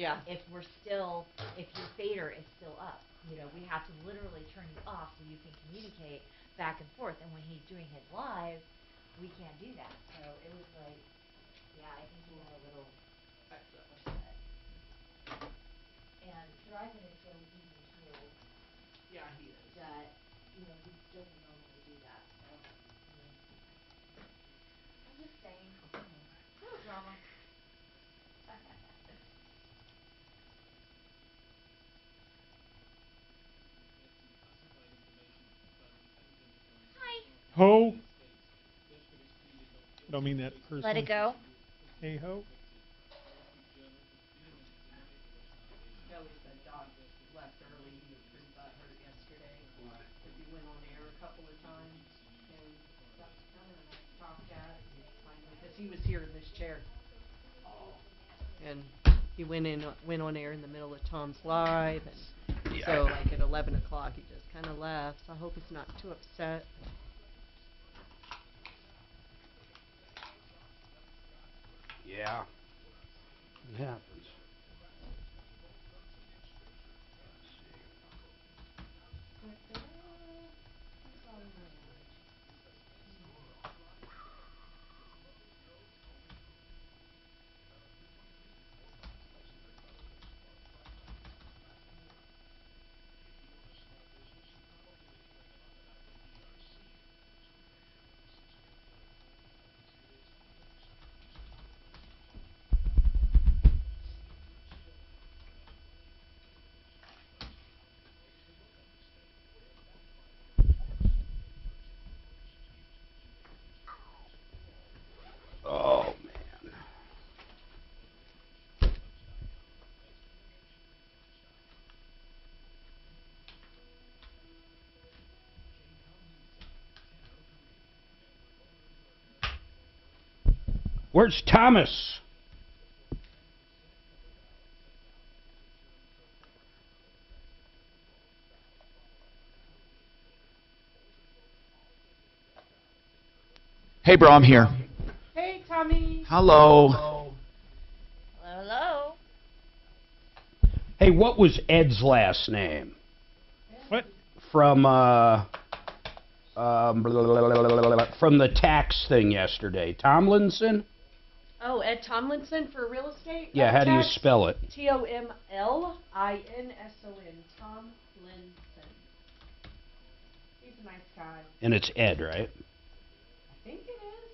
Yeah. if your fader is still up. You know, we have to literally turn you off so you can communicate back and forth. And when he's doing his live, we can't do that. So it was like, yeah, I think he got a little upset. And driving is so easy too. Yeah, he is. That, you know, he doesn't normally do that. So, I'm just saying, no drama. Ho. Don't mean that personally. Let it go. Hey ho. Kelly said Doc left early. He was pretty butthurt yesterday. Why? Because he went on air a couple of times and talked at finally, because he was here in this chair. Oh. And he went on air in the middle of Tom's live, and Yeah. so like at 11 o'clock he just kind of left. So I hope he's not too upset. Yeah. It happens. Oh, man. Where's Thomas? Hey, bro, I'm here. Hey, Tommy. Hello. Hello. Hey, what was Ed's last name? What? From from the tax thing yesterday. Tomlinson? Oh, Ed Tomlinson for real estate? Yeah, how do you Tax? spell it? Tomlinson. Tomlinson. He's a nice guy. And it's Ed, right? I think it is.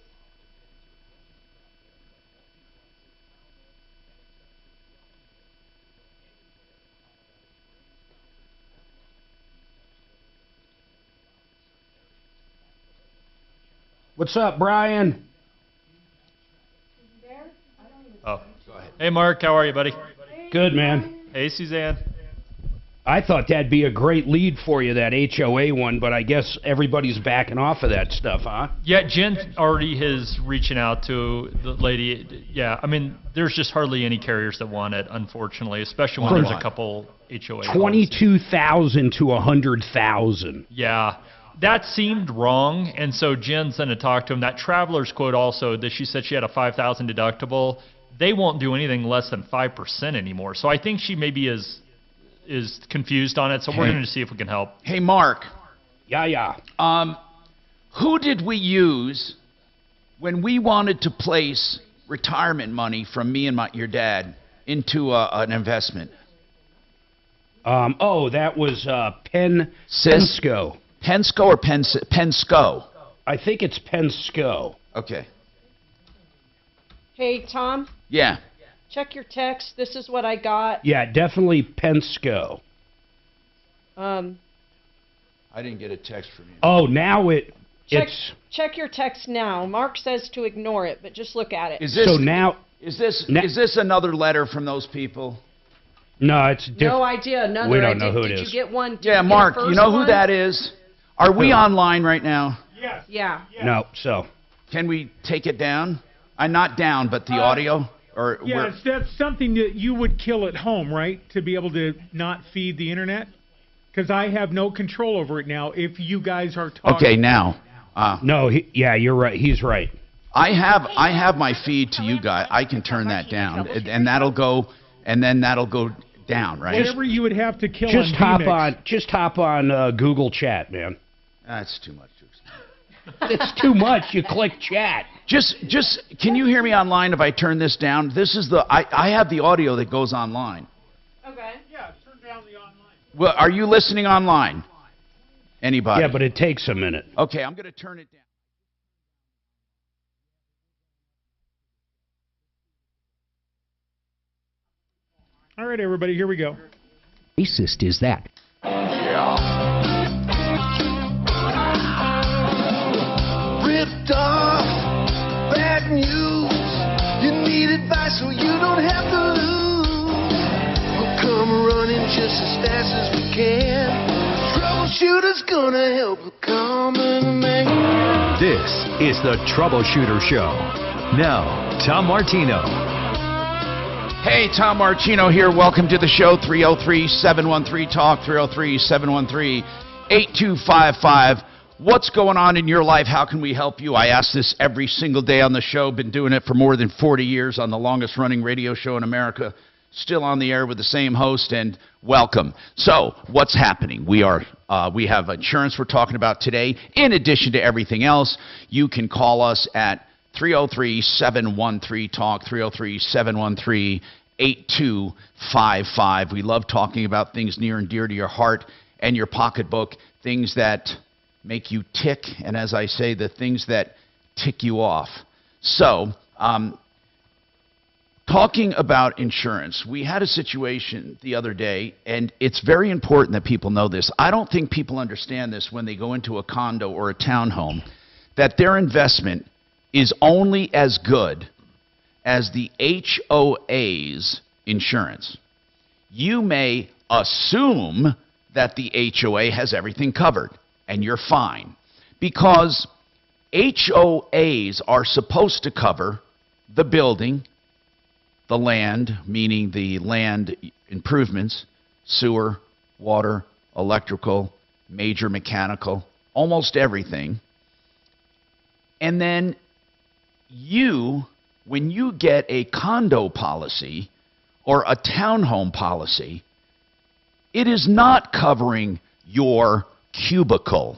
What's up, Brian? Is he there? I don't even Oh. Go ahead. Hey, Mark. How are you, buddy? Hey, Good, man. Brian. Hey, Suzanne. I thought that'd be a great lead for you, that HOA one, but I guess everybody's backing off of that stuff, huh? Yeah, Jen already is reaching out to the lady. Yeah, I mean, there's just hardly any carriers that want it, unfortunately, especially when From there's a what? couple HOA. 22,000 to 100,000. Yeah, that seemed wrong, and so Jen sent a talk to him. That traveler's quote also, that she said she had a 5,000 deductible. They won't do anything less than 5% anymore. So I think she maybe is confused on it. So we're Hey. going to see if we can help. Hey, Mark. Yeah. Who did we use when we wanted to place retirement money from me and your dad into an investment? That was Sis? Pensco. Pensco or Pensco? I think it's Pensco. Okay. Hey, Tom, Yeah. check your text. This is what I got. Yeah, definitely Pensco. Um, I didn't get a text from you. Oh, now check, it's check your text now. Mark says to ignore it, but just look at it. Is this so now. is this Na- is this another letter from those people? No, it's different. No idea. Another We don't idea. know who it Did is. you get one? Did Yeah, you get a Mark, you first know who one? that is? Are we Who? online right now? Yes. Yeah. Yes. No, so Can we take it down? Not down, but the audio? Or Yes, that's something that you would kill at home, right? To be able to not feed the internet? Because I have no control over it now if you guys are talking. Okay, now. no, yeah, you're right. He's right. I have my feed to you guys. I can turn that down, and that'll go and then that'll go down, right? Whatever you would have to kill Just on hop on Google Chat, man. That's too much. It's too much. You click chat. Just, can you hear me online if I turn this down? This is I have the audio that goes online. Okay. Yeah, turn down the online. Well, are you listening online? Anybody? Yeah, but it takes a minute. Okay, I'm going to turn it down. All right, everybody, here we go. Racist is that? Ripped off, bad news. You need advice so you don't have to lose. We'll come running just as fast as we can. Troubleshooter's gonna help a common man. This is the Troubleshooter Show. Now, Tom Martino. Hey, Tom Martino here. Welcome to the show. 303-713-TALK, 303-713-8255. What's going on in your life? How can we help you? I ask this every single day on the show. Been doing it for more than 40 years on the longest running radio show in America. Still on the air with the same host, and welcome. So, what's happening? We have insurance we're talking about today. In addition to everything else, you can call us at 303-713-TALK, 303-713-8255. We love talking about things near and dear to your heart and your pocketbook, things that make you tick, and as I say, the things that tick you off. So, talking about insurance, we had a situation the other day, and it's very important that people know this. I don't think people understand this when they go into a condo or a townhome, that their investment is only as good as the HOA's insurance. You may assume that the HOA has everything covered, and you're fine, because HOAs are supposed to cover the building, the land, meaning the land improvements, sewer, water, electrical, major mechanical, almost everything. And then when you get a condo policy or a townhome policy, it is not covering your cubicle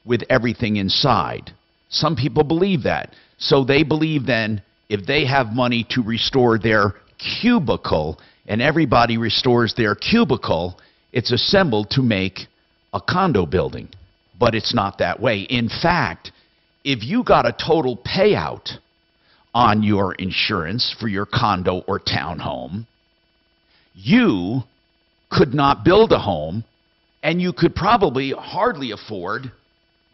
with everything inside. Some people believe that. So they believe then if they have money to restore their cubicle and everybody restores their cubicle, it's assembled to make a condo building. But it's not that way. In fact, if you got a total payout on your insurance for your condo or townhome, you could not build a home, and you could probably hardly afford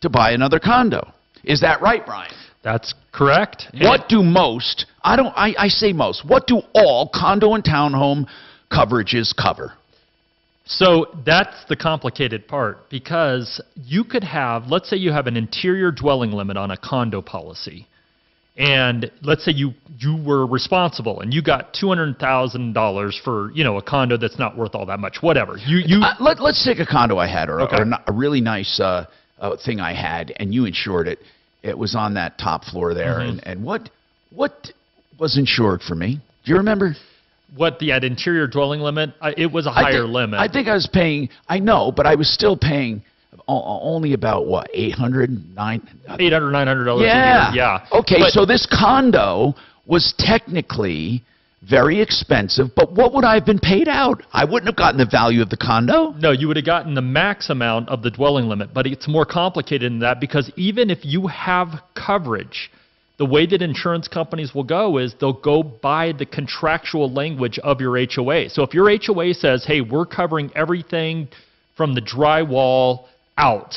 to buy another condo. Is that right, Brian? That's correct. What do most, I say most, what do all condo and townhome coverages cover? So that's the complicated part, because you could have, let's say you have an interior dwelling limit on a condo policy. And let's say you were responsible and you got $200,000 for, a condo that's not worth all that much, whatever. Let's take a condo I had, or Okay. a really nice thing I had, and you insured it. It was on that top floor there. Mm-hmm. And what was insured for me? Do you remember? What, the interior dwelling limit? It was a higher limit. I think I was paying, I know, but I was still paying only about, what, $800, $900 a year. Yeah. Okay, but so this condo was technically very expensive, but what would I have been paid out? I wouldn't have gotten the value of the condo. No, you would have gotten the max amount of the dwelling limit, but it's more complicated than that, because even if you have coverage, the way that insurance companies will go is they'll go by the contractual language of your HOA. So if your HOA says, hey, we're covering everything from the drywall out,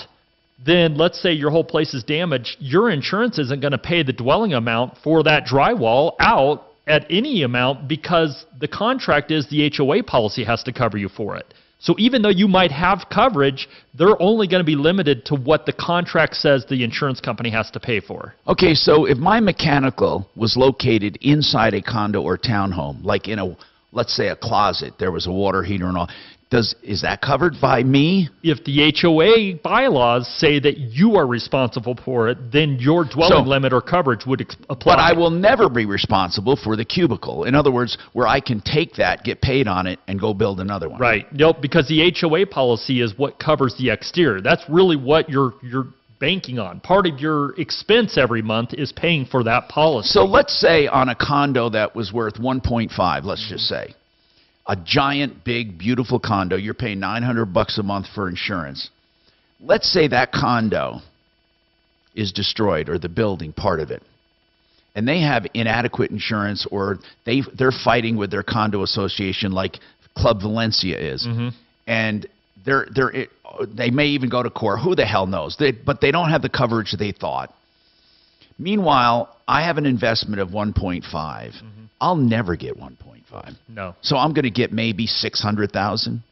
then let's say your whole place is damaged, your insurance isn't going to pay the dwelling amount for that drywall out at any amount, because the contract is the HOA policy has to cover you for it. So even though you might have coverage, they're only going to be limited to what the contract says the insurance company has to pay for. Okay, so if my mechanical was located inside a condo or townhome, like in let's say a closet, there was a water heater and all. Is that covered by me? If the HOA bylaws say that you are responsible for it, then your dwelling limit or coverage would apply. But I will never be responsible for the cubicle. In other words, where I can take that, get paid on it, and go build another one. Right. Nope, because the HOA policy is what covers the exterior. That's really what you're banking on. Part of your expense every month is paying for that policy. So let's say on a condo that was worth 1.5, let's just say, a giant, big, beautiful condo, you're paying $900 a month for insurance. Let's say that condo is destroyed, or the building, part of it, and they have inadequate insurance, or they're fighting with their condo association like Club Valencia is, and they may even go to court. Who the hell knows? But they don't have the coverage they thought. Meanwhile, I have an investment of 1.5. I'll never get 1.5. No. So I'm going to get maybe 600,000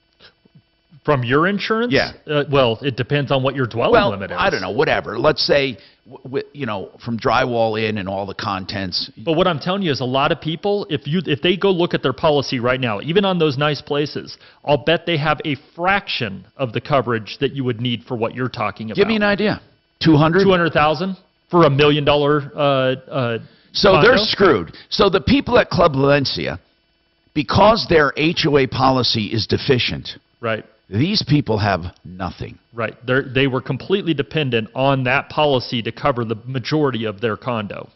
from your insurance. Yeah. Well, it depends on what your dwelling limit is. I don't know. Whatever. Let's say, from drywall in and all the contents. But what I'm telling you is, a lot of people, if they go look at their policy right now, even on those nice places, I'll bet they have a fraction of the coverage that you would need for what you're talking about. Give me an idea. 200,000 for $1 million. So condo? they're screwed. So the people at Club Valencia, because their HOA policy is deficient, right? These people have nothing. Right. They were completely dependent on that policy to cover the majority of their condo.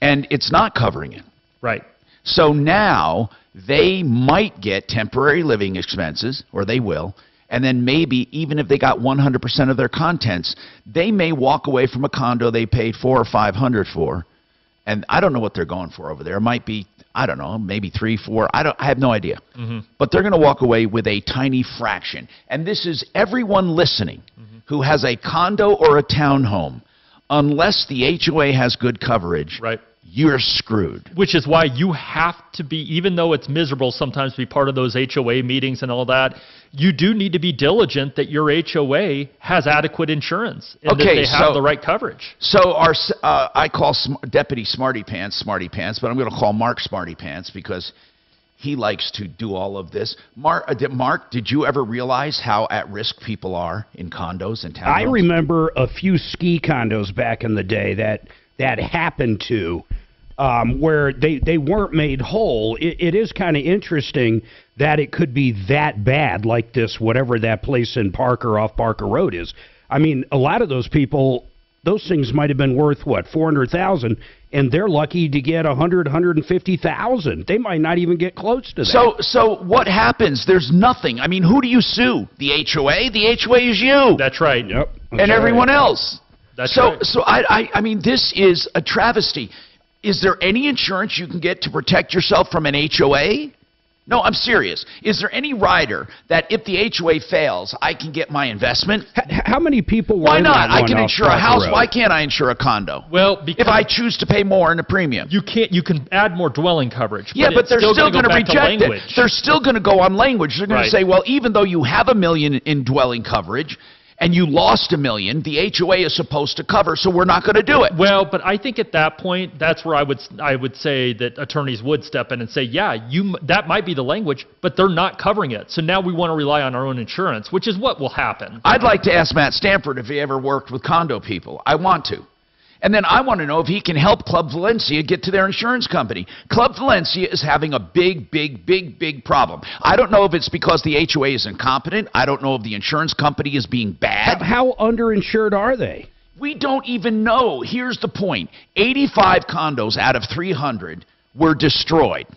And it's not covering it. Right. So now they might get temporary living expenses, or they will, and then maybe even if they got 100% of their contents, they may walk away from a condo they paid $400 or $500 for. And I don't know what they're going for over there. It might be, I don't know, maybe 3, 4. I have no idea. But they're going to walk away with a tiny fraction. And this is everyone listening who has a condo or a townhome. Unless the HOA has good coverage, right, you're screwed. Which is why you have to be, even though it's miserable sometimes to be part of those HOA meetings and all that, you do need to be diligent that your HOA has adequate insurance and that they have the right coverage. So I call Deputy Smarty Pants, but I'm going to call Mark Smarty Pants because he likes to do all of this. Mark, did you ever realize how at risk people are in condos and townhomes? I remember a few ski condos back in the day that happened to, where they weren't made whole. It is kind of interesting that it could be that bad, like this, whatever that place in Parker, off Parker Road is. I mean, a lot of those people, those things might have been worth, what, $400,000, and they're lucky to get $150,000. They might not even get close to that. So what happens? There's nothing. I mean, who do you sue? The HOA? The HOA is you. That's right. Yep. And everyone else. That's right. So I mean, this is a travesty. Is there any insurance you can get to protect yourself from an HOA? No, I'm serious. Is there any rider that if the HOA fails, I can get my investment? How many people were Why in not? that I one can off insure a Parker house. Road? Why can't I insure a condo? Well, because if I choose to pay more in a premium. You can't. You can add more dwelling coverage. Yeah, but they're still going to reject language. it. They're still going to go on language. They're going Right. to say, well, even though you have $1 million in dwelling coverage and you lost $1 million, the HOA is supposed to cover, so we're not going to do it. Well, but I think at that point, that's where I would say that attorneys would step in and say, yeah, that might be the language, but they're not covering it. So now we want to rely on our own insurance, which is what will happen. I'd like to ask Matt Stanford if he ever worked with condo people. I want to. And then I want to know if he can help Club Valencia get to their insurance company. Club Valencia is having a big problem. I don't know if it's because the HOA is incompetent. I don't know if the insurance company is being bad. How underinsured are they? We don't even know. Here's the point. 85 condos out of 300 were destroyed.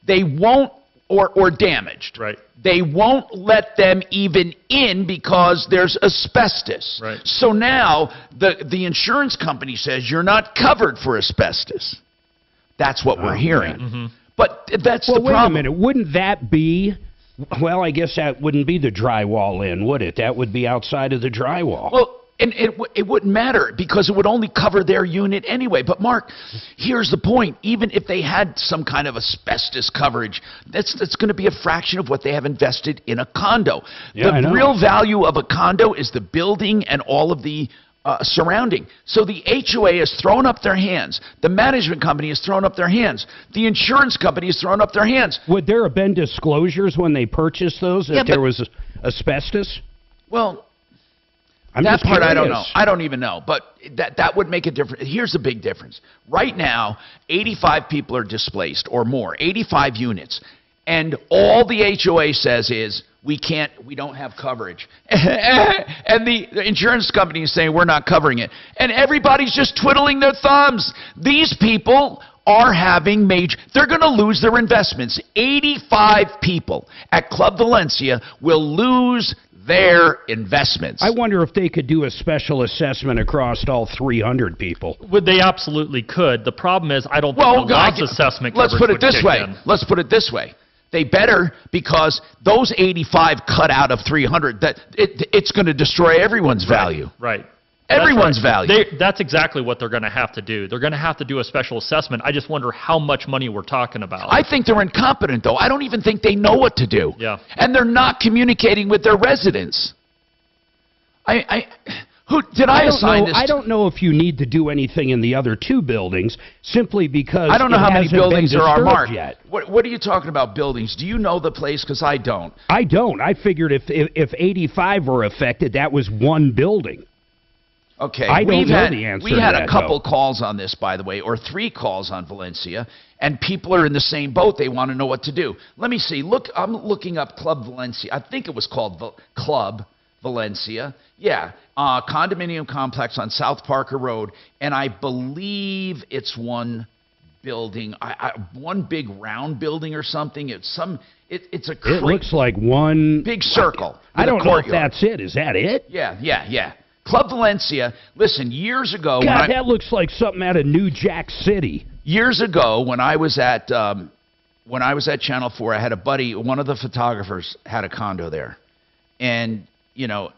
They won't, or damaged. Right. They won't let them even in because there's asbestos. Right. So now the insurance company says you're not covered for asbestos. That's what we're hearing. But that's the problem. Wait a minute. Wouldn't that be, well, I guess that wouldn't be the drywall in, would it? That would be outside of the drywall. Well, and it wouldn't matter because it would only cover their unit anyway. But, Mark, here's the point. Even if they had some kind of asbestos coverage, that's going to be a fraction of what they have invested in a condo. Yeah, The real value of a condo is the building and all of the surrounding. So the HOA has thrown up their hands. The management company has thrown up their hands. The insurance company has thrown up their hands. Would there have been disclosures when they purchased those if Yeah, there was asbestos? Well, I'm that just part I don't know. curious. I don't even know. But that would make a difference. Here's the big difference. Right now, 85 people are displaced or more, 85 units. And all the HOA says is, we don't have coverage. And the insurance company is saying, we're not covering it. And everybody's just twiddling their thumbs. These people are having they're going to lose their investments. 85 people at Club Valencia will lose their investments. I wonder if they could do a special assessment across all 300 people. Would they absolutely could. The problem is I don't think Well, the loss assessment let's coverage put it would this kick way. in. Let's put it this way. They better, because those 85 cut out of 300, it's going to destroy everyone's value. Right. Everyone's That's right. value. That's exactly what they're going to have to do. They're going to have to do a special assessment. I just wonder how much money we're talking about. I think they're incompetent, though. I don't even think they know what to do. Yeah. And they're not communicating with their residents. Who did I assign this? I don't know if you need to do anything in the other two buildings simply because I don't know it how many hasn't been buildings there are, disturbed Mark. yet. What are you talking about, buildings? Do you know the place? Because I don't. I don't. I figured if 85 were affected, that was one building. Okay, I don't know had, the answer we to had that, a couple though. calls on this, by the way, or 3 calls on Valencia, and people are in the same boat. They want to know what to do. Let me see. Look, I'm looking up Club Valencia. I think it was called Club Valencia. Yeah, condominium complex on South Parker Road, and I believe it's one building, one big round building or something. It's it's a It looks like one big circle. I with a don't know if courtyard. that's it. Is that it? Yeah. Club Valencia. Listen, years ago, God, that looks like something out of New Jack City. years ago when I was at Channel 4, I had a buddy. One of the photographers had a condo there, and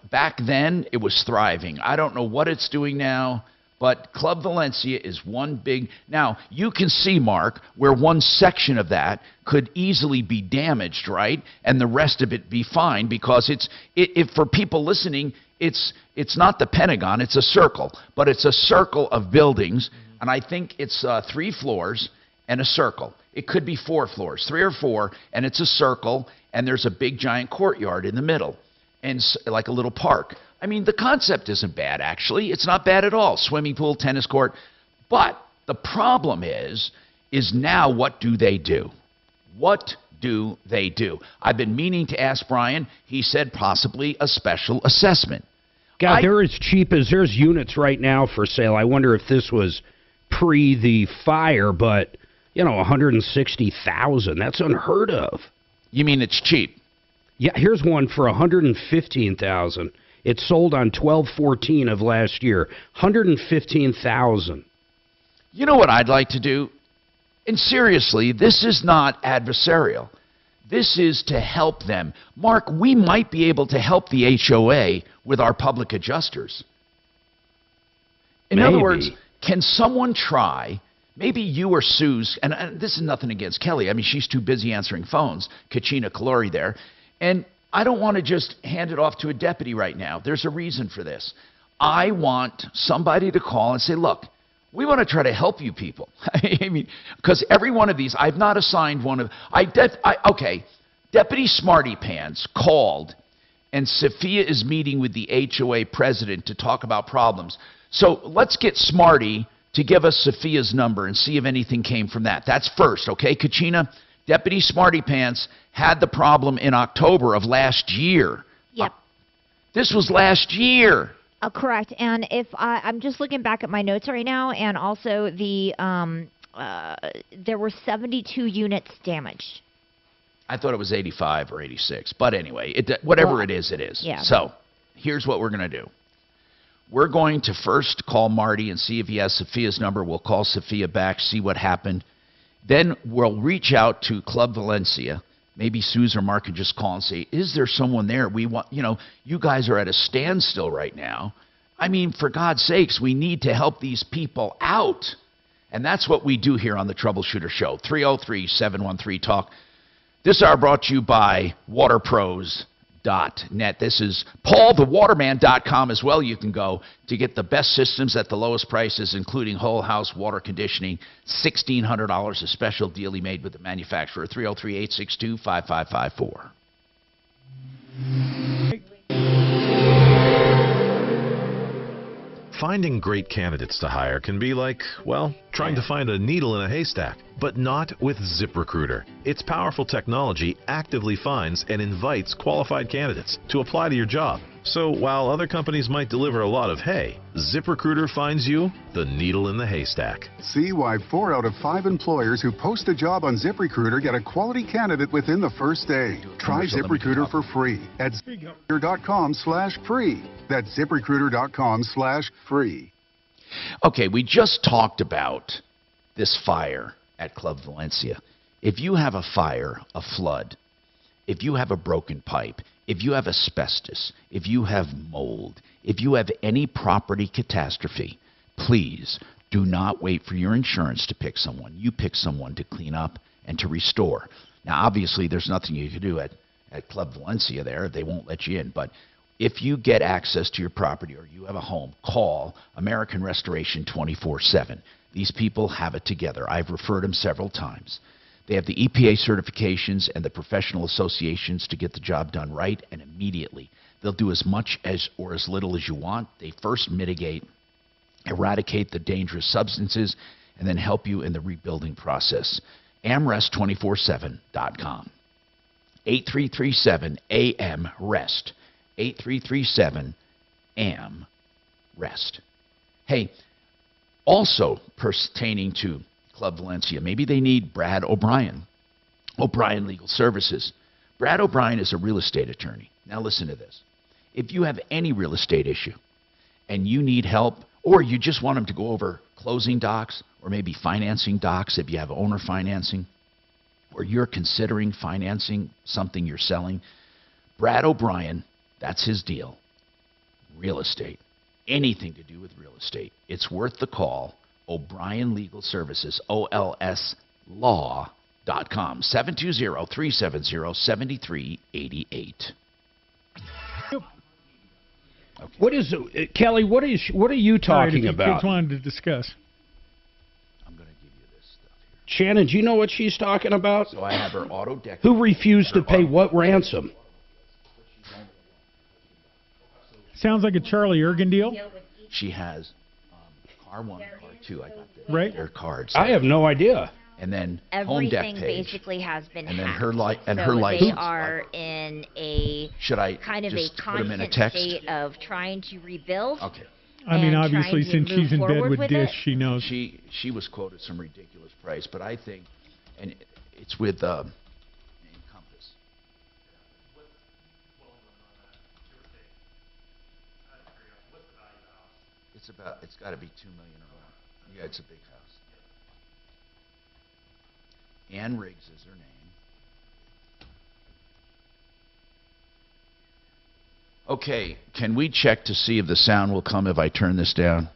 back then it was thriving. I don't know what it's doing now, but Club Valencia is one big. Now you can see, Mark, where one section of that could easily be damaged, right, and the rest of it be fine because if for people listening. It's not the Pentagon, it's a circle, but it's a circle of buildings, and I think it's 3 floors and a circle. It could be 4 floors, 3 or 4, and it's a circle, and there's a big giant courtyard in the middle, and like a little park. I mean, the concept isn't bad, actually. It's not bad at all. Swimming pool, tennis court. But the problem is now what do they do? What do they do? I've been meaning to ask Brian. He said possibly a special assessment. God, they're as cheap as there's units right now for sale. I wonder if this was pre the fire, but $160,000. That's unheard of. You mean it's cheap? Yeah, here's one for $115,000. It sold on 12/14 of last year. $115,000. You know what I'd like to do? And seriously, this is not adversarial. This is to help them. Mark, we might be able to help the HOA with our public adjusters. In other words, can someone try, maybe you or Sue's, and this is nothing against Kelly. I mean, she's too busy answering phones, Kachina Kalori there. And I don't want to just hand it off to a deputy right now. There's a reason for this. I want somebody to call and say, look, we want to try to help you people. I mean, because every one of these, I've not assigned one of, okay, Deputy Smarty Pants called, and Sophia is meeting with the HOA president to talk about problems. So let's get Smarty to give us Sophia's number and see if anything came from that. That's first, okay, Kachina? Deputy Smarty Pants had the problem in October of last year. Yep. This was last year. Correct. And if I'm just looking back at my notes right now, and also there were 72 units damaged. I thought it was 85 or 86, but anyway, whatever it is, it is. Yeah. So here's what we're going to do. We're going to first call Marty and see if he has Sophia's number. We'll call Sophia back, see what happened. Then we'll reach out to Club Valencia. Maybe Suze or Mark can just call and say, is there someone there? We want, you guys are at a standstill right now. I mean, for God's sakes, we need to help these people out. And that's what we do here on the Troubleshooter Show. 303-713-TALK. This hour brought to you by waterpros.com. This is paulthewaterman.com as well. You can go to get the best systems at the lowest prices, including whole house water conditioning, $1,600, a special deal he made with the manufacturer, 303-862-5554. Finding great candidates to hire can be like, well, trying to find a needle in a haystack, but not with ZipRecruiter. Its powerful technology actively finds and invites qualified candidates to apply to your job. So while other companies might deliver a lot of hay, ZipRecruiter finds you the needle in the haystack. See why 4 out of 5 employers who post a job on ZipRecruiter get a quality candidate within the first day. Try ZipRecruiter for free at ZipRecruiter.com/free. That's ZipRecruiter.com/free. Okay, we just talked about this fire at Club Valencia. If you have a fire, a flood, if you have a broken pipe, if you have asbestos, if you have mold, if you have any property catastrophe, please do not wait for your insurance to pick someone. You pick someone to clean up and to restore. Now, obviously, there's nothing you can do at Club Valencia there. They won't let you in. But if you get access to your property or you have a home, call American Restoration 24/7. These people have it together. I've referred them several times. They have the EPA certifications and the professional associations to get the job done right and immediately. They'll do as much as or as little as you want. They first mitigate, eradicate the dangerous substances, and then help you in the rebuilding process. AmRest247.com. 8337-AM-REST. 8337-AM-REST. Hey, also pertaining to Club Valencia, maybe they need Brad O'Brien. O'Brien Legal Services. Brad O'Brien is a real estate attorney. Now listen to this. If you have any real estate issue and you need help, or you just want him to go over closing docs or maybe financing docs if you have owner financing, or you're considering financing something you're selling, Brad O'Brien, that's his deal. Real estate. Anything to do with real estate. It's worth the call. O'Brien Legal Services, OLSLaw.com, 720-370-7388. Okay. What is Kelly? What are you talking about? Kids wanted to discuss. I'm going to give you this stuff here. Shannon, do you know what she's talking about? So I have her auto deck. Who refused to pay what ransom? Sounds like a Charlie Ergen deal. She has car 1, car 2. I got their cards. I have no idea. And then home deck Everything page. basically has been and then hacked. her so her license. They are in a kind of a constant state of trying to rebuild. Okay. I mean, obviously, since she's in bed with Dish, she knows. She was quoted some ridiculous price, but I think, and it's with Encompass. It's got to be $2 million or more. Yeah, it's a big house. Ann Riggs is her name. Okay, can we check to see if the sound will come if I turn this down?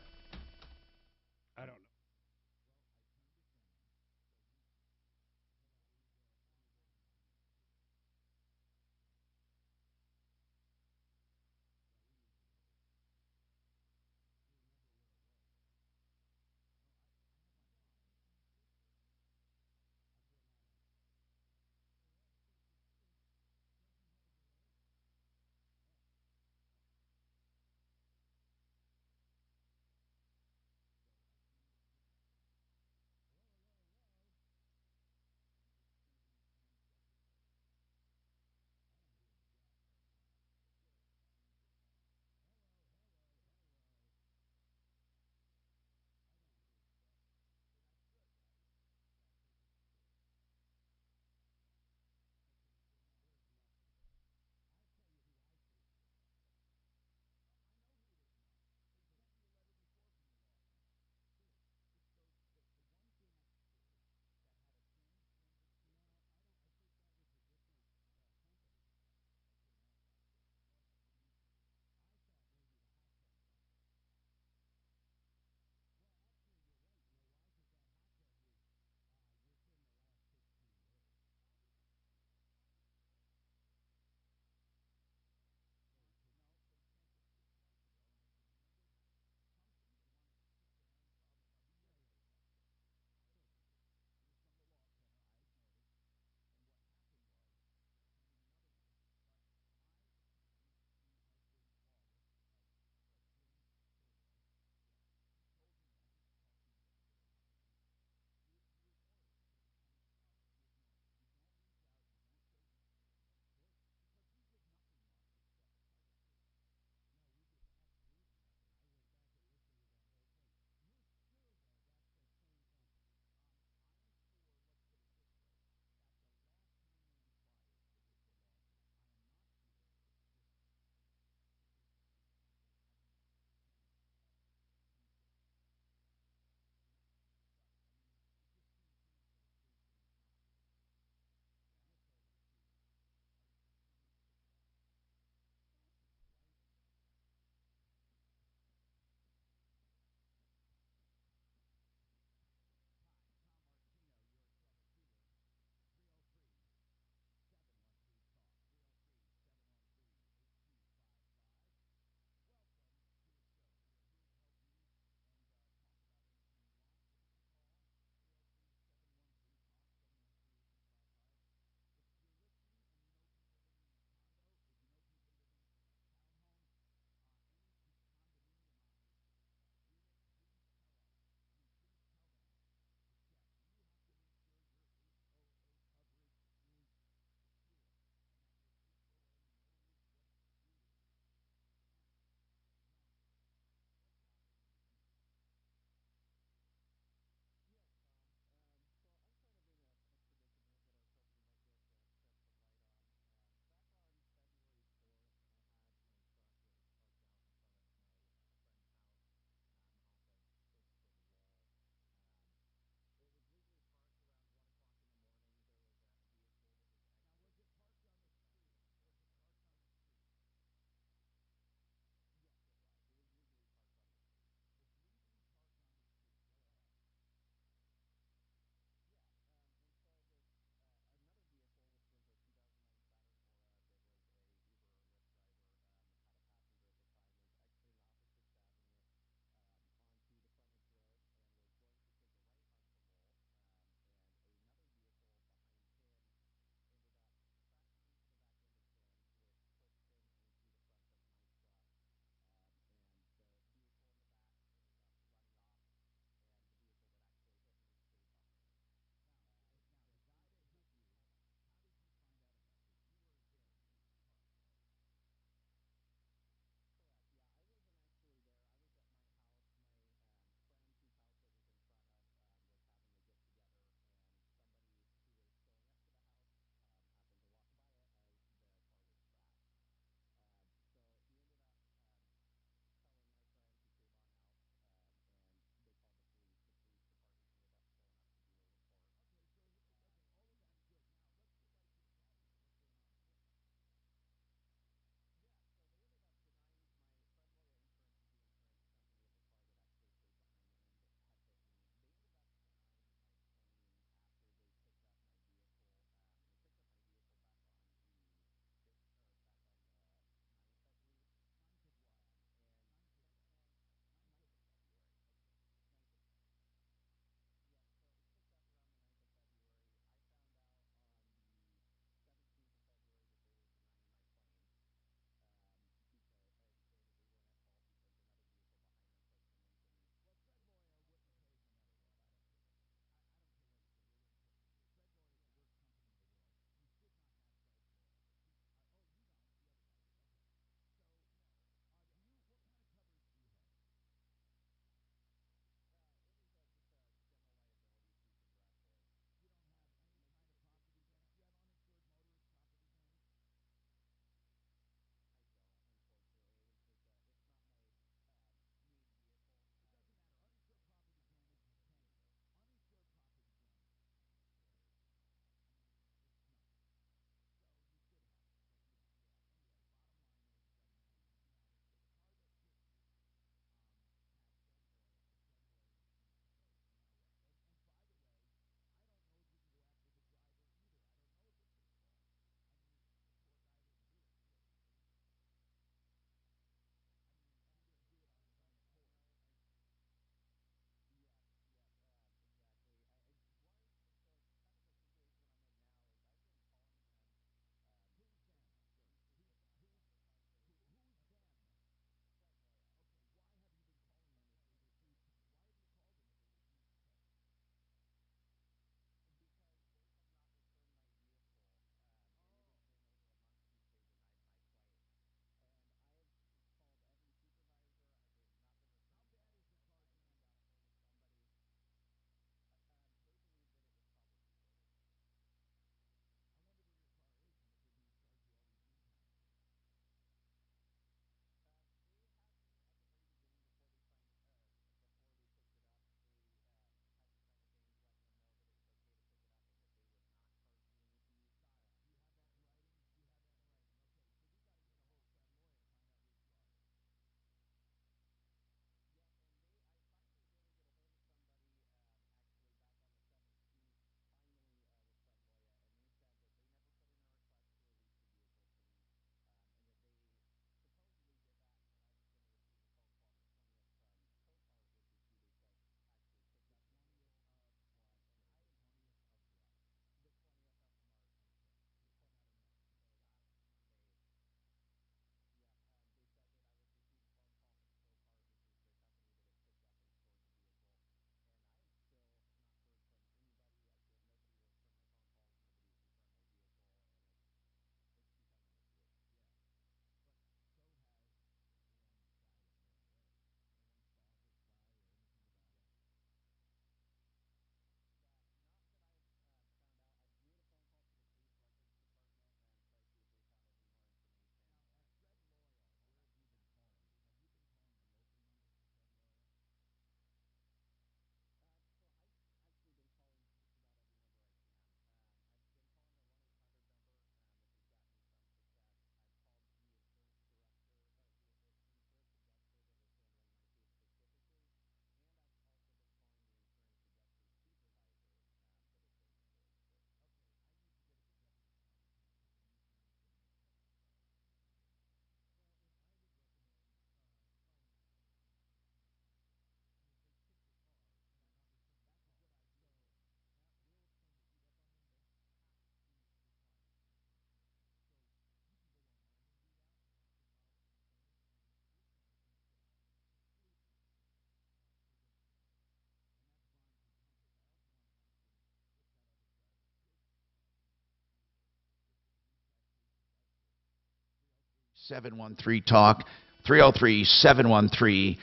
303-713-TALK, 303-713-8255.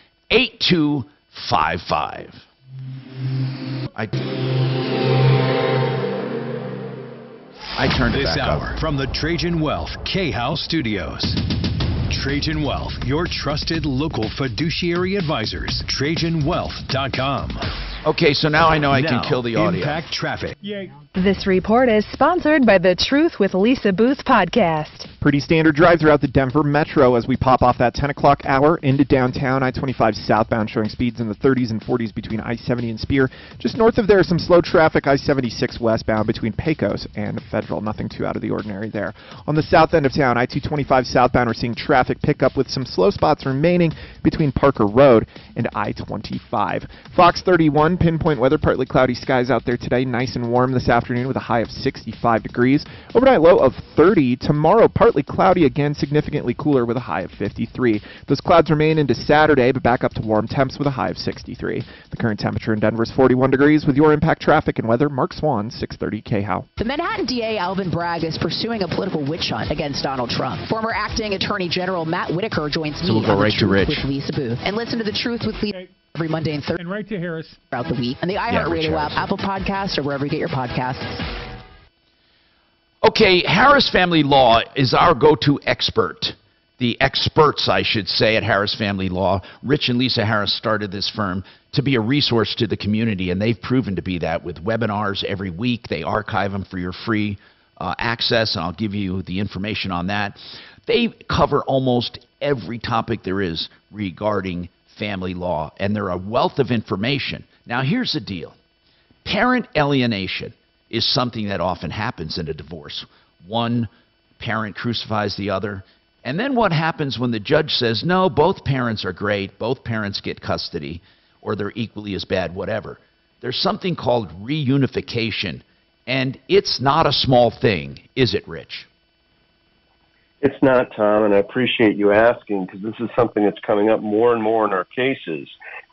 I turned it This back hour over. from the Trajan Wealth K-House Studios. Trajan Wealth, your trusted local fiduciary advisors. TrajanWealth.com. Okay, so now I know I can Now, kill the audio. Impact traffic. Yay. This report is sponsored by the Truth with Lisa Booth podcast. Pretty standard drive throughout the Denver Metro as we pop off that 10 o'clock hour into downtown. I-25 southbound showing speeds in the 30s and 40s between I-70 and Spear. Just north of there, some slow traffic, I-76 westbound between Pecos and Federal. Nothing too out of the ordinary there. On the south end of town, I-225 southbound, we're seeing traffic pick up with some slow spots remaining between Parker Road and I-25. Fox 31, pinpoint weather, partly cloudy skies out there today. Nice and warm this afternoon with a high of 65 degrees. Overnight low of 30. Tomorrow, partly cloudy again, significantly cooler with a high of 53. Those clouds remain into Saturday, but back up to warm temps with a high of 63. The current temperature in Denver is 41 degrees. With your impact traffic and weather, Mark Swan, 630 KHOW. The Manhattan DA Alvin Bragg is pursuing a political witch hunt against Donald Trump. Former acting Attorney General Matt Whitaker joins me we'll go on right The to Truth Rich. with Lisa Booth. And listen to The Truth with Lisa every Monday and Thursday And right to Harris. throughout the week. And the Rich iHeartRadio Harris. app, Apple Podcasts, or wherever you get your podcasts. Okay, Harris Family Law is our go-to expert. The experts, I should say, at Harris Family Law. Rich and Lisa Harris started this firm to be a resource to the community, and they've proven to be that with webinars every week. They archive them for your free access, and I'll give you the information on that. They cover almost every topic there is regarding family law, and they're a wealth of information. Now, here's the deal. Parent alienation is something that often happens in a divorce. One parent crucifies the other. And then what happens when the judge says, no, both parents are great, both parents get custody, or they're equally as bad, whatever. There's something called reunification, and it's not a small thing, is it, Rich? It's not, Tom, and I appreciate you asking because this is something that's coming up more and more in our cases.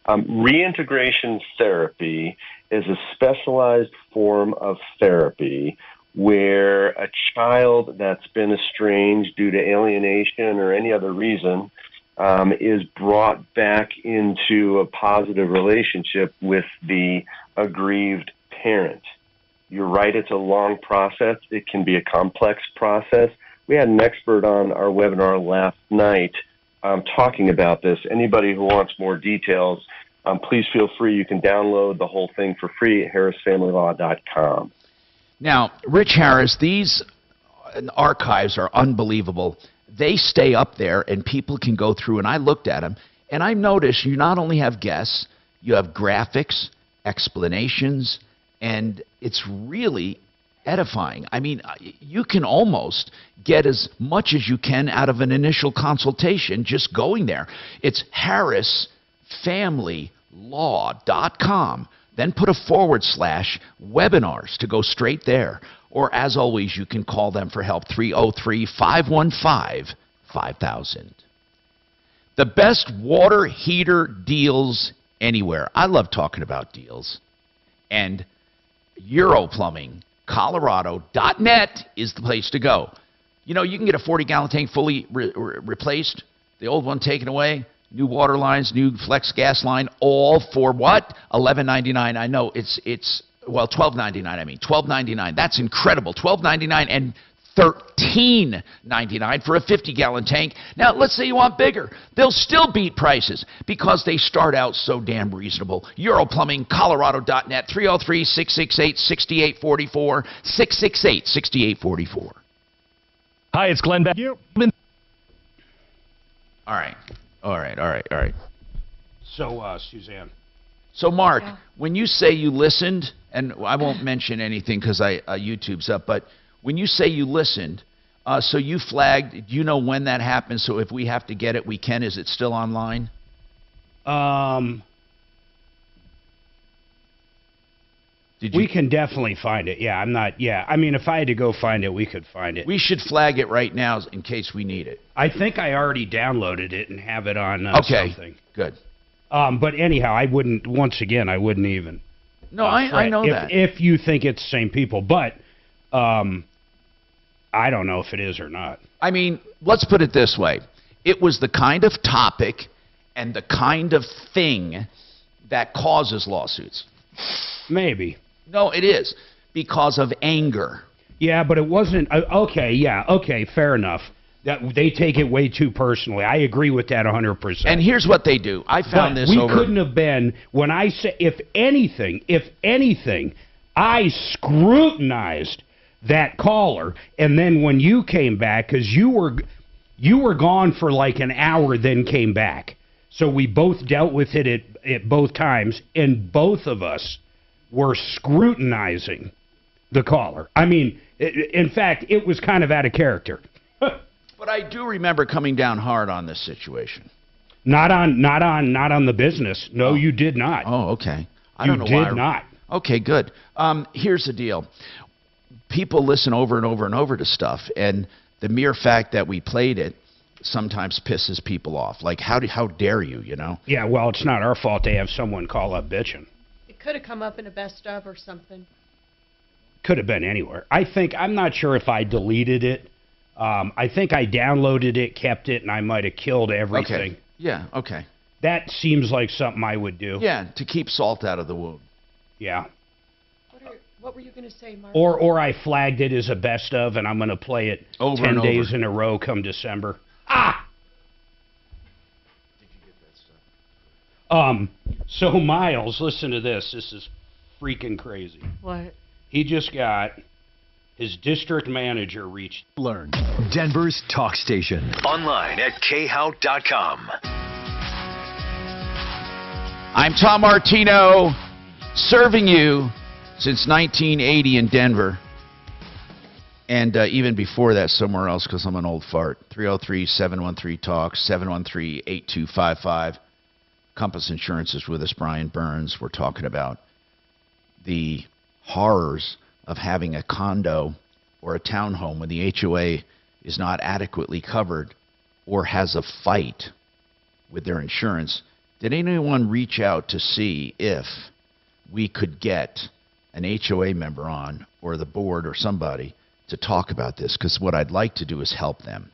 Reintegration therapy is a specialized form of therapy where a child that's been estranged due to alienation or any other reason is brought back into a positive relationship with the aggrieved parent. You're right, it's a long process. It can be a complex process. We had an expert on our webinar last night talking about this. Anybody who wants more details, please feel free. You can download the whole thing for free at harrisfamilylaw.com. Now, Rich Harris, these archives are unbelievable. They stay up there, and people can go through, and I looked at them, and I noticed you not only have guests, you have graphics, explanations, and it's really edifying. I mean, you can almost get as much as you can out of an initial consultation just going there. It's harrisfamilylaw.com. Then put a /webinars to go straight there. Or, as always, you can call them for help, 303-515-5000. The best water heater deals anywhere. I love talking about deals. And Europlumbing, Colorado.net is the place to go. You know, you can get a 40-gallon tank fully replaced, the old one taken away, new water lines, new flex gas line, all for what? $11.99. I know it's well, $12.99. I mean, $12.99. That's incredible. $12.99 and $13.99 for a 50-gallon tank. Now, let's say you want bigger. They'll still beat prices because they start out so damn reasonable. Europlumbing, Colorado.net, 303-668-6844, 668-6844. Hi, it's Glenn back. All right. So, Suzanne. So, Mark, when you say you listened, and I won't mention anything because YouTube's up, but when you say you listened, so you flagged, do you know when that happened? So if we have to get it, we can. Is it still online? We can definitely find it. Yeah, I mean, if I had to go find it, we could find it. We should flag it right now in case we need it. I think I already downloaded it and have it on something. Good. But anyhow, I wouldn't even. No, I know that. If you think it's the same people, but I don't know if it is or not. I mean, let's put it this way. It was the kind of topic and the kind of thing that causes lawsuits. Maybe. No, it is because of anger. Yeah, but it wasn't. Okay, fair enough. That they take it way too personally. I agree with that 100%. And here's what they do. I found this we over. couldn't have been, when I say, if anything, I scrutinized that caller, and then when you came back, because you were gone for like an hour, then came back. So we both dealt with it at both times, and both of us were scrutinizing the caller. I mean, in fact, it was kind of out of character. But I do remember coming down hard on this situation. Not on the business. No, you did not. Oh, okay. I don't know you why. did not. Okay, good. Here's the deal. People listen over and over and over to stuff, and the mere fact that we played it sometimes pisses people off. Like, how dare you, you know? Yeah, well, it's not our fault they have someone call up bitching. It could have come up in a best of or something. Could have been anywhere. I'm not sure if I deleted it. I think I downloaded it, kept it, and I might have killed everything. Okay. Yeah, okay. That seems like something I would do. Yeah, to keep salt out of the wound. Yeah. What were you going to say, Mark? Or I flagged it as a best of, and I'm going to play it over 10 and days over in a row come December. Ah! Did you get that stuff? So Miles, listen to this. This is freaking crazy. What? He just got his district manager reached. Learn. Denver's talk station. Online at khout.com. I'm Tom Martino, serving you since 1980 in Denver. And even before that, somewhere else, because I'm an old fart. 303-713-TALK, 713-8255. Compass Insurance is with us, Brian Burns. We're talking about the horrors of having a condo or a townhome when the HOA is not adequately covered or has a fight with their insurance. Did anyone reach out to see if we could get an HOA member on, or the board or somebody, to talk about this? Because what I'd like to do is help them.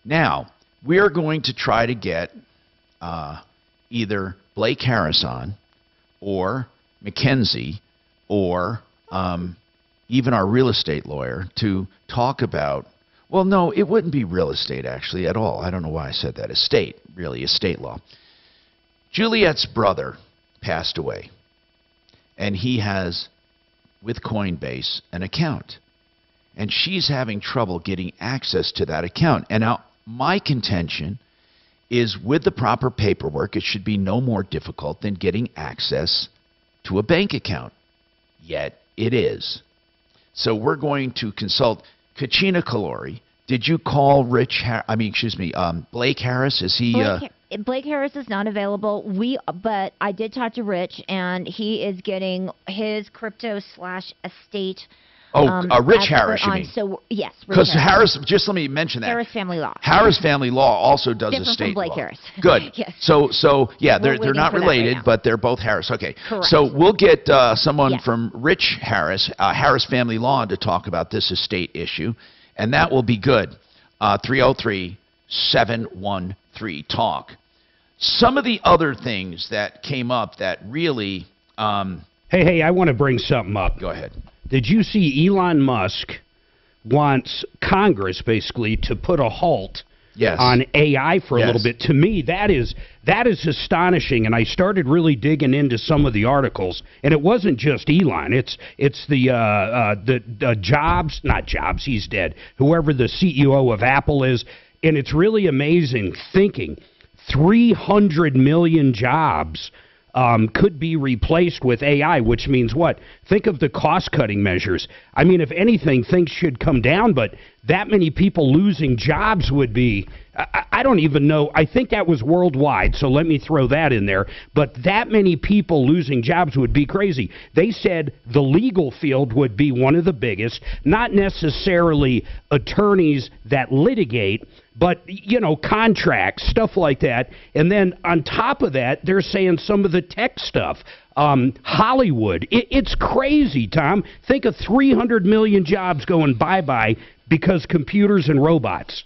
Now, we're going to try to get either Blake Harris on, or Mackenzie, or even our real estate lawyer to talk about, well, no, it wouldn't be real estate actually at all. I don't know why I said that. Estate, really, estate law. Juliet's brother passed away, and he has, with Coinbase, an account. And she's having trouble getting access to that account. And now my contention is, with the proper paperwork, it should be no more difficult than getting access to a bank account. Yet it is. So we're going to consult Kachina Kalori. Did you call Blake Harris? Is he... Blake Harris is not available. But I did talk to Rich, and he is getting his crypto/estate. Rich Harris, you mean? So yes, because Harris. Just let me mention that Harris Family Law. Harris Family Law also does Different estate from Blake law. Harris. Good. Yes. So yeah, We're they're not related, right, but they're both Harris. Okay. Correct. So we'll get someone from Rich Harris, Harris Family Law, to talk about this estate issue, and that will be good. 303-713-TALK. Some of the other things that came up that really... Hey, I want to bring something up. Go ahead. Did you see Elon Musk wants Congress, basically, to put a halt on AI for a little bit? To me, that is astonishing, and I started really digging into some of the articles, and it wasn't just Elon. It's the Jobs, not Jobs, he's dead, whoever the CEO of Apple is, and it's really amazing thinking 300 million jobs could be replaced with AI, which means what? Think of the cost-cutting measures. I mean, if anything, things should come down, but that many people losing jobs would be, I don't even know. I think that was worldwide, so let me throw that in there. But that many people losing jobs would be crazy. They said the legal field would be one of the biggest, not necessarily attorneys that litigate, but, you know, contracts, stuff like that. And then on top of that, they're saying some of the tech stuff. Hollywood. It's crazy, Tom. Think of 300 million jobs going bye-bye because computers and robots.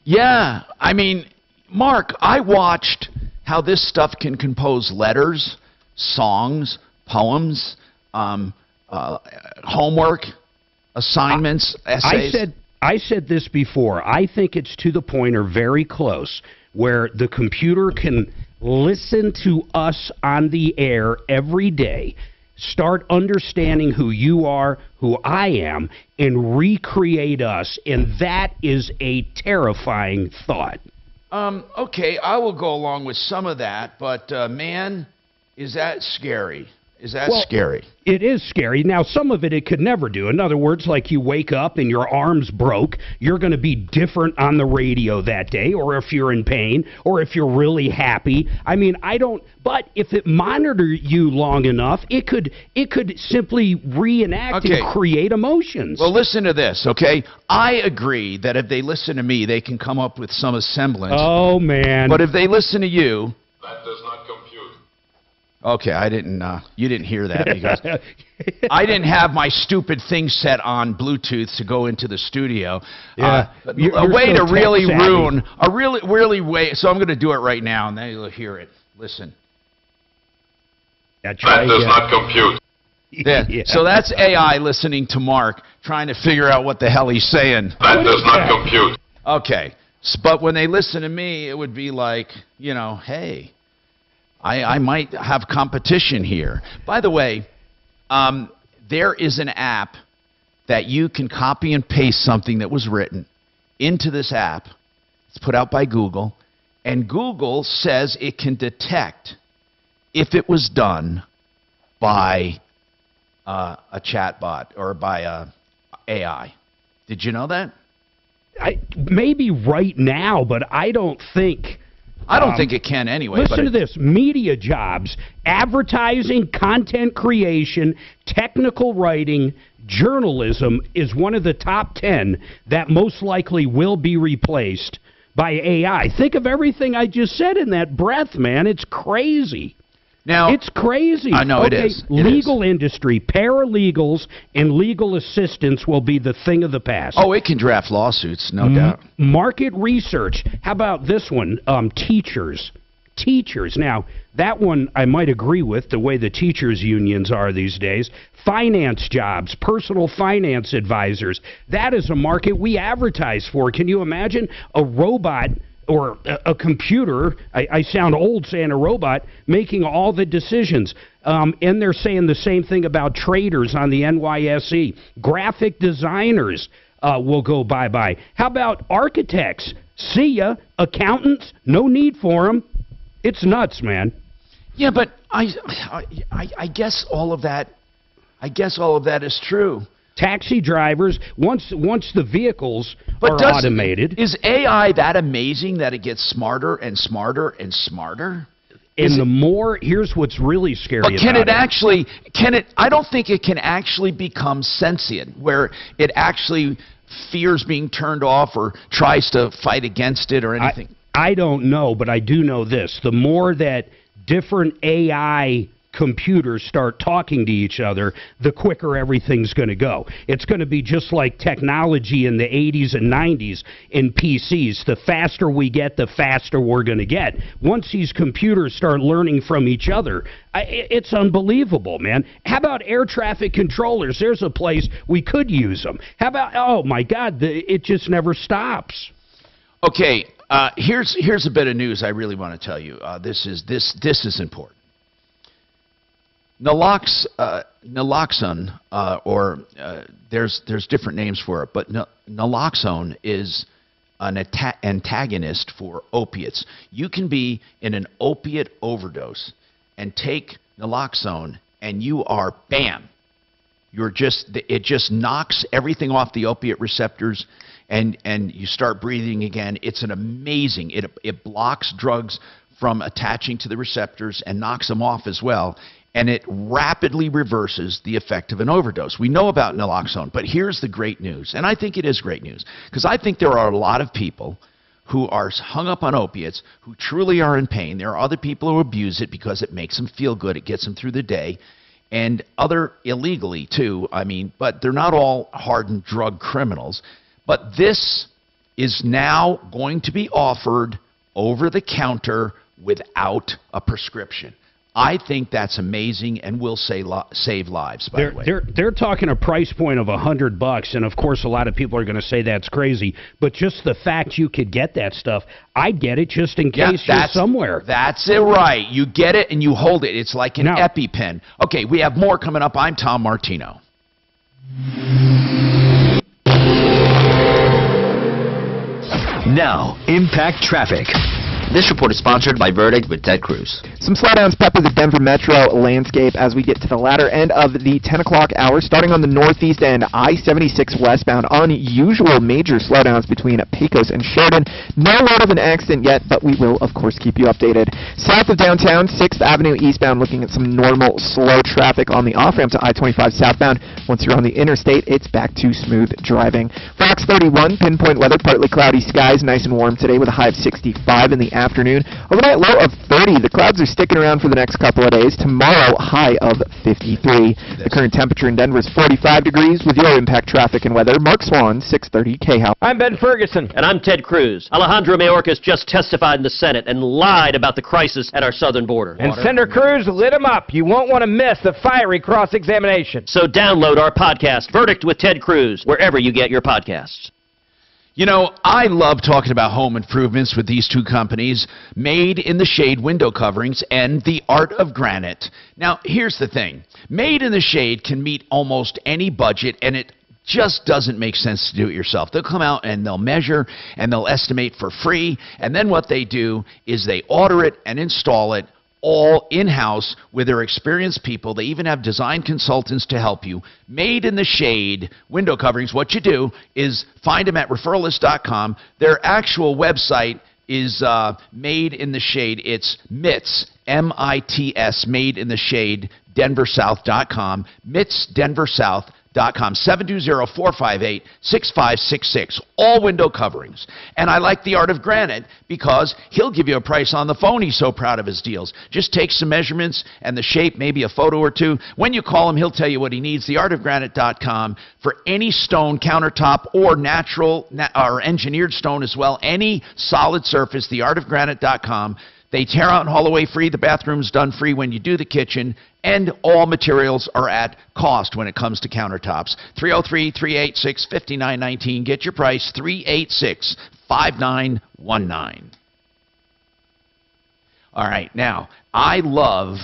Yeah, I mean, Mark, I watched how this stuff can compose letters, songs, poems, homework, assignments, essays. I said this before. I think it's to the point, or very close, where the computer can listen to us on the air every day, start understanding who you are, who I am, and recreate us. And that is a terrifying thought. Okay, I will go along with some of that, but man, is that scary? Is that scary? It is scary. Now, some of it could never do. In other words, like you wake up and your arm's broke, you're going to be different on the radio that day, or if you're in pain, or if you're really happy. I mean, but if it monitored you long enough, it could simply reenact and create emotions. Well, listen to this, okay? I agree that if they listen to me, they can come up with some semblance. Oh, man. But if they listen to you... That does not compute. Okay, you didn't hear that because I didn't have my stupid thing set on Bluetooth to go into the studio. Yeah. A way to really ruin, really way, so I'm going to do it right now, and then you'll hear it. Listen. That does not compute. Yeah. So that's AI listening to Mark, trying to figure out what the hell he's saying. That does not compute. Okay. But when they listen to me, it would be like, hey, I might have competition here. By the way, there is an app that you can copy and paste something that was written into this app. It's put out by Google, and Google says it can detect if it was done by a chatbot or by a AI. Did you know that? Maybe right now, but I don't think... I don't think it can anyway. Listen to this. Media jobs, advertising, content creation, technical writing, journalism is one of the top 10 that most likely will be replaced by AI. Think of everything I just said in that breath, man. It's crazy. Now, it's crazy. I know it is. Legal industry, paralegals, and legal assistants will be the thing of the past. Oh, it can draft lawsuits, no doubt. Market research. How about this one? Teachers. Teachers. Now, that one I might agree with, the way the teachers' unions are these days. Finance jobs, personal finance advisors. That is a market we advertise for. Can you imagine a robot or a computer, I sound old saying a robot, making all the decisions. And they're saying the same thing about traders on the NYSE. Graphic designers will go bye-bye. How about architects? See ya. Accountants? No need for them. It's nuts, man. Yeah, but I guess all of that, is true. Taxi drivers, once the vehicles are automated. Is AI that amazing that it gets smarter and smarter and smarter? Here's what's really scary about it. But I don't think it can actually become sentient, where it actually fears being turned off or tries to fight against it or anything. I don't know, but I do know this. The more that different AI computers start talking to each other, the quicker everything's going to go. It's going to be just like technology in the 80s and 90s in PCs. The faster we get, the faster we're going to get. Once these computers start learning from each other, it's unbelievable, man. How about air traffic controllers? There's a place we could use them. How about, oh my God, it just never stops. Okay, here's a bit of news I really want to tell you. This is important. Naloxone, there's different names for it, but naloxone is an antagonist for opiates. You can be in an opiate overdose and take naloxone, and you are bam. It just knocks everything off the opiate receptors, and you start breathing again. It's an amazing. It blocks drugs from attaching to the receptors and knocks them off as well. And it rapidly reverses the effect of an overdose. We know about naloxone, but here's the great news, and I think it is great news, because I think there are a lot of people who are hung up on opiates who truly are in pain. There are other people who abuse it because it makes them feel good, it gets them through the day, and other illegally too, but they're not all hardened drug criminals. But this is now going to be offered over the counter without a prescription. I think that's amazing and will save lives, by the way. They're talking a price point of $100, and of course a lot of people are going to say that's crazy, but just the fact you could get that stuff, I'd get it just in case you're somewhere. That's it, right. You get it and you hold it. It's like an EpiPen. Okay, we have more coming up. I'm Tom Martino. Now, Impact Traffic. This report is sponsored by Verdict with Ted Cruz. Some slowdowns pepper the Denver metro landscape as we get to the latter end of the 10 o'clock hour. Starting on the northeast end, I-76 westbound. Unusual major slowdowns between Pecos and Sheridan. No word of an accident yet, but we will, of course, keep you updated. South of downtown, 6th Avenue eastbound, looking at some normal slow traffic on the off-ramp to I-25 southbound. Once you're on the interstate, it's back to smooth driving. Fox 31, pinpoint weather, partly cloudy skies, nice and warm today with a high of 65 in the afternoon. Overnight low of 30. The clouds are sticking around for the next couple of days. Tomorrow, high of 53. The current temperature in Denver is 45 degrees. With your Impact Traffic and weather, Mark Swan, 630 K-House. I'm Ben Ferguson. And I'm Ted Cruz. Alejandro Mayorkas just testified in the Senate and lied about the crisis at our southern border. And Senator Cruz lit him up. You won't want to miss the fiery cross-examination. So download our podcast, Verdict with Ted Cruz, wherever you get your podcasts. You know, I love talking about home improvements with these two companies, Made in the Shade window coverings and The Art of Granite. Now, here's the thing. Made in the Shade can meet almost any budget, and it just doesn't make sense to do it yourself. They'll come out and they'll measure and they'll estimate for free, and then what they do is they order it and install it all in-house with their experienced people. They even have design consultants to help you. Made in the Shade window coverings. What you do is find them at referralist.com. Their actual website is Made in the Shade. It's MITS, M-I-T-S, Made in the Shade, DenverSouth.com, MITS, DenverSouth.com. 720-458-6566. All window coverings. And I like The Art of Granite because he'll give you a price on the phone. He's so proud of his deals. Just take some measurements and the shape, maybe a photo or two. When you call him, he'll tell you what he needs. TheArtOfGranite.com for any stone, countertop, or natural or engineered stone as well. Any solid surface, TheArtOfGranite.com. They tear out and haul away free. The bathroom's done free when you do the kitchen. And all materials are at cost when it comes to countertops. 303-386-5919. Get your price, 386-5919. All right, now, I love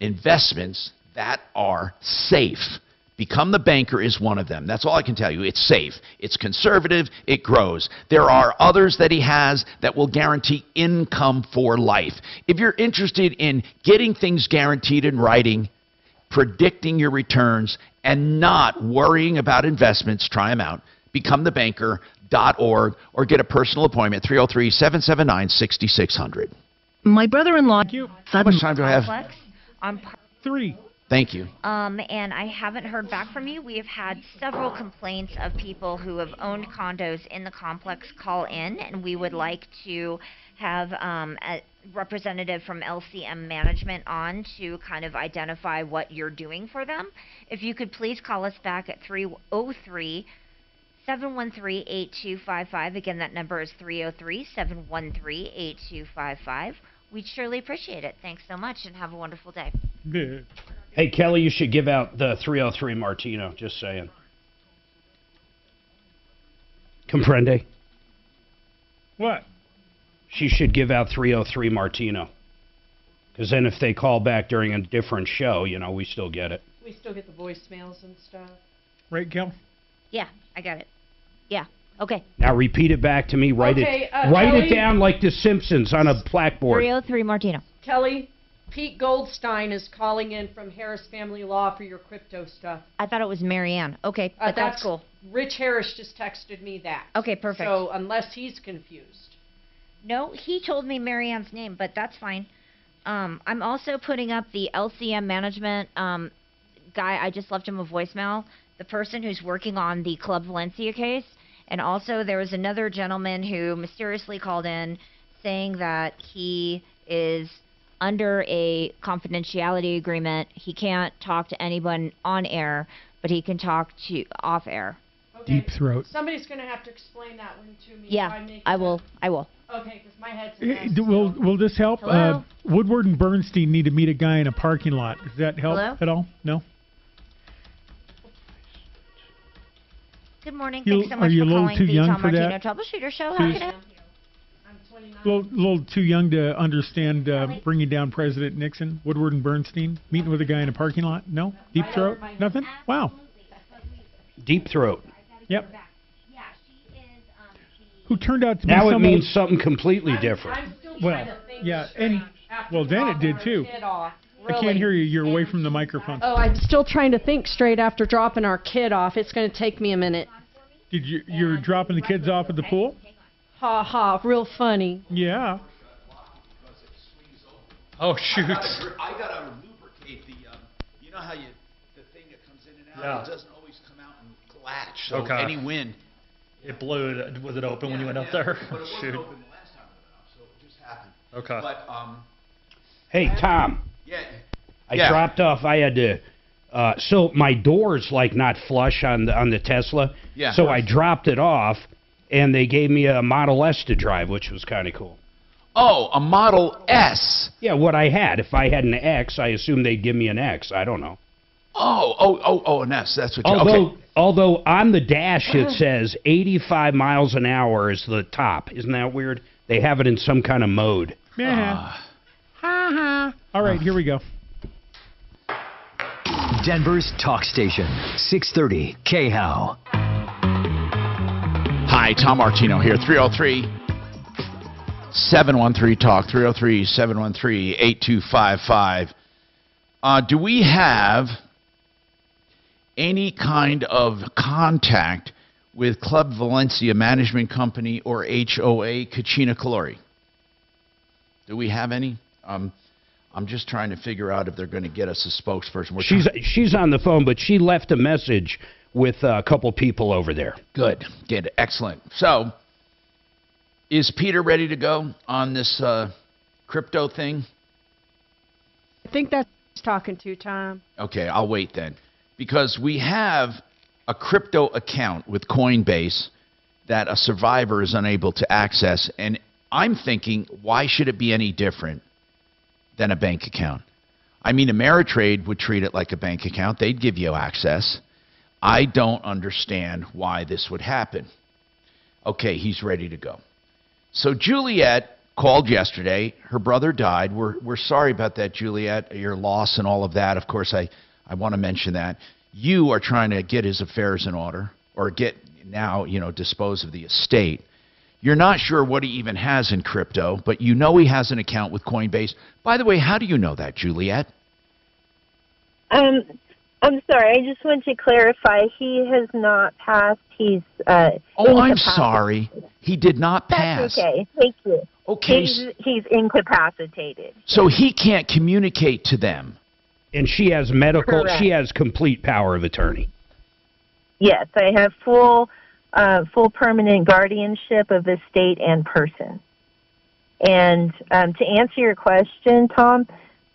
investments that are safe. Become the Banker is one of them. That's all I can tell you. It's safe. It's conservative. It grows. There are others that he has that will guarantee income for life. If you're interested in getting things guaranteed in writing, predicting your returns, and not worrying about investments, try them out. BecomeTheBanker.org or get a personal appointment, 303-779-6600. My brother-in-law... How much time do I have? On 3. Thank you. And I haven't heard back from you. We have had several complaints of people who have owned condos in the complex call in, and we would like to have a representative from LCM Management on to kind of identify what you're doing for them. If you could please call us back at 303-713-8255. Again, that number is 303-713-8255. We'd surely appreciate it. Thanks so much, and have a wonderful day. Yeah. Hey, Kelly, you should give out the 303 Martino, just saying. Comprende? What? She should give out 303 Martino. Because then if they call back during a different show, you know, we still get it. We still get the voicemails and stuff. Right, Kel? Yeah, I got it. Yeah, okay. Now repeat it back to me. Write it Kelly, down like The Simpsons on a blackboard. 303 Martino. Kelly, Pete Goldstein is calling in from Harris Family Law for your crypto stuff. I thought it was Marianne. Okay, but that's cool. Rich Harris just texted me that. Okay, perfect. So unless he's confused. No, he told me Marianne's name, but that's fine. I'm also putting up the LCM Management guy. I just left him a voicemail. The person who's working on the Club Valencia case. And also there was another gentleman who mysteriously called in saying that he is under a confidentiality agreement. He can't talk to anyone on air, but he can talk to off air. Deep throat. Somebody's going to have to explain that one to me. Yeah, I will. Okay, because my head's a mess. Will this help? Hello? Woodward and Bernstein need to meet a guy in a parking lot. Does that help Hello? at all? No? Good morning. You- Thanks so are much you for a little calling too the young Tom for Martino that? Troubleshooter Show. How Please. can I? A little too young to understand bringing down President Nixon. Woodward and Bernstein meeting with a guy in a parking lot. No? Deep throat? Nothing? Wow. Deep throat. Yep. Who turned out to be Now it some means old- something completely different. Well, yeah, and well, then it did too. I can't hear you. You're away from the microphone. Oh, I'm still trying to think straight after dropping our kid off. It's going to take me a minute. Did you're dropping the kids off at the pool? Ha ha, real funny. Yeah. Oh shoot. I gotta lubricate the. You know how the thing that comes in and out. Yeah. It doesn't always come out and latch. So Okay. any wind. It blew. Was it open when you went up there? But it wasn't Shoot. open the last time I went up, so it just happened. Okay. But Hey, Tom. yeah. I dropped off. I had to. So my door's like not flush on the Tesla. Yeah. So I dropped it off, and they gave me a Model S to drive, which was kind of cool. Oh, a Model S. Yeah, what I had. If I had an X, I assumed they'd give me an X. I don't know. Oh, an S. That's what. Okay. Although on the dash it says 85 miles an hour is the top. Isn't that weird? They have it in some kind of mode. Yeah. Ha ha. All right, here we go. Denver's talk station, 630 KHOW. Hi, Tom Martino here. 303-713-TALK. 303-713-8255. Do we have any kind of contact with Club Valencia Management Company or HOA Cucina Calori? Do we have any? I'm just trying to figure out if they're going to get us a spokesperson. She's on the phone, but she left a message with a couple people over there. Good. Excellent. So, is Peter ready to go on this crypto thing? I think that's talking to Tom. Okay, I'll wait then. Because we have a crypto account with Coinbase that a survivor is unable to access. And I'm thinking, why should it be any different than a bank account? I mean, Ameritrade would treat it like a bank account. They'd give you access. I don't understand why this would happen. Okay, he's ready to go. So Juliet called yesterday. Her brother died. We're sorry about that, Juliet, your loss and all of that. Of course, I want to mention that. You are trying to get his affairs in order, or dispose of the estate. You're not sure what he even has in crypto, but you know he has an account with Coinbase. By the way, how do you know that, Juliet? I'm sorry. I just want to clarify. He has not passed. He's I'm incapacitated. sorry. He did not pass. That's okay. Thank you. Okay. He's incapacitated. So he can't communicate to them. And she has medical. Correct. She has complete power of attorney. Yes, I have full permanent guardianship of estate and person. And to answer your question, Tom,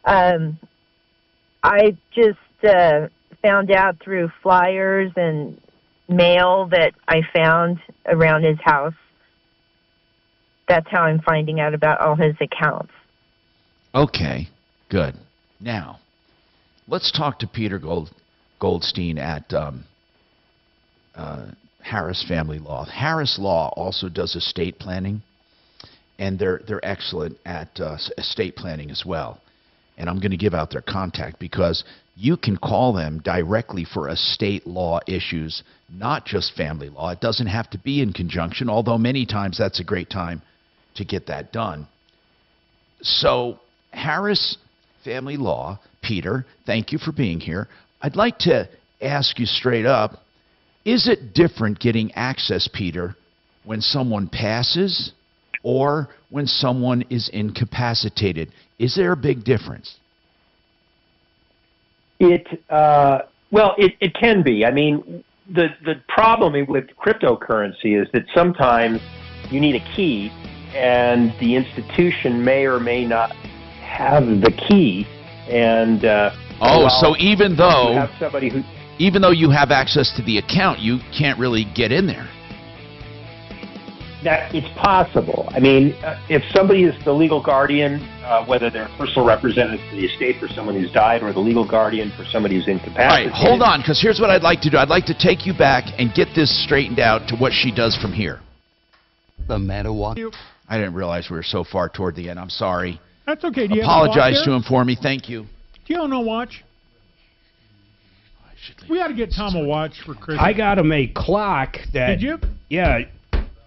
I just found out through flyers and mail that I found around his house. That's how I'm finding out about all his accounts. Okay, good. Now, let's talk to Peter Goldstein at Harris Family Law. Harris Law also does estate planning, and they're excellent at estate planning as well. And I'm going to give out their contact because you can call them directly for estate law issues, not just family law. It doesn't have to be in conjunction, although many times that's a great time to get that done. So, Harris Family Law, Peter, thank you for being here. I'd like to ask you straight up, is it different getting access, Peter, when someone passes or when someone is incapacitated? Is there a big difference? It can be. I mean, the problem with cryptocurrency is that sometimes you need a key, and the institution may or may not have the key. And so even though you have somebody who Even though you have access to the account, you can't really get in there. That it's possible. I mean, if somebody is the legal guardian, whether they're a personal representative for the estate for someone who's died, or the legal guardian for somebody who's incapacitated. All right, hold on, because here's what I'd like to do. I'd like to take you back and get this straightened out to what she does from here. The matter what? I didn't realize we were so far toward the end. I'm sorry. That's okay. Do you Apologize have a to watch him for me. Thank you. there? Do you own a watch? We ought to get Tom a watch for Christmas. I got him a clock that. Did you? Yeah,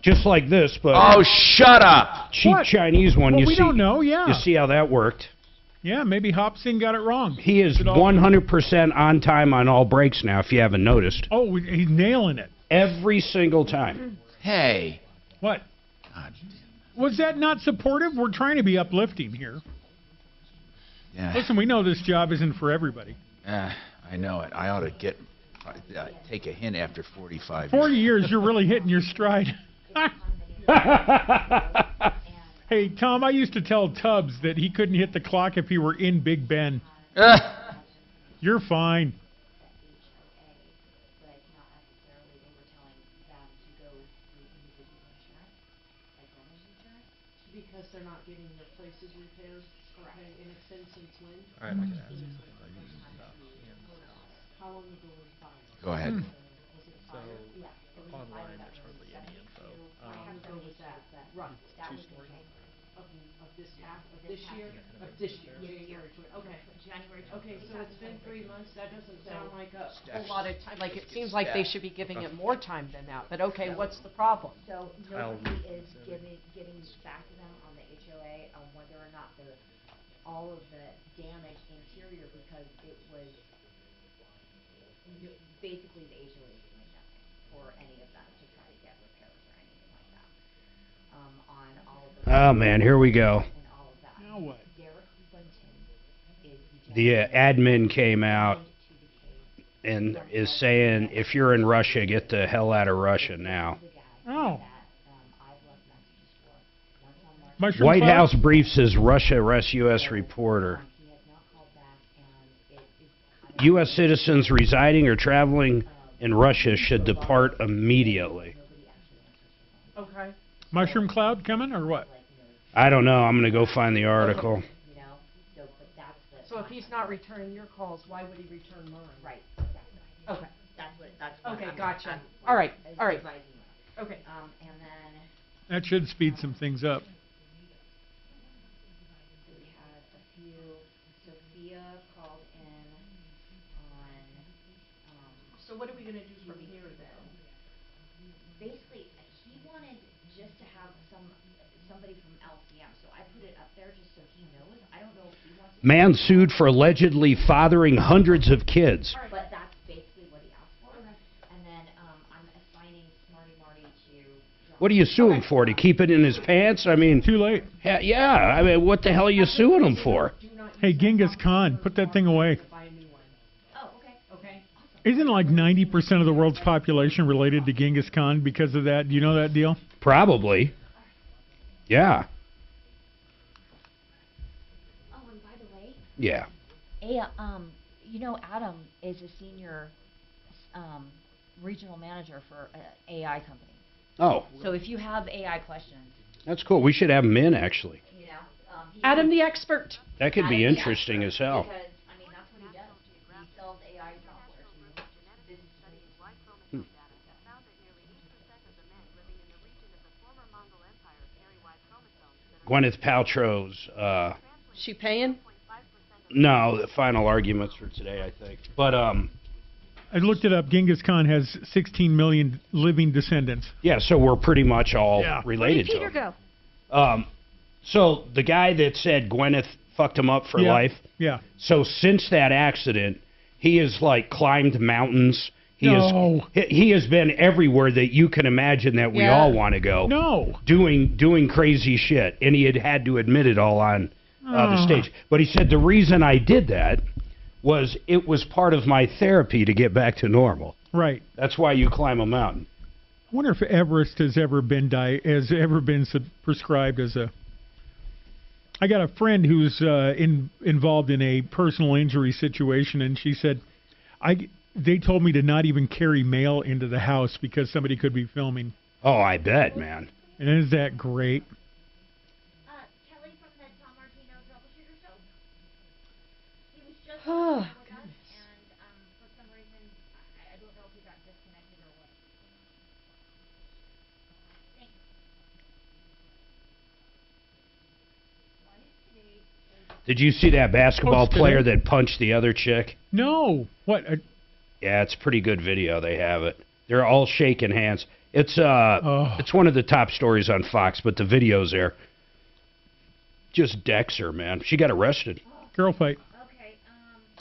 just like this, but. Oh, shut up! Cheap What? Chinese one. Well, you we see, don't know. Yeah. You see how that worked? Yeah, maybe Hobson got it wrong. He is 100% on time on all breaks now. If you haven't noticed, Oh, he's nailing it. every single time. Hey. What? Was that not supportive? We're trying to be uplifting here. Yeah. Listen, we know this job isn't for everybody. I know it. I ought to take a hint after 45 40 years, you're really hitting your stride. Hey, Tom, I used to tell Tubbs that he couldn't hit the clock if he were in Big Ben. You're fine. Because they're not getting their places repaired, okay, and it's been since when? All right, I can ask. How long ago was the fire? Go ahead. Was it a fire? Yeah. It was a fire Online, that there's was hardly any info. How long ago was that? Right, that was of this half, of this year? Of this year, January, okay. January. Okay, so it's been 3 months, that doesn't sound like a whole lot of time, like, it seems like they should be giving it more time than that, but okay, what's the problem? So nobody is getting back to them on the HOA on whether or not all of the damage interior, because it was basically the HOA is doing nothing for any of them to try to get repairs or anything like that. On all of the. Oh man, here we go. And all of that. Now what? Derek Linton is The admin came out and is saying, if you're in Russia, get the hell out of Russia now. Oh. Mushroom White Cloud? House brief says Russia arrests U.S. reporter. U.S. citizens residing or traveling in Russia should depart immediately. Okay. Mushroom Cloud coming or what? I don't know. I'm going to go find the article. So if he's not returning your calls, why would he return mine? Right, Okay. That's what Okay, I'm- gotcha. I'm- All right, is all right. advising you. Okay. And then That should speed some things up. we had a few, Sophia called in on, So what are we gonna do from here then? basically, he wanted just to have somebody from LCM, so I put it up there just so he knows. I don't know if he wants to. Man sued for allegedly fathering hundreds of kids. But that's basically what he asked for. And then, I'm assigning Smarty Marty to. What are you suing for? To keep it in his pants? I mean, too late. Yeah, I mean, what the hell are you suing him for? Hey, Genghis Khan, put that thing away. Oh, okay. Okay. Isn't like 90% of the world's population related to Genghis Khan because of that? Do you know that deal? Probably. Yeah. Oh, and by the way, Yeah. you know, Adam is a senior, regional manager for an AI company. Oh, So if you have AI questions, that's cool. We should have him in, actually. you know, Adam the expert. That could be Adam the interesting as expert, hell. Because, I mean, that's what he does. He sells AI software to businesses. Gwyneth Paltrow's, She paying? no, the final arguments for today, I think. But, I looked it up. Genghis Khan has 16 million living descendants. yeah, so we're pretty much all Yeah. related to Peter him. go? So the guy that said Gwyneth fucked him up for Yeah. life, Yeah. so since that accident, he has, like, climbed mountains. No. He has been everywhere that you can imagine that we Yeah. all want to go. No. Doing crazy shit, and he had to admit it all on the stage. But he said the reason I did that was it was part of my therapy to get back to normal. Right. That's why you climb a mountain. I wonder if Everest has ever been prescribed as a. I got a friend who's involved in a personal injury situation, and she said, they told me to not even carry mail into the house because somebody could be filming. Oh, I bet, man. And isn't that great? Kelly from the Tom Martino Troubleshooter Show. He was just Oh, with us, and for some reason, I don't know if he got disconnected or what. Thanks. Did you see that basketball Posted player it. that punched the other chick? No. What? Yeah, it's pretty good video. They have it. They're all shaking hands. It's one of the top stories on Fox, but the video's there. Just decks her, man. She got arrested. Girl fight.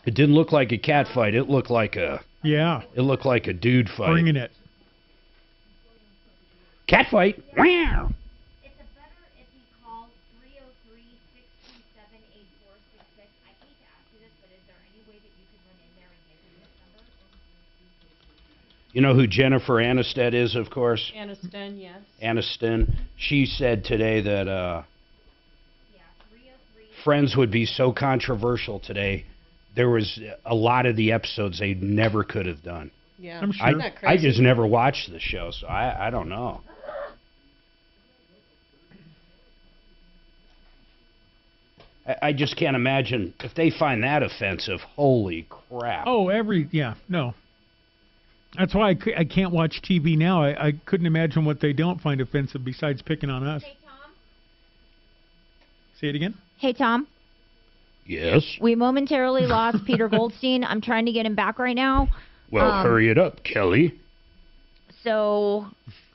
It didn't look like a cat fight. It looked like a It looked like a dude fight. Bringing it. Cat fight. Wow. It's better if he calls 303-627-8466. I hate to ask you this, but is there any way that you could run in there and give him this number? You know who Jennifer Aniston is, of course? Aniston, yes. Aniston. She said today that Friends would be so controversial today. There was a lot of the episodes they never could have done. Yeah, I'm sure. Isn't that I crazy? just never watched the show, so I don't know. I just can't imagine if they find that offensive. Holy crap! Oh, no. That's why I can't watch TV now. I couldn't imagine what they don't find offensive besides picking on us. Hey, Tom? Say it again. Hey, Tom. Yes. We momentarily lost Peter Goldstein. I'm trying to get him back right now. Well, hurry it up, Kelly. So,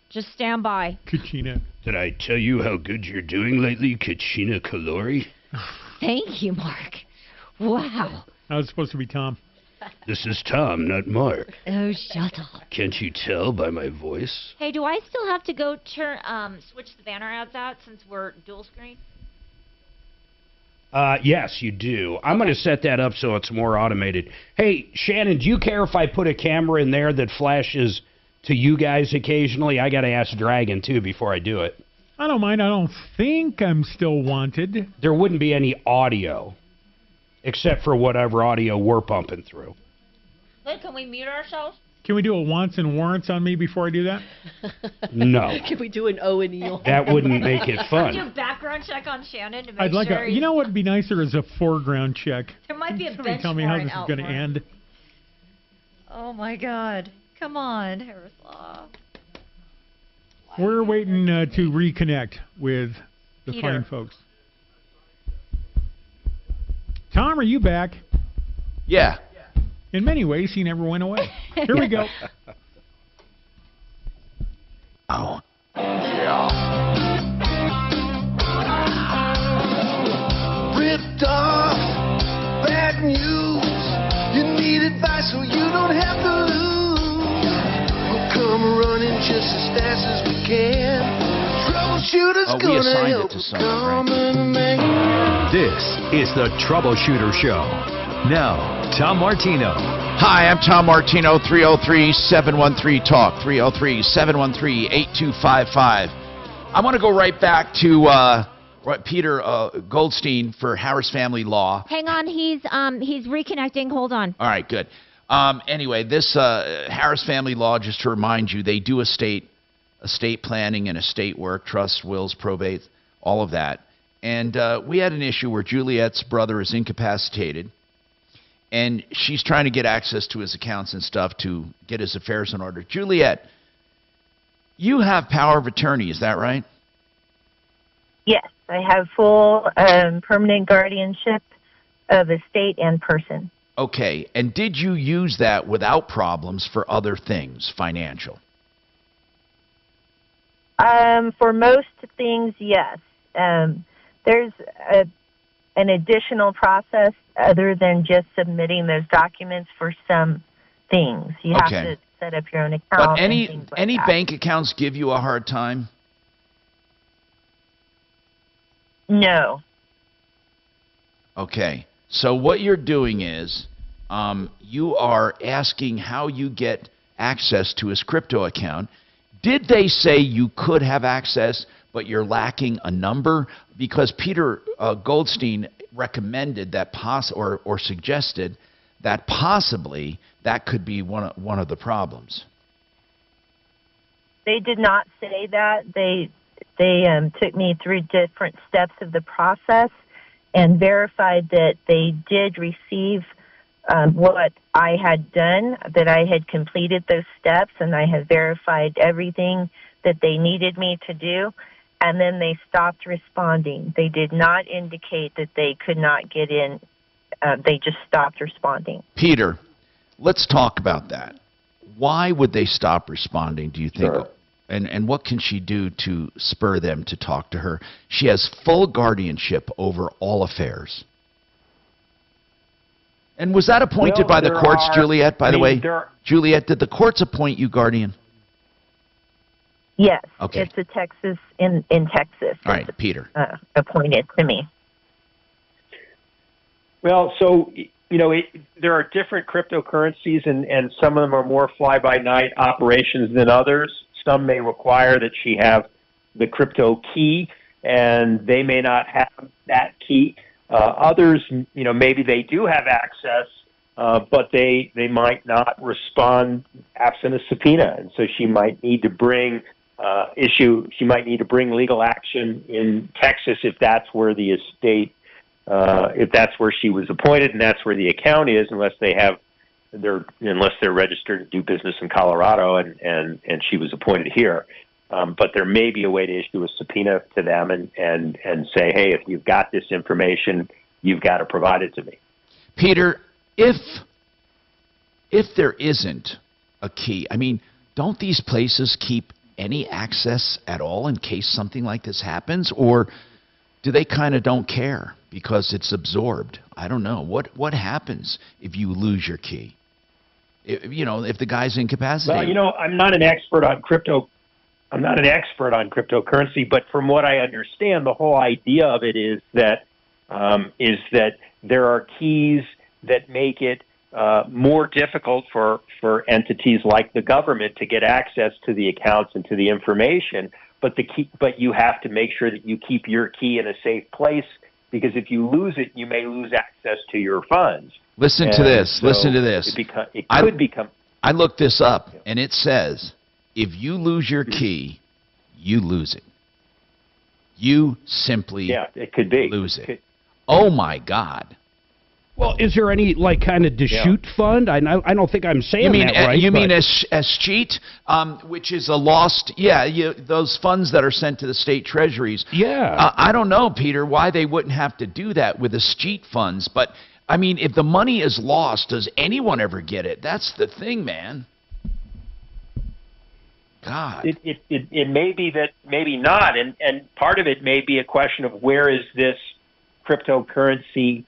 just stand by. Kachina. Did I tell you how good you're doing lately, Kachina Kalori? Thank you, Mark. Wow. I was supposed to be Tom. This is Tom, not Mark. Oh, shut up. Can't you tell by my voice? Hey, do I still have to go switch the banner ads out since we're dual screen? Yes, you do. I'm going to set that up so it's more automated. Hey, Shannon, do you care if I put a camera in there that flashes to you guys occasionally? I got to ask Dragon, too, before I do it. I don't mind. I don't think I'm still wanted. There wouldn't be any audio, except for whatever audio we're pumping through. Wait, can we mute ourselves? Can we do a wants and warrants on me before I do that? No. Can we do an O'Neill? That wouldn't make it fun. Do a background check on Shannon to make I'd like sure you know what would be nicer is a foreground check. There might be a Somebody bench tell me how warrant this is out going to for him. end. Oh my God! Come on, Harislaw. We're waiting to reconnect with the Peter. fine folks. Tom, are you back? Yeah. In many ways, he never went away. Here we go. Oh. Yeah. Ripped off, bad news. You need advice so you don't have to lose. We'll come running just as fast as we can. Troubleshooter's We gonna assigned help it to a someone, common man. This is the Troubleshooter Show. Now, Tom Martino. Hi, I'm Tom Martino, 303-713-TALK, 303-713-8255. I want to go right back to Peter Goldstein for Harris Family Law. Hang on, he's reconnecting. Hold on. All right, good. Anyway, this Harris Family Law, just to remind you, they do estate planning and estate work, trusts, wills, probate, all of that. And we had an issue where Juliet's brother is incapacitated, and she's trying to get access to his accounts and stuff to get his affairs in order. Juliet, you have power of attorney, is that right? Yes, I have full permanent guardianship of estate and person. Okay, and did you use that without problems for other things, financial? For most things, yes. There's an additional process other than just submitting those documents for some things. You have to set up your own account. But and any things like that. bank accounts give you a hard time? No. Okay. So what you're doing is you are asking how you get access to his crypto account. Did they say you could have access, but you're lacking a number? Because Peter Goldstein recommended that or suggested that possibly that could be one of the problems. They did not say that. They took me through different steps of the process and verified that they did receive what I had done, that I had completed those steps, and I had verified everything that they needed me to do, and then they stopped responding. They did not indicate that they could not get in. They just stopped responding. Peter, let's talk about that. Why would they stop responding, do you think? Sure. And what can she do to spur them to talk to her? She has full guardianship over all affairs. And was that appointed by the courts, Juliet, by the way? Juliet, did the courts appoint you guardian? Yes. Okay. It's a Texas, in Texas. All right, Peter. Appointed to me. Well, so, there are different cryptocurrencies, and some of them are more fly-by-night operations than others. Some may require that she have the crypto key, and they may not have that key. Others, maybe they do have access, but they might not respond absent a subpoena, and so she might need to bring she might need to bring legal action in Texas if that's where the estate, if that's where she was appointed and that's where the account is, unless they're registered to do business in Colorado and she was appointed here. But there may be a way to issue a subpoena to them and say, hey, if you've got this information, you've got to provide it to me. Peter, if there isn't a key, I mean, don't these places keep any access at all in case something like this happens? Or do they kind of don't care because it's absorbed? I don't know. What happens if you lose your key? If the guy's incapacitated? Well, I'm not an expert on crypto. I'm not an expert on cryptocurrency, but from what I understand, the whole idea of it is that there are keys that make it more difficult for entities like the government to get access to the accounts and to the information. But you have to make sure that you keep your key in a safe place, because if you lose it, you may lose access to your funds. Listen to this. It could become. I looked this up, and it says, if you lose your key, you lose it. You simply it could be. lose it. Oh, my God. Well, is there any, kind of Deschute fund? I don't think I'm saying that right. You mean Escheat, which is a lost, those funds that are sent to the state treasuries. Yeah. I don't know, Peter, why they wouldn't have to do that with Escheat funds. But, I mean, if the money is lost, does anyone ever get it? That's the thing, man. God. It may be that, maybe not. And part of it may be a question of where is this cryptocurrency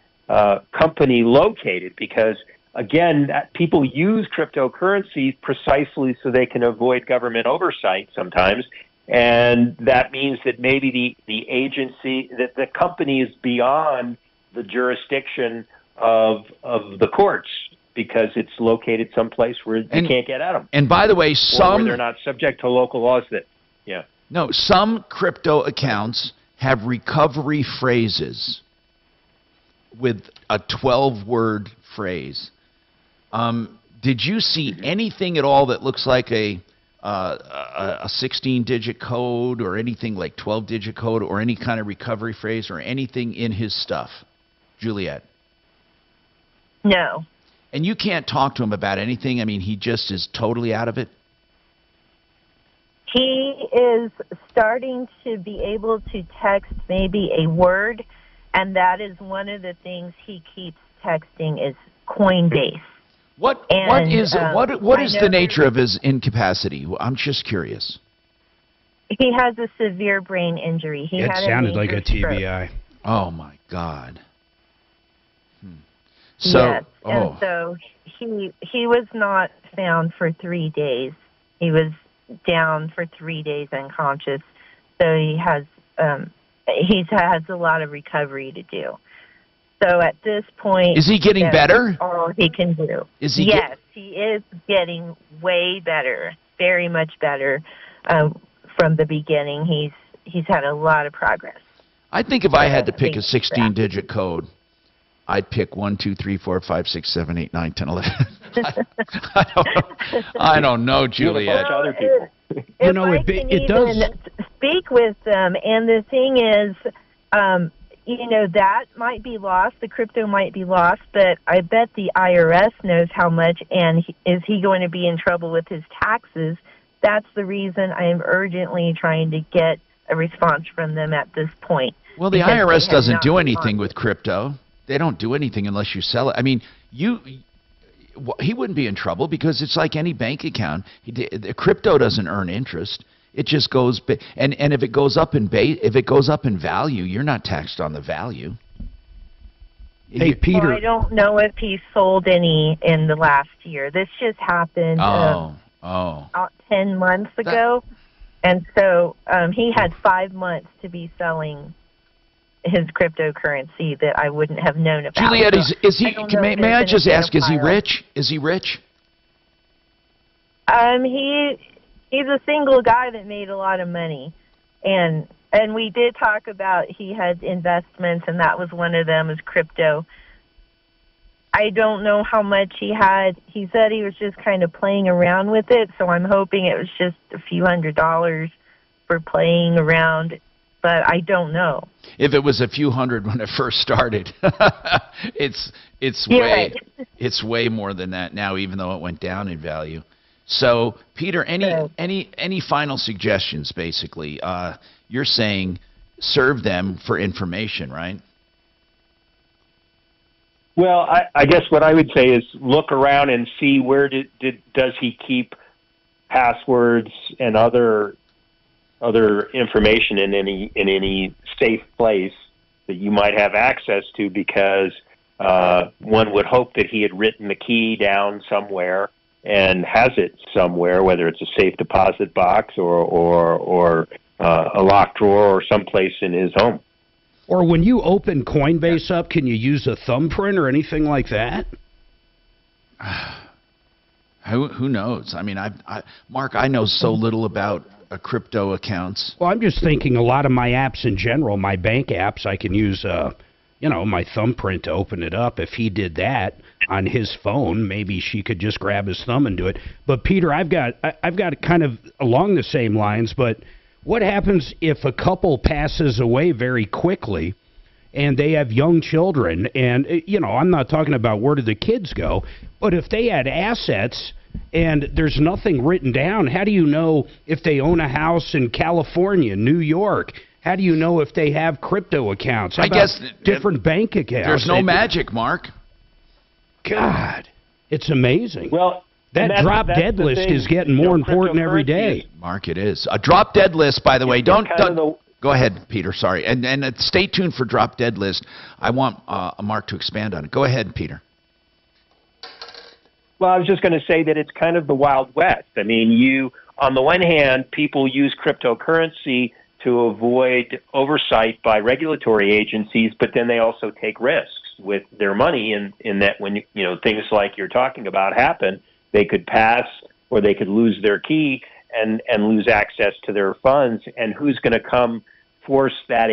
company located, because again, people use cryptocurrencies precisely so they can avoid government oversight sometimes, and that means that maybe the agency, that the company is beyond the jurisdiction of the courts because it's located someplace where you can't get at them. And by the way, where they're not subject to local laws some crypto accounts have recovery phrases with a 12-word phrase. Did you see anything at all that looks like a 16-digit code or anything like 12-digit code or any kind of recovery phrase or anything in his stuff, Juliet? No. And you can't talk to him about anything? I mean, he just is totally out of it? He is starting to be able to text maybe a word, and that is one of the things he keeps texting is Coinbase. What is the nature of his incapacity? I'm just curious. He has a severe brain injury. It sounded like a TBI. Stroke. Oh my God. So, yes. And so he was not found for 3 days. He was down for 3 days unconscious. So he has a lot of recovery to do. So at this point, is he getting better? All he can do. Yes, he is getting way better, very much better. From the beginning, he's had a lot of progress. I think if I had to pick a 16-digit code, I'd pick 1, 2, 3, 4, 5, 6, 7, 8, 9, 10, 11. I don't know, Juliet. Other people. If I can even speak with them, and the thing is, that might be lost, the crypto might be lost, but I bet the IRS knows how much, and is he going to be in trouble with his taxes? That's the reason I am urgently trying to get a response from them at this point. Well, the IRS doesn't do anything with crypto. They don't do anything unless you sell it. I mean, he wouldn't be in trouble because it's like any bank account. The crypto doesn't earn interest. It just goes, and if it goes up in value, you're not taxed on the value. Hey, Peter. Well, I don't know if he sold any in the last year. This just happened about 10 months ago, and so he had 5 months to be selling his cryptocurrency that I wouldn't have known about. Juliet, is he? May I just ask? Is he rich? Is he rich? He's a single guy that made a lot of money, and we did talk about he had investments, and that was one of them is crypto. I don't know how much he had. He said he was just kind of playing around with it, so I'm hoping it was just a few $100s for playing around, but I don't know. If it was a few hundred when it first started, it's way more than that now, even though it went down in value. So, Peter, any final suggestions? Basically, you're saying serve them for information, right? Well, I guess what I would say is look around and see where does he keep passwords and other information in any safe place that you might have access to, because one would hope that he had written the key down somewhere and has it somewhere, whether it's a safe deposit box or a locked drawer or someplace in his home. Or when you open Coinbase up, can you use a thumbprint or anything like that? Who knows? I mean, Mark, I know so little about crypto accounts. Well, I'm just thinking a lot of my apps in general, my bank apps, I can use my thumbprint to open it up. If he did that on his phone, maybe she could just grab his thumb and do it. But Peter, I've got kind of along the same lines, but what happens if a couple passes away very quickly and they have young children? And, I'm not talking about where do the kids go, but if they had assets and there's nothing written down, how do you know if they own a house in California, New York? How do you know if they have crypto accounts? How about different bank accounts? There's no magic, Mark. God, it's amazing. Well, that drop dead list is getting more important every day. Mark, it is. A drop dead list, by the way. Don't go ahead, Peter. Sorry. And stay tuned for drop dead list. I want Mark to expand on it. Go ahead, Peter. Well, I was just going to say that it's kind of the Wild West. I mean, on the one hand, people use cryptocurrency to avoid oversight by regulatory agencies, but then they also take risks with their money in that when things like you're talking about happen, they could pass or they could lose their key and lose access to their funds. And who's going to come force that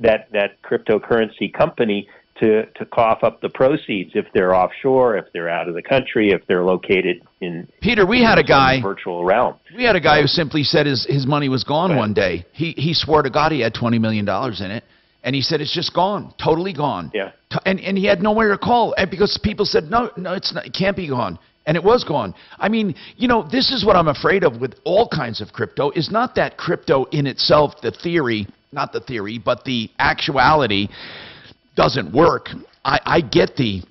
that cryptocurrency company to cough up the proceeds if they're offshore, if they're out of the country, if they're located in Peter, we had a guy virtual realm. We had a guy who simply said his money was gone one day. He swore to God he had $20 million in it, and he said it's just gone, totally gone. Yeah. And he had nowhere to call, and because people said no, it's not, it can't be gone. And it was gone. I mean, this is what I'm afraid of with all kinds of crypto, is not that crypto in itself, the theory, not the theory, but the actuality doesn't work. I get the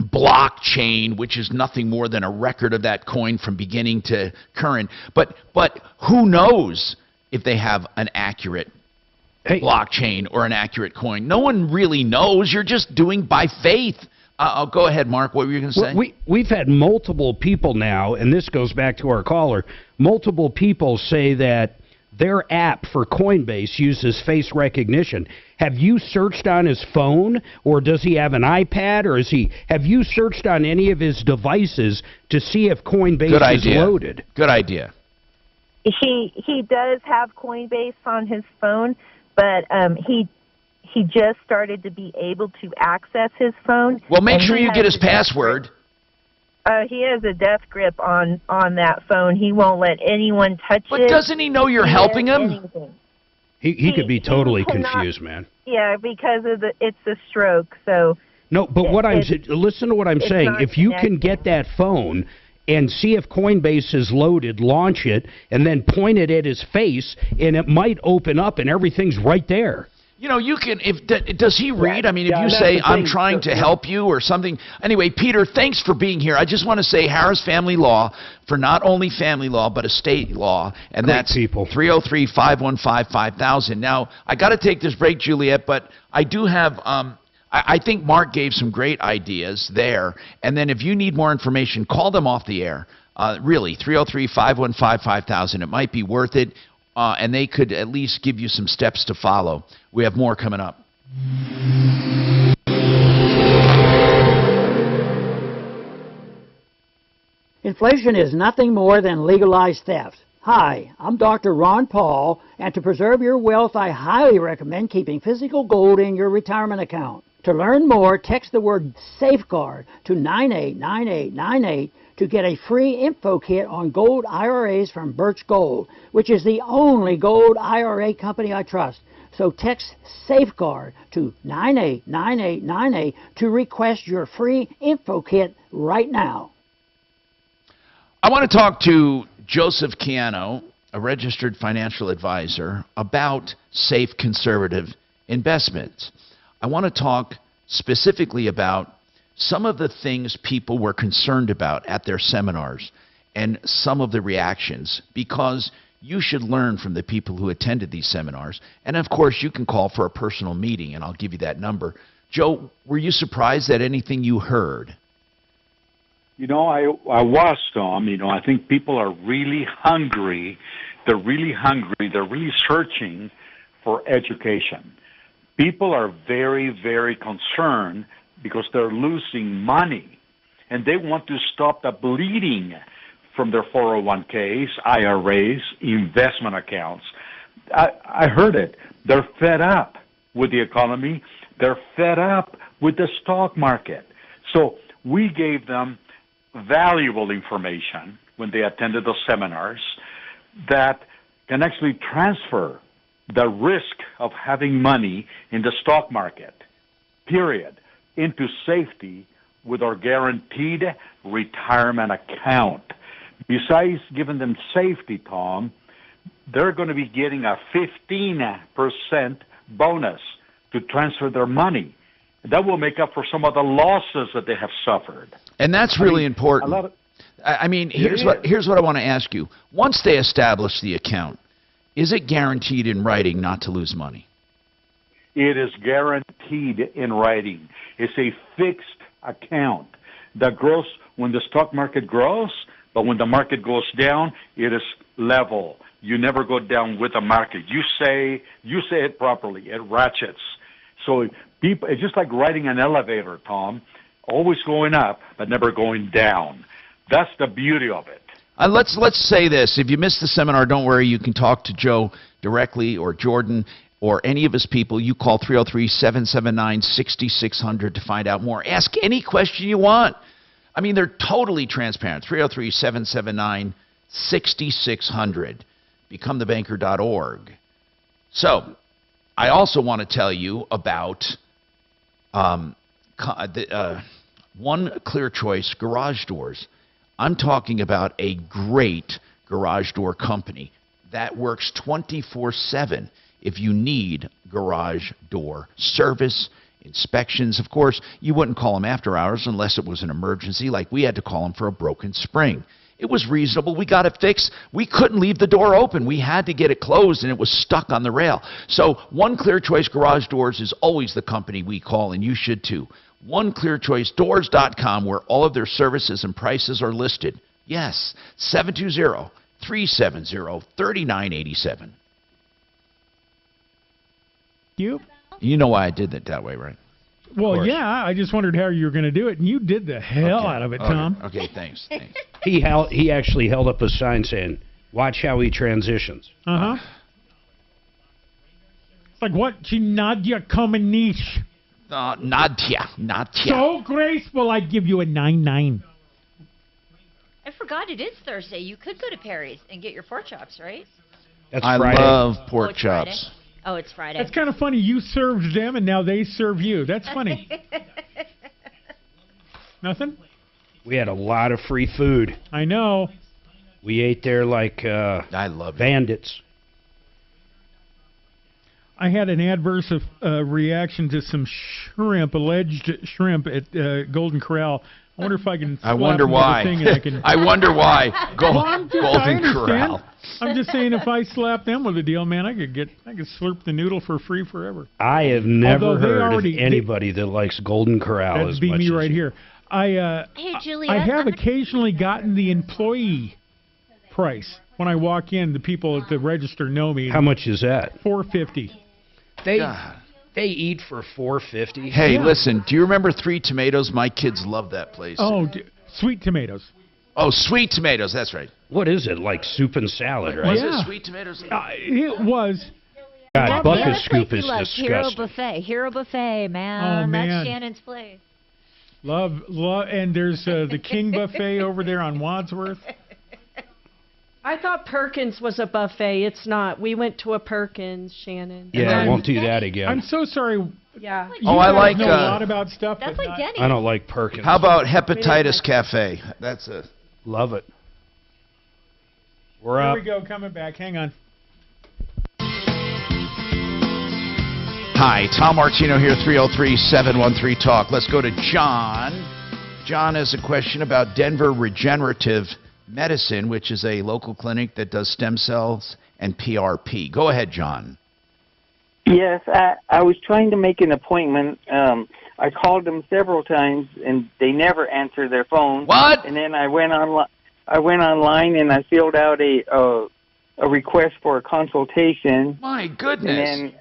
blockchain, which is nothing more than a record of that coin from beginning to current. But who knows if they have an accurate blockchain or an accurate coin? No one really knows. You're just doing by faith. Go ahead, Mark. What were you going to say? Well, we've had multiple people now, and this goes back to our caller, multiple people say that their app for Coinbase uses face recognition. Have you searched on his phone, or does he have an iPad, or have you searched on any of his devices to see if Coinbase is loaded? Good idea. He does have Coinbase on his phone, but he he just started to be able to access his phone. Well, make and sure he you has get his a death password. he has a death grip on that phone. He won't let anyone touch it. But doesn't he know you're helping him? Anything. He could be totally cannot- confused, man. Yeah, because of it's the stroke. So No, but listen to what I'm it's saying. not If you can get that phone and see if Coinbase is loaded, launch it, and then point it at his face, and it might open up, and everything's right there. You know, you can, does he read? I mean, if Yeah, you that's say, the I'm thing. trying to help you or something. Anyway, Peter, thanks for being here. I just want to say Harris Family Law for not only family law, but estate law. And Great that's people. 303-515-5000. Now, I got to take this break, Juliet, but I do have, I think Mark gave some great ideas there. And then if you need more information, call them off the air. Really, 303-515-5000. It might be worth it. And they could at least give you some steps to follow. We have more coming up. Inflation is nothing more than legalized theft. Hi, I'm Dr. Ron Paul, and to preserve your wealth, I highly recommend keeping physical gold in your retirement account. To learn more, text the word safeguard to 989898 to get a free info kit on gold IRAs from Birch Gold, which is the only gold IRA company I trust. So text safeguard to 989898 to request your free info kit right now. I want to talk to Joseph Ciano, a registered financial advisor, about safe conservative investments. I want to talk specifically about some of the things people were concerned about at their seminars and some of the reactions, because you should learn from the people who attended these seminars. And of course, you can call for a personal meeting, and I'll give you that number. Joe, were you surprised at anything you heard? You know, I was, Tom. You know, I think people are really hungry. They're really hungry. They're really searching for education. People are very, very concerned because they're losing money, and they want to stop the bleeding from their 401ks, IRAs, investment accounts. I heard it. They're fed up with the economy. They're fed up with the stock market. So we gave them valuable information when they attended those seminars that can actually transfer the risk of having money in the stock market, period, into safety with our guaranteed retirement account. Besides giving them safety, Tom, they're going to be getting a 15% bonus to transfer their money. That will make up for some of the losses that they have suffered. And that's really important. I mean, here's what I want to ask you. Once they establish the account, is it guaranteed in writing not to lose money? It is guaranteed in writing. It's a fixed account that grows when the stock market grows, but when the market goes down, it is level. You never go down with the market. You say it properly. It ratchets. So people, it's just like riding an elevator, Tom, always going up but never going down. That's the beauty of it. Let's say this. If you missed the seminar, don't worry. You can talk to Joe directly or Jordan or any of his people. You call 303-779-6600 to find out more. Ask any question you want. I mean, they're totally transparent. 303-779-6600. BecomeTheBanker.org. So, I also want to tell you about One Clear Choice garage doors. I'm talking about a great garage door company that works 24/7 if you need garage door service, inspections. Of course, you wouldn't call them after hours unless it was an emergency, like we had to call them for a broken spring. It was reasonable. We got it fixed. We couldn't leave the door open. We had to get it closed, and it was stuck on the rail. So One Clear Choice Garage Doors is always the company we call, and you should too. OneClearChoiceDoors.com, where all of their services and prices are listed. Yes, 720-370-3987. You know why I did it that way, right? Well, yeah, I just wondered how you were going to do it, and you did the hell out of it, Tom. Okay, thanks. He actually held up a sign saying, "Watch how he transitions." It's like, what? Nadia Comaneci. Nadia. So graceful, I'd give you a 9-9. I forgot it is Thursday. You could go to Perry's and get your pork chops, right? That's I Friday. love pork it's Friday? chops. Oh, it's Friday. That's kind of funny. You served them, and now they serve you. That's funny. Nothing? We had a lot of free food. I know. We ate there like I love bandits. I had an adverse reaction to some alleged shrimp at Golden Corral. I wonder if I can. I wonder why. I wonder why. Golden Corral. I'm just saying, if I slap them with a deal, man, I could slurp the noodle for free forever. I have never heard of anybody that likes Golden Corral as much. That'd be me right here. Hey, Juliet, I have occasionally gotten the employee price when I walk in. The people at the register know me. How much is that? $4.50. They eat for $4.50. Hey, listen, do you remember Three Tomatoes? My kids love that place. Oh, sweet tomatoes. Oh, Sweet Tomatoes, that's right. What is it, like soup and salad, right? Was it Sweet Tomatoes? It was. God, Bucka's Scoop is Hero disgusting. Hero Buffet, man. Oh, man. That's Shannon's place. Love, and there's the King Buffet over there on Wadsworth. I thought Perkins was a buffet. It's not. We went to a Perkins, Shannon. Yeah, I won't do that again. I'm so sorry. Yeah. I like know a lot about stuff. That's like Denny's. I don't like Perkins. How about Hepatitis Cafe? That's a love it. We're Here up. we go, coming back. Hang on. Hi, Tom Martino here, 303-713-TALK. Let's go to John. John has a question about Denver Regenerative Medicine, which is a local clinic that does stem cells and PRP. Go ahead, John. Yes, I was trying to make an appointment. I called them several times, and they never answered their phone. What? And then I went online and I filled out a request for a consultation. My goodness. And then,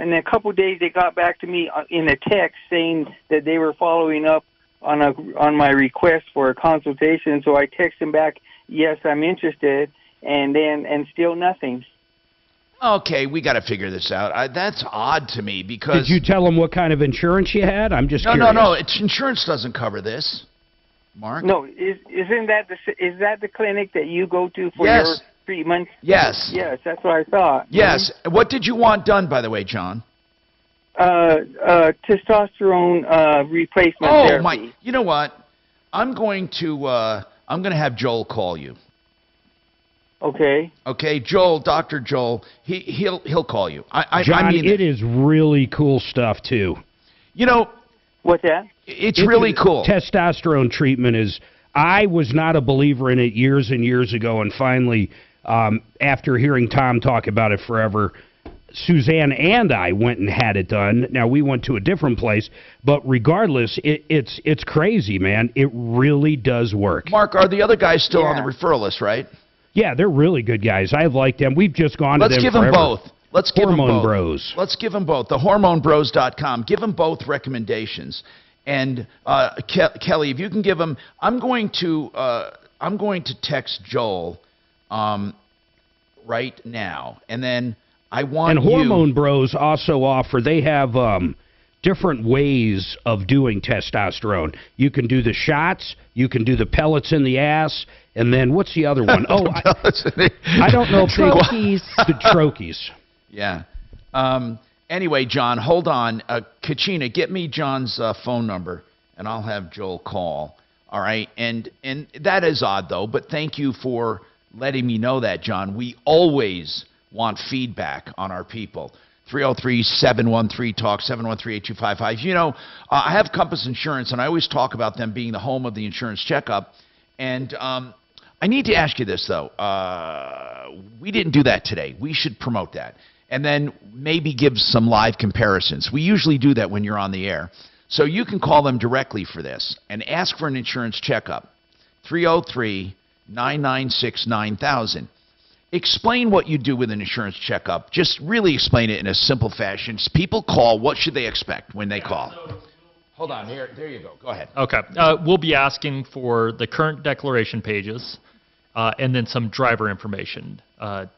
in a couple of days, they got back to me in a text saying that they were following up on my request for a consultation. So I text them back, yes, I'm interested, and still nothing. Okay, we got to figure this out. That's odd to me because... Did you tell them what kind of insurance you had? I'm just curious. No. Insurance doesn't cover this, Mark. No, is that the clinic that you go to for your treatment? Yes. Yes, that's what I thought. Yes. What did you want done, by the way, John? Testosterone replacement therapy. Oh my! You know what? I'm going to have Joel call you. Okay. Okay, Joel, Dr. Joel, he'll call you. John, I mean, it is really cool stuff too. You know, what's that? It's really cool. Testosterone treatment is. I was not a believer in it years and years ago, and finally, after hearing Tom talk about it forever, Suzanne and I went and had it done. Now, we went to a different place, but regardless, it's crazy, man. It really does work. Mark, are the other guys still on the referral list, right? Yeah, they're really good guys. I've liked them. We've just gone to them Let's give forever. them both. Let's give them both. Hormone Bros. Let's give them both. TheHormoneBros.com. Give them both recommendations. And Kelly, if you can give them, I'm going to text Joel right now, and then I want and Hormone Bros also offer. They have different ways of doing testosterone. You can do the shots. You can do the pellets in the ass. And then what's the other one? Oh, I don't know if trochees. The trochees. Yeah. Anyway, John, hold on. Kachina, get me John's phone number, and I'll have Joel call. All right? And that is odd, though, but thank you for letting me know that, John. We always want feedback on our people. 303-713-TALK, 713-8255. You know, I have Compass Insurance, and I always talk about them being the home of the insurance checkup. And I need to ask you this, though. We didn't do that today. We should promote that. And then maybe give some live comparisons. We usually do that when you're on the air. So you can call them directly for this and ask for an insurance checkup. 303-996-9000. Explain what you do with an insurance checkup. Just really explain it in a simple fashion. People call. What should they expect when they call? Hold on. There you go. Go ahead. Okay. We'll be asking for the current declaration pages, and then some driver information,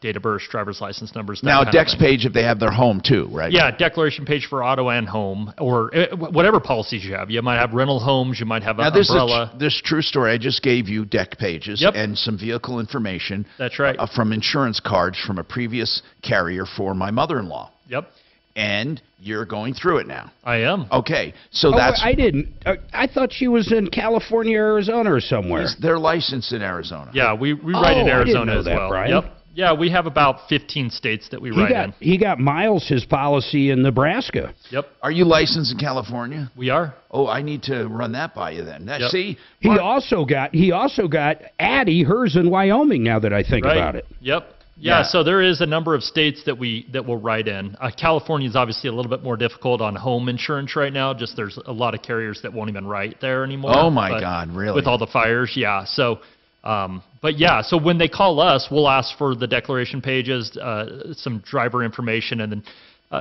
date of birth, driver's license numbers. That Now, kind of Dex thing. page if they have their home too, right? Yeah, declaration page for auto and home, or whatever policies you have. You might have rental homes, you might have an Now, this umbrella. is this true story. I just gave you deck pages and some vehicle information. That's right. From insurance cards from a previous carrier for my mother-in-law. Yep. And you're going through it now. I am. Okay, so that's... I didn't. I thought she was in California, Arizona, or somewhere. They're licensed in Arizona. Yeah, we write in I didn't Arizona know as that, well. Brian. Yep. Yeah, we have about 15 states that we write in. He got Miles his policy in Nebraska. Yep. Are you licensed in California? We are. Oh, I need to run that by you then. That, Yep. See, He also got Addie hers in Wyoming. Now that I think Right. about it. Yep. Yeah, so there is a number of states that will write in. California is obviously a little bit more difficult on home insurance right now. Just there's a lot of carriers that won't even write there anymore. Oh my God, really? With all the fires, yeah. So, but yeah, so when they call us, we'll ask for the declaration pages, some driver information, and then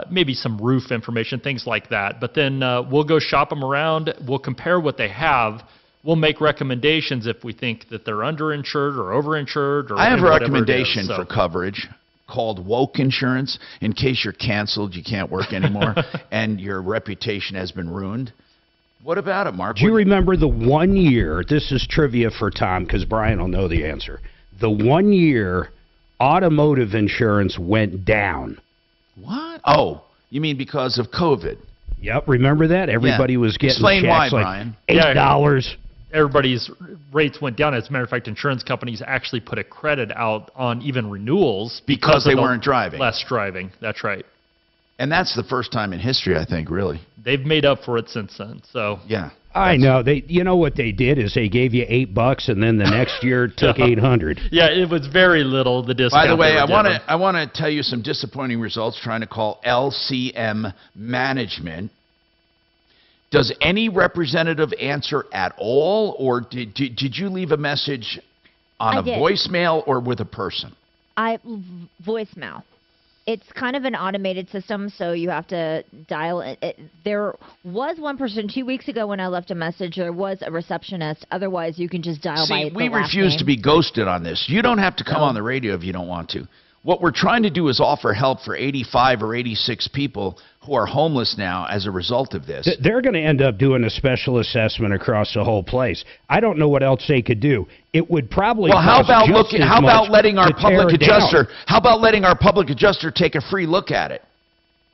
maybe some roof information, things like that. But then we'll go shop them around. We'll compare what they have. We'll make recommendations if we think that they're underinsured or overinsured. Or I have a whatever it recommendation is, so. for coverage called woke insurance in case you're canceled, you can't work anymore, and your reputation has been ruined. What about it, Mark? Do you remember the 1 year? This is trivia for Tom because Brian will know the answer. The 1 year automotive insurance went down. What? Oh, you mean because of COVID? Yep, remember that? Everybody was getting Explain why, checks like Brian. $8. Everybody's rates went down. As a matter of fact, insurance companies actually put a credit out on even renewals Because they of the weren't driving. Less driving. That's right. And that's the first time in history, I think, really. They've made up for it since then. So yeah, I know. You know what they did is they gave you $8, and then the next year took $800. Yeah, it was very little. The discount. By the way, they were I want to tell you some disappointing results. Trying to call LCM management. Does any representative answer at all, or did you leave a message on I a did. voicemail or with a person? Voicemail. It's kind of an automated system, so you have to dial it. There was one person 2 weeks ago when I left a message. There was a receptionist. Otherwise, you can just dial by See, the we last refuse name. to be ghosted on this. You don't have to come No. on the radio if you don't want to. What we're trying to do is offer help for 85 or 86 people who are homeless now as a result of this. They're going to end up doing a special assessment across the whole place. I don't know what else they could do. It would probably Well, how cost about just looking? as How about much letting our to tear public it down. adjuster? How about letting our public adjuster take a free look at it?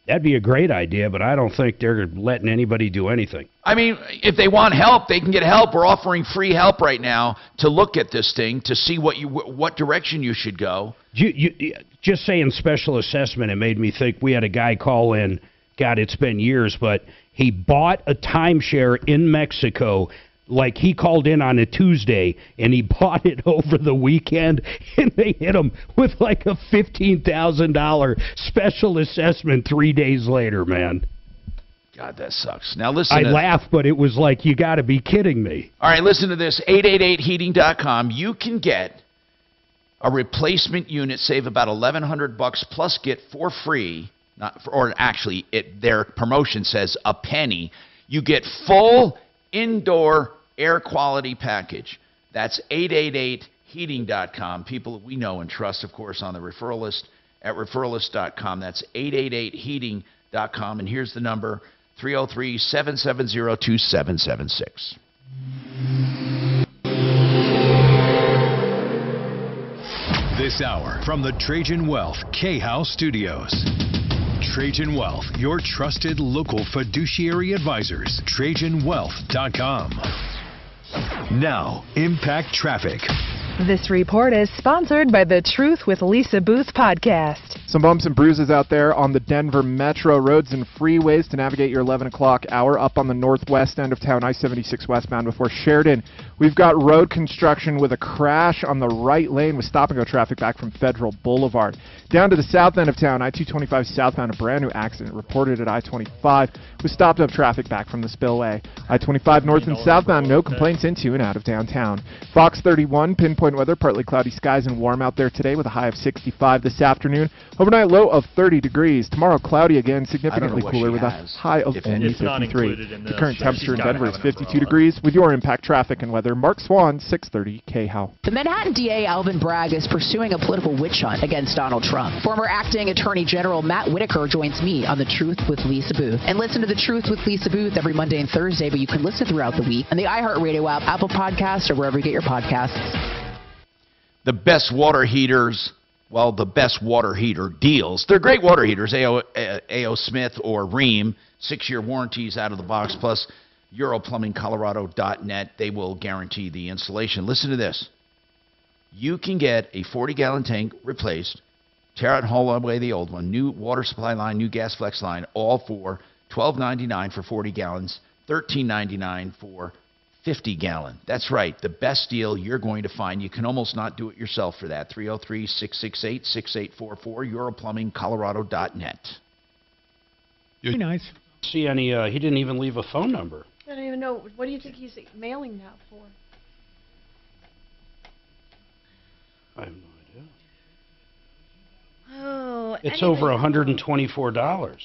That'd be a great idea, but I don't think they're letting anybody do anything. I mean, if they want help, they can get help. We're offering free help right now to look at this thing to see what direction you should go. You just saying special assessment, it made me think we had a guy call in. God, it's been years, but he bought a timeshare in Mexico. Like, he called in on a Tuesday, and he bought it over the weekend, and they hit him with like a $15,000 special assessment 3 days later, man. God, that sucks. Now listen. I laughed, but it was like, you got to be kidding me. All right, listen to this. 888heating.com. You can get a replacement unit, save about $1,100 plus get for free. Their promotion says a penny. You get full indoor air quality package. That's 888heating.com. People we know and trust, of course, on the referral list at referralist.com. That's 888heating.com. And here's the number, 303-770-2776. This hour from the Trajan Wealth K-House Studios. Trajan Wealth, your trusted local fiduciary advisors. TrajanWealth.com. Now, Impact Traffic. This report is sponsored by the Truth with Lisa Booth podcast. Some bumps and bruises out there on the Denver Metro roads and freeways to navigate your 11 o'clock hour. Up on the northwest end of town, I-76 westbound before Sheridan. We've got road construction with a crash on the right lane with stop-and-go traffic back from Federal Boulevard. Down to the south end of town, I-225 southbound, a brand new accident reported at I-25 with stopped-up traffic back from the spillway. I-25 north and southbound, no complaints into and out of downtown. Fox 31, pinpoint weather, partly cloudy skies and warm out there today with a high of 65 this afternoon. Overnight low of 30 degrees. Tomorrow cloudy again, I don't significantly know what cooler she with a has. high of If only it's not 53. included in The this, current so temperature she's in gotta Denver is have an 52 umbrella. degrees. With your impact traffic and weather, Mark Swan, 630 KHOW. The Manhattan DA Alvin Bragg is pursuing a political witch hunt against Donald Trump. Former acting Attorney General Matt Whitaker joins me on The Truth with Lisa Booth. And listen to The Truth with Lisa Booth every Monday and Thursday, but you can listen throughout the week on the iHeartRadio app, Apple Podcasts, or wherever you get your podcasts. The best water heaters, well, the best water heater deals. They're great water heaters, A.O. Smith or Rheem, 6-year warranties out of the box, plus EuroPlumbingColorado.net. They will guarantee the installation. Listen to this. You can get a 40-gallon tank replaced, tear out and haul away the old one, new water supply line, new gas flex line, all for $12.99 for 40 gallons, $13.99 for 50-gallon. That's right, the best deal you're going to find. You can almost not do it yourself for that. 303-668-6844, EuroPlumbingColorado.net. Be nice. See any? He didn't even leave a phone number. I don't even know. What do you think he's mailing that for? I have no idea. Oh, It's over $124.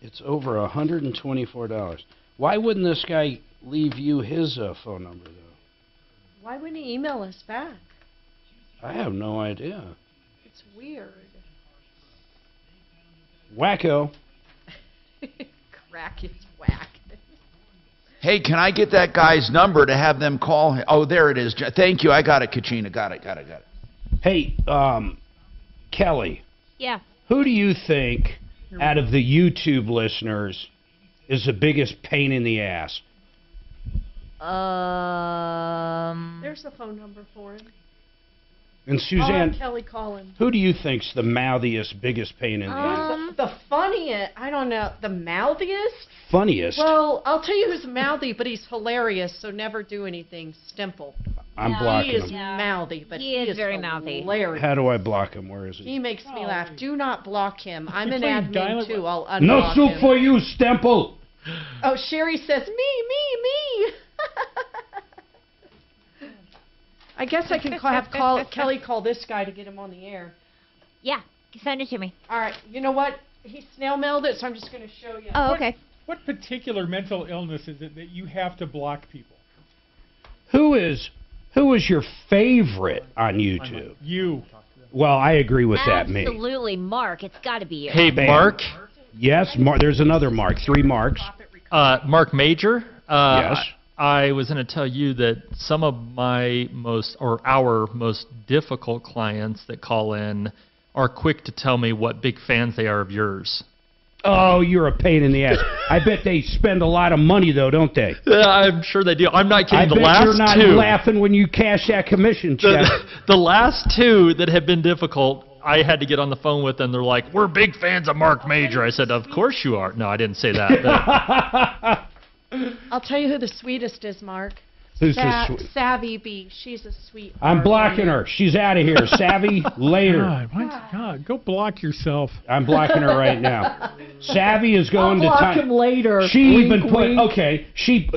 It's over $124. Why wouldn't this guy leave you his phone number, though? Why wouldn't he email us back? I have no idea. It's weird. Wacko. Crack is whack. Hey, can I get that guy's number to have them call him? Oh, there it is. Thank you. I got it, Kachina. Got it. Hey, Kelly. Yeah. Who do you think, out of the YouTube listeners, is the biggest pain in the ass? There's a phone number for him. And Suzanne, I'll have Kelly call him. who do you think's the mouthiest, biggest pain in the ass? The funniest, I don't know, the mouthiest? Funniest? Well, I'll tell you who's mouthy, but he's hilarious, so never do anything. Stemple. I'm blocking He is him. mouthy, but He is very mouthy. hilarious. How do I block him? Where is he? He makes me laugh. Do not block him. I'm an Please dial admin, it- too. I'll unblock No soup him. for you, Stemple! Oh, Sherry says, me. I guess I can have Kelly call this guy to get him on the air. Yeah, send it to me. All right, you know what? He snail mailed it, so I'm just going to show you. Oh, okay. What particular mental illness is it that you have to block people? Who is your favorite on YouTube? You. Well, I agree with that, me. Absolutely, Mark. It's got to be you. Hey, Bam. Mark. Yes, there's another Mark. 3 Marks. Mark Major. Yes. I was going to tell you that some of our most difficult clients that call in are quick to tell me what big fans they are of yours. Oh, you're a pain in the ass. I bet they spend a lot of money, though, don't they? I'm sure they do. I'm not kidding. I The bet last you're not two, laughing when you cash that commission check. the last two that have been difficult, I had to get on the phone with them. They're like, "We're big fans of Mark Major." I said, "Of course you are." No, I didn't say that. But I'll tell you who the sweetest is, Mark. Who's the sweet? Savvy Bee. She's a sweet. I'm blocking her. She's out of here. Savvy, later. God, go block yourself. I'm blocking her right now. Savvy is going I'll to block him later. She Wink, even put wink. okay. She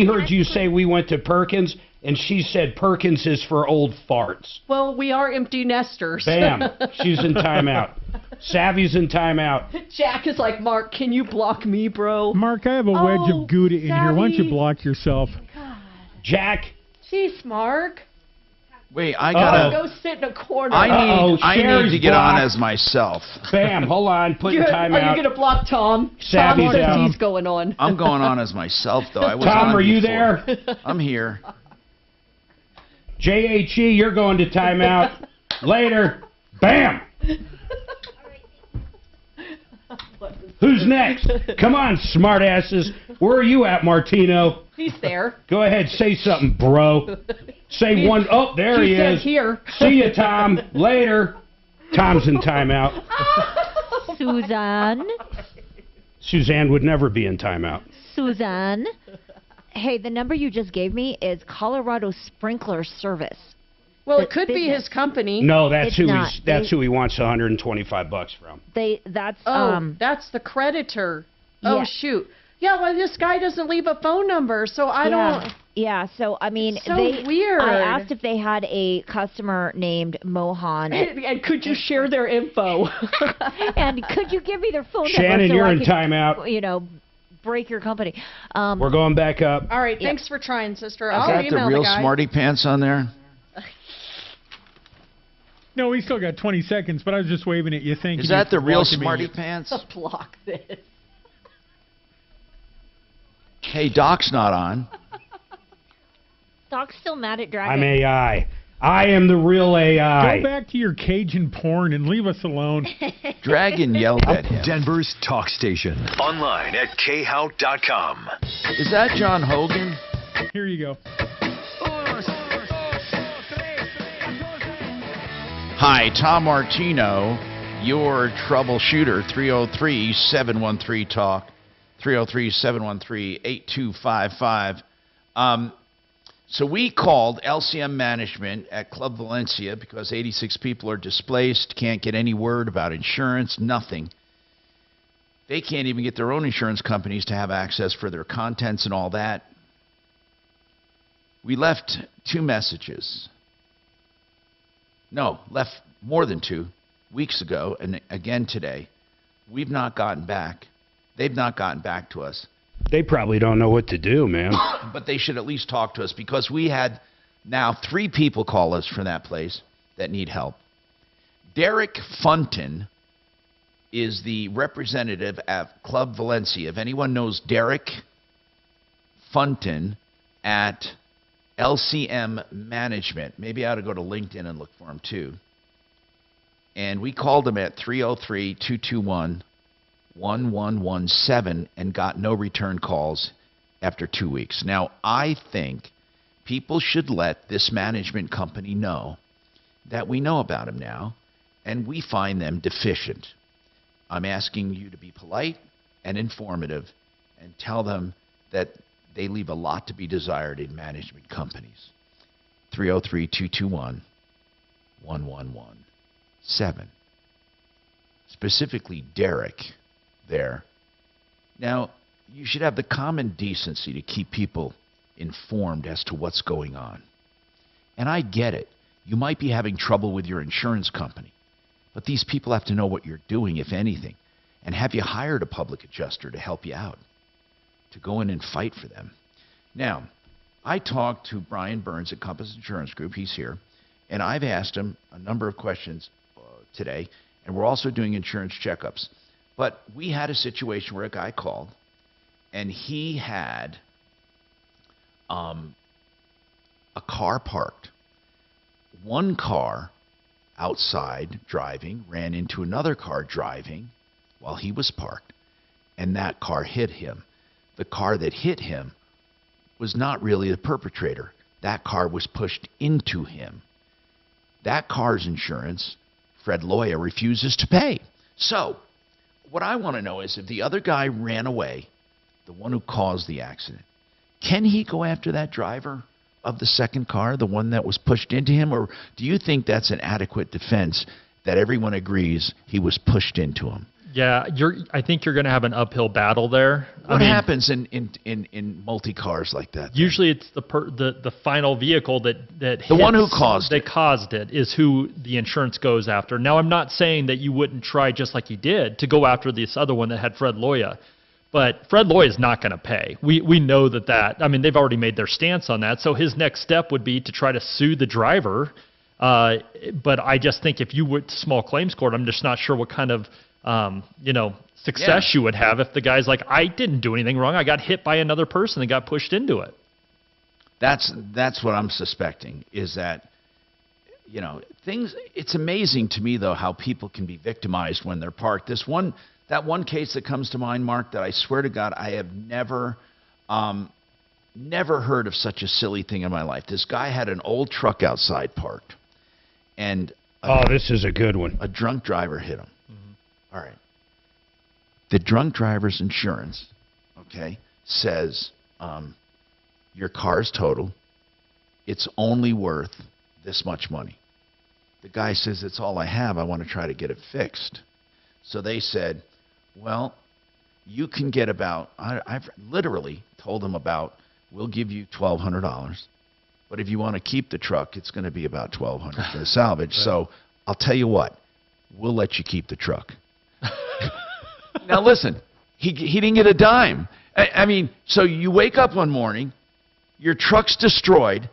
heard you say we went to Perkins, and she said Perkins is for old farts. Well, we are empty nesters. Bam. She's in timeout. Savvy's in timeout. Jack is like, Mark, can you block me, bro? Mark, I have a wedge of Gouda in here. Why don't you Savvy. block yourself? Jack. Jeez, Mark. Wait, I gotta. Go sit in a corner. I need Sherry's to get on blocked. as myself. Bam. Hold on. Put in Are timeout. you going to block Tom? Savvy's Tom says out. he's going on. I'm going on as myself, though. I was Tom, on are you before. there? I'm here. JHE, you're going to timeout. Later. Bam. Who's next? Come on, smartasses. Where are you at, Martino? He's there. Go ahead, say something, bro. Say one. Oh, there he said is. here. See you, Tom. Later. Tom's in timeout. Suzanne. Suzanne would never be in timeout. Suzanne. Hey, the number you just gave me is Colorado Sprinkler Service. Well, The it could be business. his company. No, that's It's who not. that's who he wants $125 from. That's That's the creditor. Oh, Yeah. shoot. Yeah, well, this guy doesn't leave a phone number, so I don't... Yeah, so I mean, It's so weird. I asked if they had a customer named Mohan. And could you share their info? And could you give me their phone number? Shannon, so you're I in could, timeout. You know, break your company. We're going back up. All right, thanks for trying, sister. Is I'll that email the real guy. smarty pants on there? No, we still got 20 seconds, but I was just waving at you. Thank you. Is that the for real blocking me. smarty pants? Block this. Hey, Doc's not on. Doc's still mad at Dragon. I'm AI. I am the real AI. Go back to your Cajun porn and leave us alone. Dragon yelled at him. Denver's talk station. Online at khout.com. Is that John Hogan? Here you go. Hi, Tom Martino, your troubleshooter, 303-713-TALK, 303-713-8255. So we called LCM Management at Club Valencia because 86 people are displaced, can't get any word about insurance, nothing. They can't even get their own insurance companies to have access for their contents and all that. We left 2 messages. No, left more than 2 weeks ago and again today. We've not gotten back. They've not gotten back to us. They probably don't know what to do, man. But they should at least talk to us because we had now 3 people call us from that place that need help. Derek Funton is the representative at Club Valencia. If anyone knows Derek Funton at LCM Management, maybe I ought to go to LinkedIn and look for him too. And we called him at 303-221-1117 and got no return calls after 2 weeks. Now, I think people should let this management company know that we know about them now and we find them deficient. I'm asking you to be polite and informative and tell them that they leave a lot to be desired in management companies. 303-221-1117. Specifically, Derek there. Now, you should have the common decency to keep people informed as to what's going on. And I get it. You might be having trouble with your insurance company. But these people have to know what you're doing, if anything. And have you hired a public adjuster to help you out? To go in and fight for them. Now, I talked to Brian Burns at Compass Insurance Group. He's here. And I've asked him a number of questions today. And we're also doing insurance checkups. But we had a situation where a guy called. And he had a car parked. One car outside driving ran into another car driving while he was parked. And that car hit him. The car that hit him was not really the perpetrator. That car was pushed into him. That car's insurance, Fred Loya, refuses to pay. So, what I want to know is if the other guy ran away, the one who caused the accident, can he go after that driver of the second car, the one that was pushed into him? Or do you think that's an adequate defense that everyone agrees he was pushed into him? Yeah, I think you're going to have an uphill battle there. What happens in multi-cars like that? Usually it's the final vehicle that hits, the one who caused it is who the insurance goes after. Now, I'm not saying that you wouldn't try, just like he did, to go after this other one that had Fred Loya. But Fred Loya is not going to pay. We know that. I mean, they've already made their stance on that. So his next step would be to try to sue the driver. But I just think if you went to small claims court, I'm just not sure what kind of success you would have if the guy's like, I didn't do anything wrong. I got hit by another person and got pushed into it. That's what I'm suspecting, is that, things, it's amazing to me, though, how people can be victimized when they're parked. That one case that comes to mind, Mark, that I swear to God, I have never heard of such a silly thing in my life. This guy had an old truck outside parked. And this is a good one. A drunk driver hit him. All right. The drunk driver's insurance, says your car's total. It's only worth this much money. The guy says, it's all I have. I want to try to get it fixed. So they said, well, you can get about, I've literally told them about, we'll give you $1,200. But if you want to keep the truck, it's going to be about $1,200 for the salvage. Right. So I'll tell you what, we'll let you keep the truck. Now listen, he didn't get a dime. I mean, so you wake up one morning, your truck's destroyed,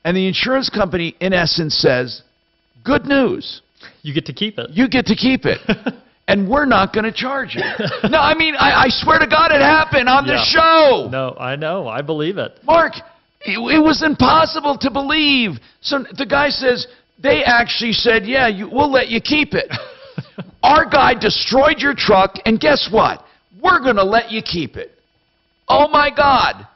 and the insurance company, in essence, says, good news. You get to keep it. You get to keep it. And we're not going to charge you. No, I mean, I swear to God it happened on the show. No, I know. I believe it. Mark, it was impossible to believe. So the guy says, they actually said, yeah, we'll let you keep it. Our guy destroyed your truck, and guess what? We're going to let you keep it. Oh, my God.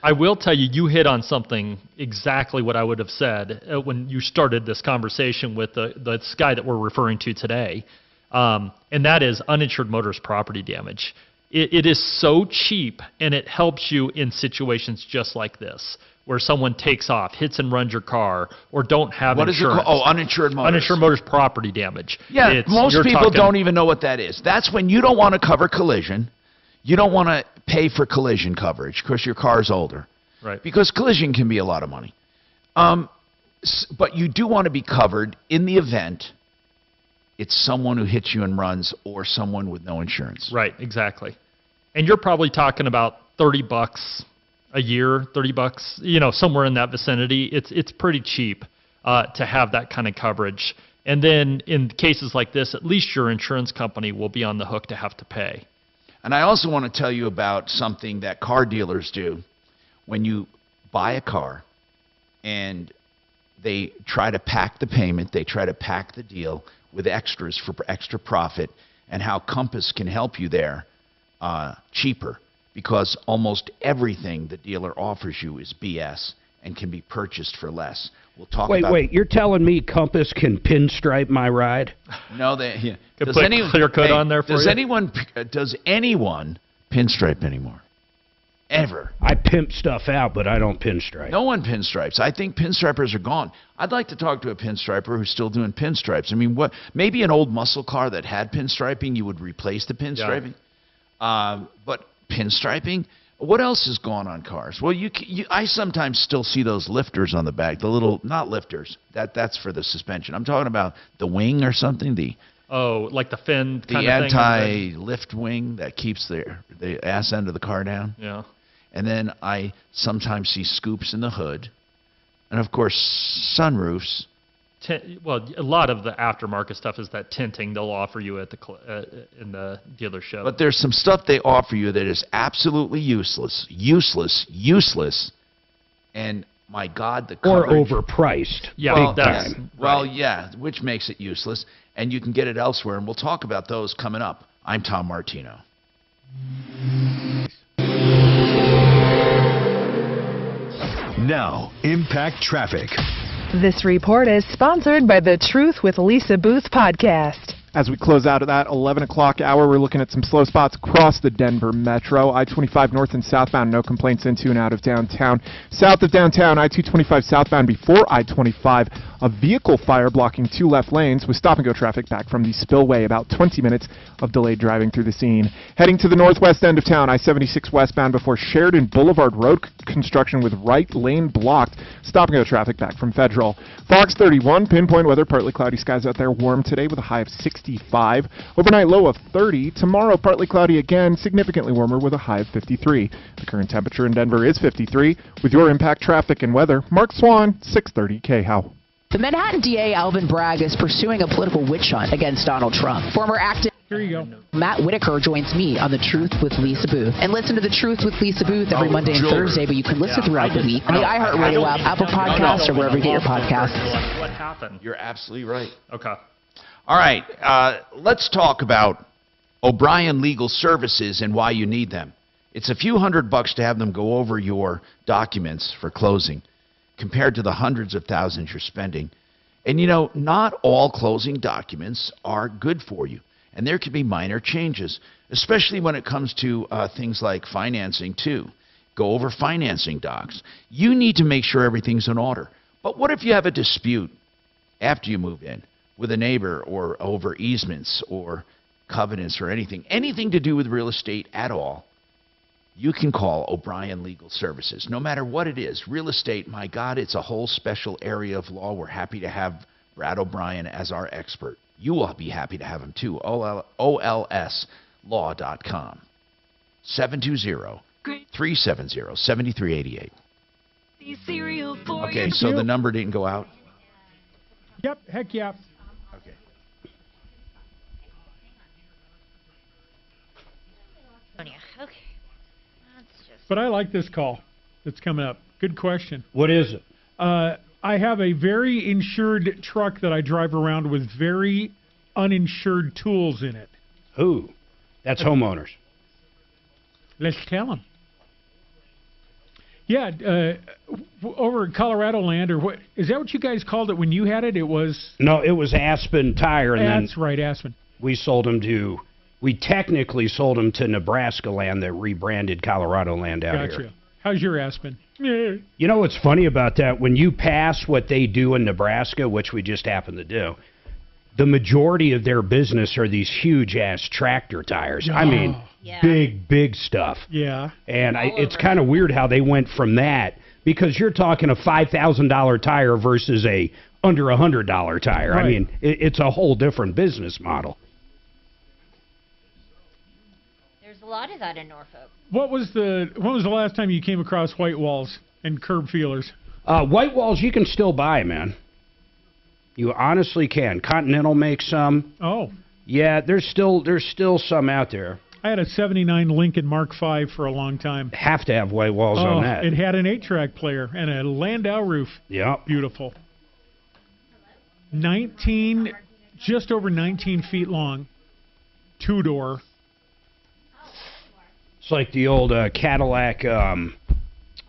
I will tell you, you hit on something exactly what I would have said when you started this conversation with this guy that we're referring to today, and that is uninsured motorist property damage. It is so cheap, and it helps you in situations just like this, where someone takes off, hits and runs your car, or don't have insurance. What is it called? Oh, uninsured motorist. Uninsured motorist property damage. Yeah, most people don't even know what that is. That's when you don't want to cover collision. You don't want to pay for collision coverage because your car's older. Right. Because collision can be a lot of money. But you do want to be covered in the event it's someone who hits you and runs or someone with no insurance. Right, exactly. And you're probably talking about $30 a year, $30, somewhere in that vicinity. It's pretty cheap to have that kind of coverage. And then in cases like this, at least your insurance company will be on the hook to have to pay. And I also want to tell you about something that car dealers do when you buy a car and they try to pack the payment, they try to pack the deal with extras for extra profit, and how Compass can help you there cheaper, because almost everything the dealer offers you is BS and can be purchased for less. We'll talk about... Wait, you're telling me Compass can pinstripe my ride? No, they... Could put clear coat on there for you? Does anyone pinstripe anymore? Ever? I pimp stuff out, but I don't pinstripe. No one pinstripes. I think pinstripers are gone. I'd like to talk to a pinstriper who's still doing pinstripes. I mean, maybe an old muscle car that had pinstriping, you would replace the pinstriping. Yeah. But pinstriping? What else is gone on cars? Well, I sometimes still see those lifters on the back. The little, not lifters. That's for the suspension. I'm talking about the wing or something. Like the fin kind of thing? The anti-lift wing that keeps the ass end of the car down. Yeah. And then I sometimes see scoops in the hood. And, of course, sunroofs. Well, a lot of the aftermarket stuff is that tinting they'll offer you at in the dealership. But there's some stuff they offer you that is absolutely useless. And, my God, the coverage... Or overpriced. Yeah, which makes it useless. And you can get it elsewhere, and we'll talk about those coming up. I'm Tom Martino. Now, Impact Traffic. This report is sponsored by the Truth with Lisa Booth podcast. As we close out of that 11 o'clock hour, we're looking at some slow spots across the Denver Metro. I-25 north and southbound, no complaints into and out of downtown. South of downtown, I-225 southbound before I-25, a vehicle fire blocking 2 left lanes with stop-and-go traffic back from the spillway. About 20 minutes of delayed driving through the scene. Heading to the northwest end of town, I-76 westbound before Sheridan Boulevard road construction with right lane blocked. Stop-and-go traffic back from Federal. Fox 31, pinpoint weather, partly cloudy skies out there, warm today with a high of 65. Overnight low of 30. Tomorrow, partly cloudy again, significantly warmer with a high of 53. The current temperature in Denver is 53. With your Impact Traffic and weather, Mark Swan, 630 KHOW. The Manhattan DA, Alvin Bragg, is pursuing a political witch hunt against Donald Trump. Former active Here you go. Matt Whitaker joins me on The Truth with Lisa Booth. And listen to The Truth with Lisa Booth every Monday and Thursday, but you can listen throughout the week on the iHeartRadio app, Apple Podcasts, or wherever you get your podcasts. What happened? You're absolutely right. Okay. All right, let's talk about O'Brien Legal Services and why you need them. It's a few $100 to have them go over your documents for closing compared to the hundreds of thousands you're spending. And, not all closing documents are good for you. And there can be minor changes, especially when it comes to things like financing, too. Go over financing docs. You need to make sure everything's in order. But what if you have a dispute after you move in with a neighbor or over easements or covenants or anything to do with real estate at all? you can call O'Brien Legal Services. No matter what it is, real estate, my God, it's a whole special area of law. We're happy to have Brad O'Brien as our expert. You will be happy to have him too. OLSlaw.com. 720-370-7388. Okay, so the number didn't go out? Yep, heck yeah. Okay. Okay. But I like this call that's coming up. Good question. What is it? I have a very insured truck that I drive around with very uninsured tools in it. Who? That's homeowners. Let's tell them. Yeah, over in Colorado land, or what? Is that what you guys called it when you had it? It was... No, it was Aspen Tire. And that's right, Aspen. We sold them to... We technically sold them to Nebraska land that rebranded Colorado land out Gotcha. here. How's your Aspen? You know what's funny about that? When you pass what they do in Nebraska, which we just happen to do, the majority of their business are these huge-ass tractor tires. I mean, big stuff. Yeah. And it's kind of weird how they went from that, because you're talking a $5,000 tire versus a under $100 tire. Right. I mean, it's a whole different business model. There's a lot of that in Norfolk. When was the last time you came across white walls and curb feelers? White walls you can still buy, man. You honestly can. Continental makes some. Oh. Yeah, there's still some out there. I had a 79 Lincoln Mark V for a long time. Have to have white walls on that. It had an 8-track player and a Landau roof. Yep. Beautiful. Just over 19 feet long. 2-door. It's like the old Cadillac,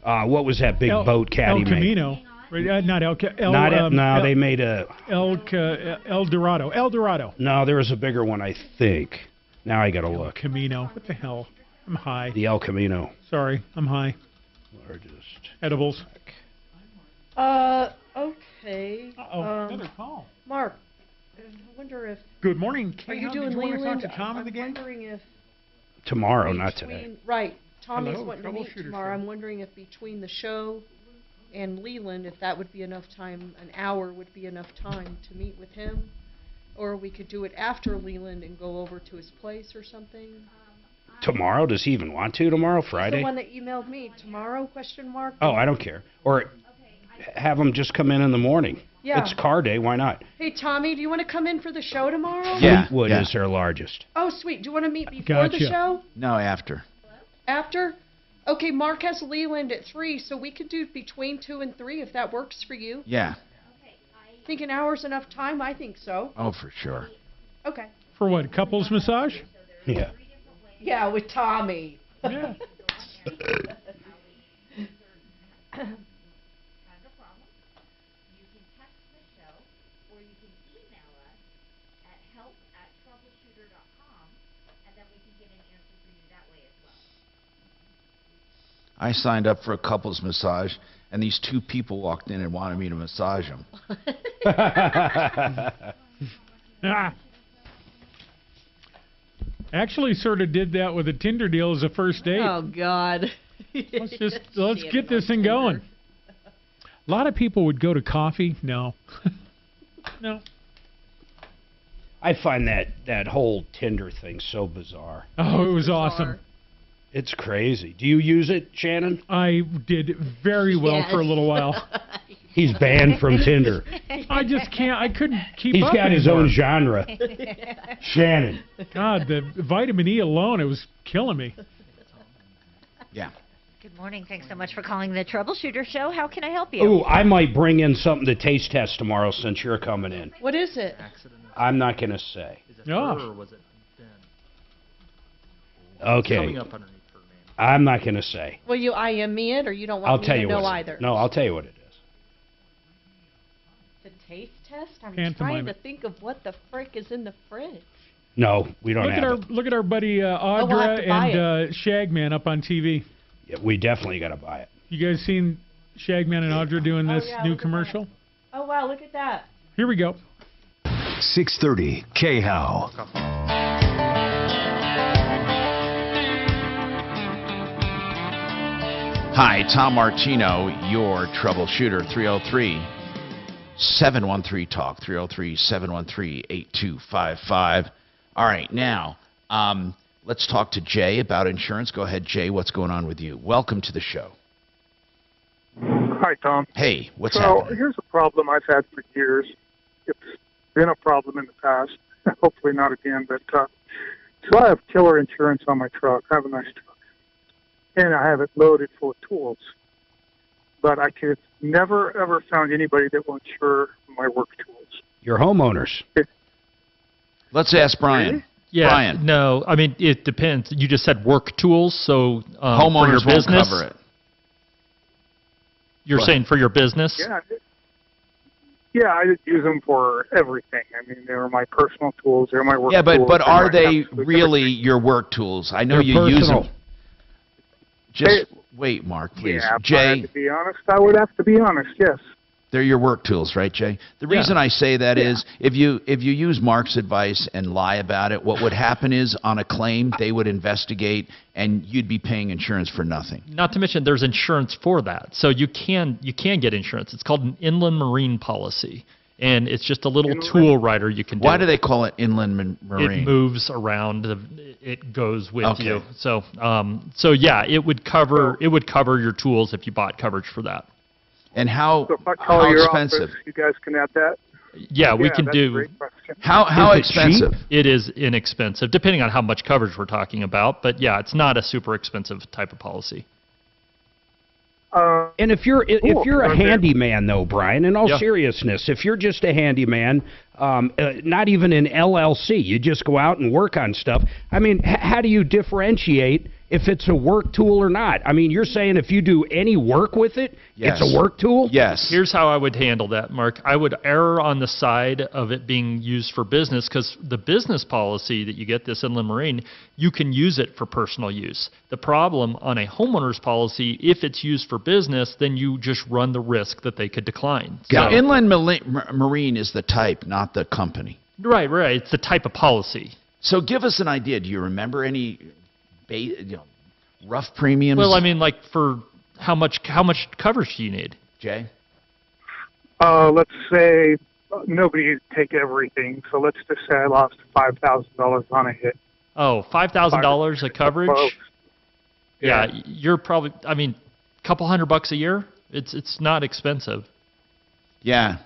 what was that big boat Caddy El Camino. Not El no, they made a... El Dorado. El Dorado. No, there was a bigger one, I think. Now I got to look. Camino. What the hell? I'm high. The El Camino. Sorry, I'm high. Largest. Edibles. Okay. Another call. Mark, I wonder if... Good morning. Are you doing Did you want to Leland? talk to Tom I'm again? wondering if... Tomorrow, not today. Right. Tommy's Hello, wanting to meet Troubleshooter tomorrow. show. I'm wondering if between the show and Leland, if that would be enough time, an hour would be enough time to meet with him. Or we could do it after Leland and go over to his place or something. Tomorrow? Does he even want to tomorrow, Friday? The one that emailed me. Tomorrow, question mark? Oh, I don't care. Or have him just come in the morning. Yeah. It's car day. Why not? Hey, Tommy, do you want to come in for the show tomorrow? Fleetwood is their largest. Oh, sweet. Do you want to meet before the show? No, after. After? Okay, Mark has Leland at 3, so we could do between 2 and 3 if that works for you. Yeah. Think an hour's enough time? I think so. Oh, for sure. Okay. For what, couples massage? Yeah. Yeah, with Tommy. Yeah. I signed up for a couples massage, and these 2 people walked in and wanted me to massage them. Actually, sort of did that with a Tinder deal as a first date. Oh, God. Let's get this thing going. A lot of people would go to coffee. No. No. I find that whole Tinder thing so bizarre. Oh, it was awesome. It's crazy. Do you use it, Shannon? I did very well for a little while. He's banned from Tinder. I just can't. I couldn't keep He's up got his anymore. own genre. Shannon. God, the vitamin E alone, it was killing me. Yeah. Good morning. Thanks so much for calling the Troubleshooter Show. How can I help you? Ooh, I might bring in something to taste test tomorrow since you're coming in. What is it? I'm not going to say. Is it her or was it Ben? Okay. Coming up underneath her name. I'm not going to say. Will you IM me it, or you don't want I'll me tell to you know what. either? No, I'll tell you what it is. The taste test? I'm Pantomime trying to it. think of what the frick is in the fridge. No, we don't have it. Look at our buddy we'll Audra have to buy and Shagman up on TV. Yeah, we definitely got to buy it. You guys seen Shagman and Audra doing this yeah, new look at commercial? Oh, wow, look at that. Here we go. 630 K-How. Hi, Tom Martino, your troubleshooter, 303-713-TALK, 303-713-8255. All right, now, let's talk to Jay about insurance. Go ahead, Jay. What's going on with you? Welcome to the show. Hi, Tom. Hey, what's happening? So here's a problem I've had for years. It's been a problem in the past. Hopefully not again. But so I have killer insurance on my truck. I have a nice truck, and I have it loaded full of tools. But I could never ever found anybody that will insure my work tools. Your homeowners. Let's ask Brian. Yeah, Brian. no, I mean, it depends. You just said work tools, so for your Homeowners won't business, cover it. You're saying for your business? Yeah, I just use them for everything. I mean, they were my personal tools. They're my work Yeah, tools. but are They're my they absolute really your work tools? I know They're you use personal. them. Just wait, Mark, please. Yeah, Jay, to be honest, I would have to be honest. Yes. they're your work tools, right, Jay? The reason I say that is if you use Mark's advice and lie about it, what would happen is on a claim they would investigate and you'd be paying insurance for nothing. Not to mention there's insurance for that. So you can get insurance. It's called an inland marine policy. And it's just a little tool rider you can do. Why do they call it inland marine? It moves around. It goes with Okay. you. So yeah, it would cover your tools if you bought coverage for that. And how So if I call your expensive? office, you guys can add that. Yeah, we can that's a do. great question. How Is it expensive? cheap? It is inexpensive, depending on how much coverage we're talking about. But yeah, it's not a super expensive type of policy. And if you're a handyman, though, Brian, in all Yeah. seriousness, if you're just a handyman, not even an LLC, you just go out and work on stuff. I mean, how do you differentiate if it's a work tool or not? I mean, you're saying if you do any work with it, Yes. it's a work tool? Yes. Here's how I would handle that, Mark. I would err on the side of it being used for business because the business policy that you get, this inland marine, you can use it for personal use. The problem on a homeowner's policy, if it's used for business, then you just run the risk that they could decline. Yeah, So- inland marine is the type, not the company. Right. It's the type of policy. So give us an idea. Do you remember any rough premiums? Well, I mean, like for how much coverage do you need? Jay? Let's say nobody would take everything. So let's just say I lost $5,000 on a hit. Oh, $5,000 of coverage? Close. Yeah, you're probably. I mean, a couple $100 a year. It's not expensive. Yeah.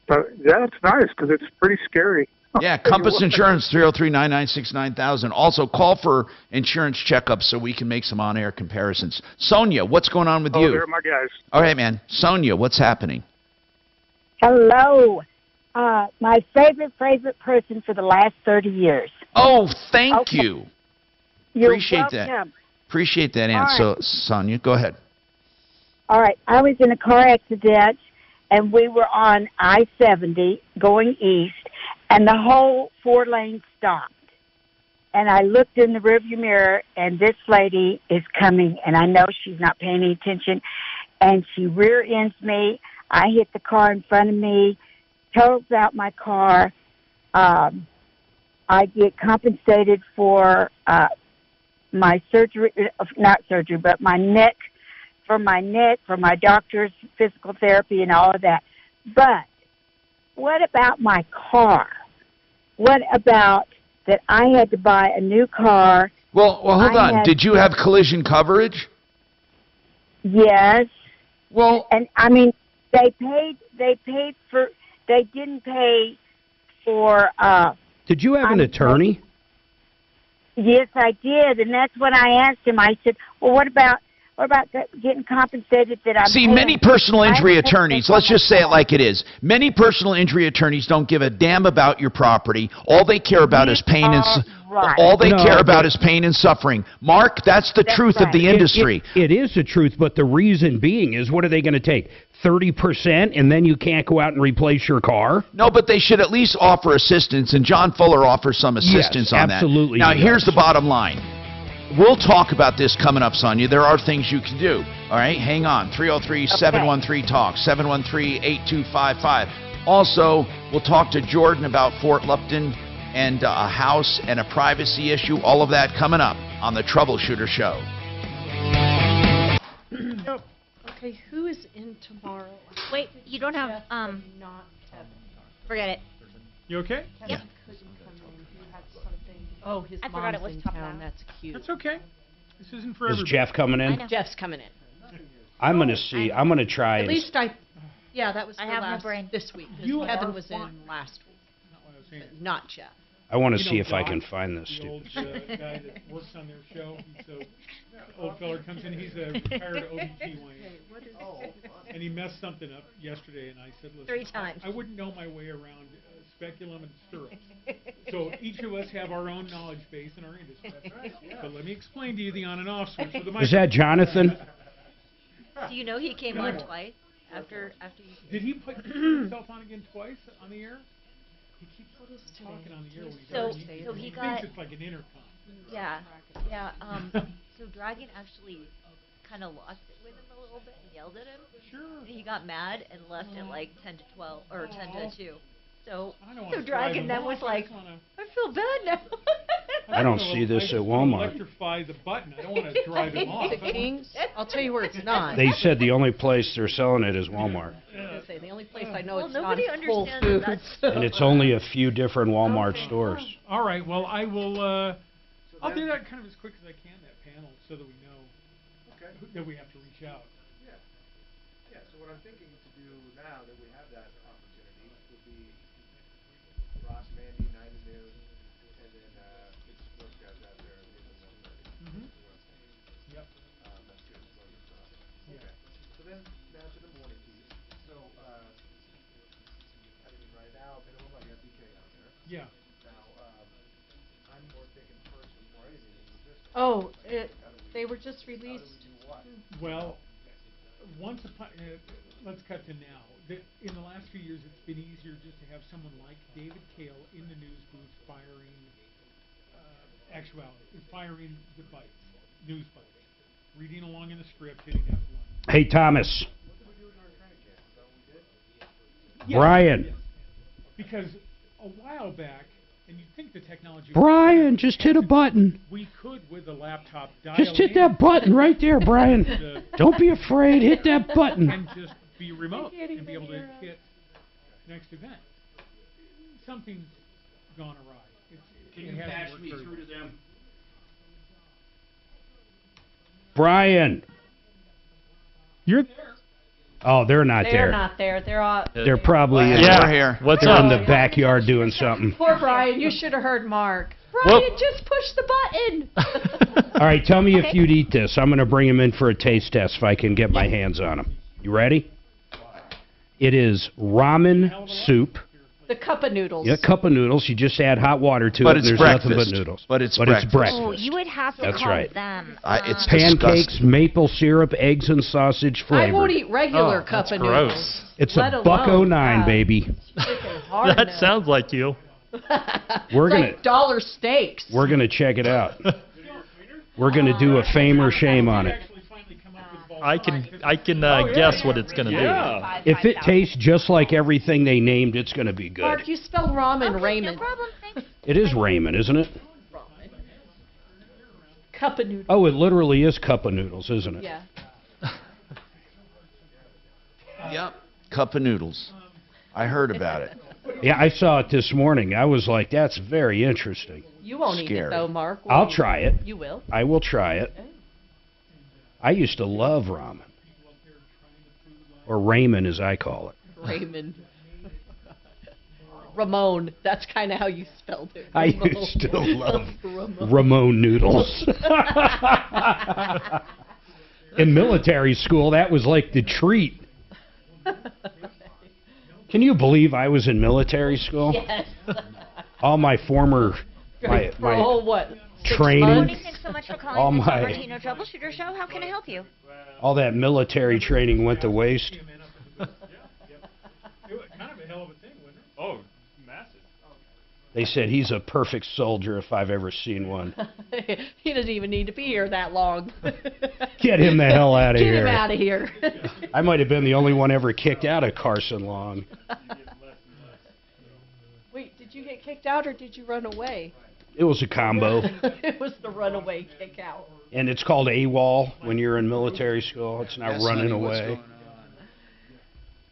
But yeah, it's nice because it's pretty scary. Yeah, Compass Insurance, 303-996-9000. Also, call for insurance checkups so we can make some on-air comparisons. Sonia, what's going on with you? They're my guys. All right, man. Sonia, what's happening? Hello. My favorite person for the last 30 years. Oh, thank Okay. you. You're Appreciate that. welcome. Appreciate that, Aunt. All So, Sonia, go ahead. All right. I was in a car accident, and we were on I-70 going east, and the whole 4 lanes stopped. And I looked in the rearview mirror, and this lady is coming, and I know she's not paying any attention, and she rear ends me. I hit the car in front of me, totals out my car. I get compensated for my surgery, not surgery, but my neck, for my doctor's physical therapy and all of that. But what about my car? What about that I had to buy a new car? Well, hold on. Did you have collision coverage? Yes. Well, and I mean, they didn't pay for, Did you have an attorney? yes, I did. And that's what I asked him. I said, well, what about getting compensated that I'm See, paying? many personal injury I- attorneys, let's just say it like it is. Many personal injury attorneys don't give a damn about your property. All they care about is pain and right. all they No, care about but- is pain and suffering. Mark, that's the truth of the industry. It is the truth, but the reason being is what are they going to take? 30% and then you can't go out and replace your car? No, but they should at least offer assistance, and John Fuller offers some assistance on that. absolutely Now, he here's does. the bottom line. We'll talk about this coming up, Sonia. There are things you can do. All right, hang on. 303-713-TALK, 713-8255. Also, we'll talk to Jordan about Fort Lupton and a house and a privacy issue. All of that coming up on the Troubleshooter Show. Okay, who is in tomorrow? Wait, you don't have, Jeff, but not Kevin. forget it. You okay? Kevin couldn't come in. He had something. Oh, his I forgot mom's it was in top town. out. That's cute. That's okay. This isn't for Is everybody. Jeff coming I in? know. Jeff's coming in. I'm gonna see. I'm gonna try. At and least yeah, that was I for have no last, brain. this week. 'Cause You Kevin are was fine. in last week, Not what I was saying. but not Jeff. I want to You see know if I Doc, can find this the stupid. old guy that works on their show. He's the old feller comes in. He's a retired OBGYN. And he messed something up yesterday, and I said, listen, 3 times. I wouldn't know my way around speculum and stirrups. So each of us have our own knowledge base in our industry. But let me explain to you the on and off switch with the Is that Jonathan? Do you know he came on twice after you? Did he put himself on again twice on the air? He keeps talking on the air when he So- does. so he thinks got- it's like an intercom. Yeah, yeah. So Dragon actually kind of lost it with him a little bit and yelled at him. Sure. And he got mad and left at like 10 to 12 or 10 to 2. So I don't so wanna drive Dragon him then off, was I like, just wanna- I feel bad now. I don't see this at Walmart. Electrify the button. I don't want to drive him off. The Kings? I'll tell you where it's not. They said the only place they're selling it is Walmart, I was gonna say, the only place I know Well, it's not nobody is Whole understands that Foods. and it's only a few different Walmart stores. All right. Well, I will. I'll do that kind of as quick as I can. That panel, so that we know that we have to reach out. Yeah, so what I'm thinking to do now that we have that opportunity would be Ross, Mandy, 9 to noon, and then it's those guys out there leaving 1:30. Yep. That's good. Yeah. Okay. So then now to the morning piece. So I mean right now, it looks like a BK out there. Yeah. Now I'm more thinking first before anything is logistics. Oh, they were just released. Well, once upon, let's cut to now. In the last few years, it's been easier just to have someone like David Kale in the news booth firing firing the bites, news bites, reading along in the script, hitting F1. Hey, Thomas. Yeah, Brian. yes. Because a while back, and you'd think the technology... Brian, just hit a button. We could, with a laptop, dial Just hit in that button right there, Brian. Don't be afraid. Hit that button. and just be remote and be able to hit next event. Something's gone awry. Can it you hasn't patch worked me very through well. to them? Brian. You're there. Oh, they're not They're there. not there. They're all. They're probably Yeah, in, we're here. What's they're up? in the backyard doing something. Poor Brian. You should have heard Mark. Well- Brian, just push the button. All right, tell me if you'd eat this. I'm going to bring him in for a taste test if I can get my hands on him. You ready? It is ramen soup. The cup of noodles. Yeah, a cup of noodles. You just add hot water to But it, it's and there's nothing breakfast. but noodles. But it's It's breakfast. breakfast. Oh, you would have to That's call right. them. It's Pancakes, disgusting. maple syrup, eggs, and sausage I won't flavored. eat regular Oh, cup that's of gross. noodles. It's let a alone $1.09, that. baby. Hard That no. sounds like you. We're It's gonna like dollar steaks. we're gonna check it out. We're gonna do a fame or shame on it. I can guess what it's going to be. If it tastes just like everything they named, it's gonna be good. Mark, you spell ramen Raymond. No problem. Thanks. It is ramen, isn't it? Cup of noodles. Oh, it literally is cup of noodles, isn't it? Yeah. Yep. Cup of noodles. I heard about it. Yeah, I saw it this morning. I was like, that's very interesting. You won't eat it Scary. though, Mark. will I'll you? try it. You will. I will try it. I used to love ramen. Or ramen, as I call it. Raymond. Ramon. That's kind of how you spelled it. I Ramon. used to love Ramon. Ramon noodles. In military school, that was like the treat. Can you believe I was in military school? Yes. All my former For all what? 6 training. months? Thanks so much for All calling the my- Cupertino Troubleshooter Show. How can I help you? all that military training went to waste. Kind of a hell of a thing, wasn't it? Oh, massive. They said he's a perfect soldier if I've ever seen one. He doesn't even need to be here that long. Get him the hell out of Get here. him out of here. I might have been the only one ever kicked out of Carson Long. Wait, did you get kicked out or did you run away? It was a combo. It was the runaway kick out. And it's called AWOL when you're in military school. It's not Yes, running honey, what's away. going on?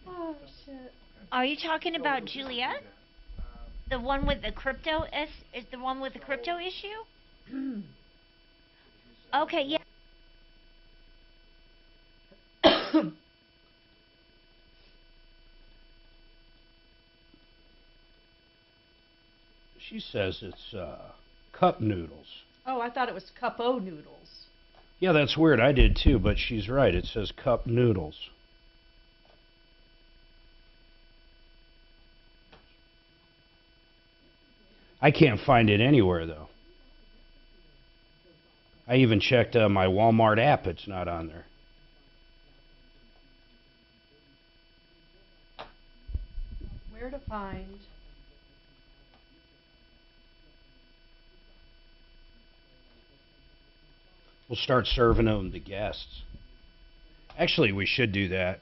Oh, shit. Are you talking about Juliet? The one with the crypto is the one with the crypto issue? Okay, yeah. She says it's cup noodles. Oh, I thought it was cup-o noodles. Yeah, that's weird. I did too, but she's right. It says cup noodles. I can't find it anywhere, though. I even checked my Walmart app. It's not on there. Where to find? We'll start serving them to guests. Actually, we should do that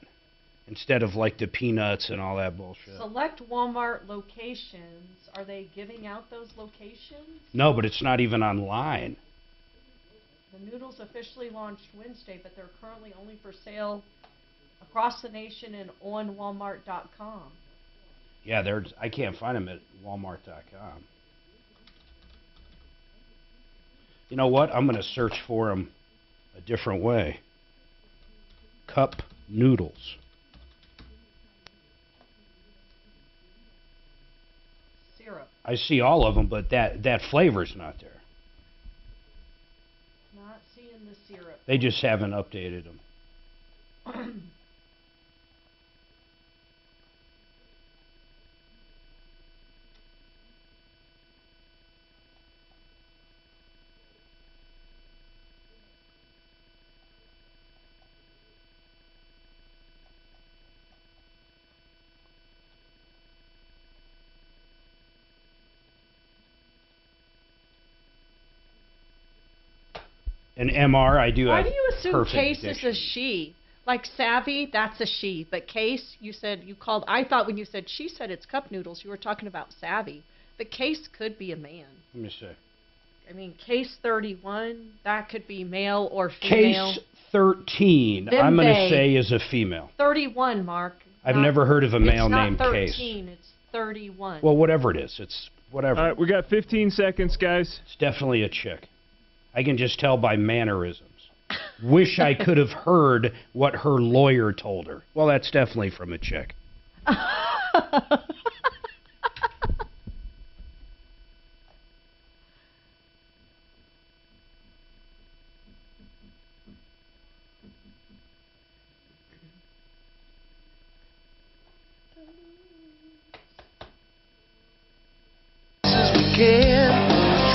instead of like the peanuts and all that bullshit. Select Walmart locations. Are they giving out those locations? No, but it's not even online. The noodles officially launched Wednesday, but they're currently only for sale across the nation and on Walmart.com. Yeah, I can't find them at Walmart.com. You know what? I'm going to search for them a different way. Cup noodles. Syrup. I see all of them, but that flavor's not there. Not seeing the syrup. They just haven't updated them. An MR, I do Why have do you assume perfect Case diction. is a she? Like Savvy, that's a she. But Case, you said you called. I thought when you said she said it's cup noodles, you were talking about Savvy. But Case could be a man. Let me see. I mean, Case 31, that could be male or female. Case 13, I'm going to say is a female. 31, Mark. I've never heard of a male it's not named 13, Case. it's 31. Well, whatever it is, it's whatever. All right, we got 15 seconds, guys. It's definitely a chick. I can just tell by mannerisms. Wish I could have heard what her lawyer told her. Well, that's definitely from a chick.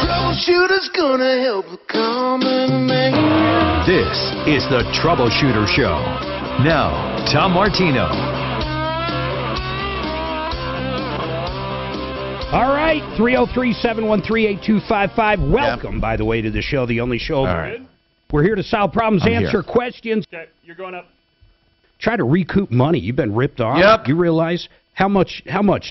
Troubleshooter's gonna help the common man. This is the Troubleshooter Show. Now, Tom Martino. All right, 303-713-8255. Welcome, by the way, to the show, the only show. All right. We're here to solve problems, I'm answer here. questions. Okay, you're going up. Try to recoup money. You've been ripped off. Yep. You realize how much,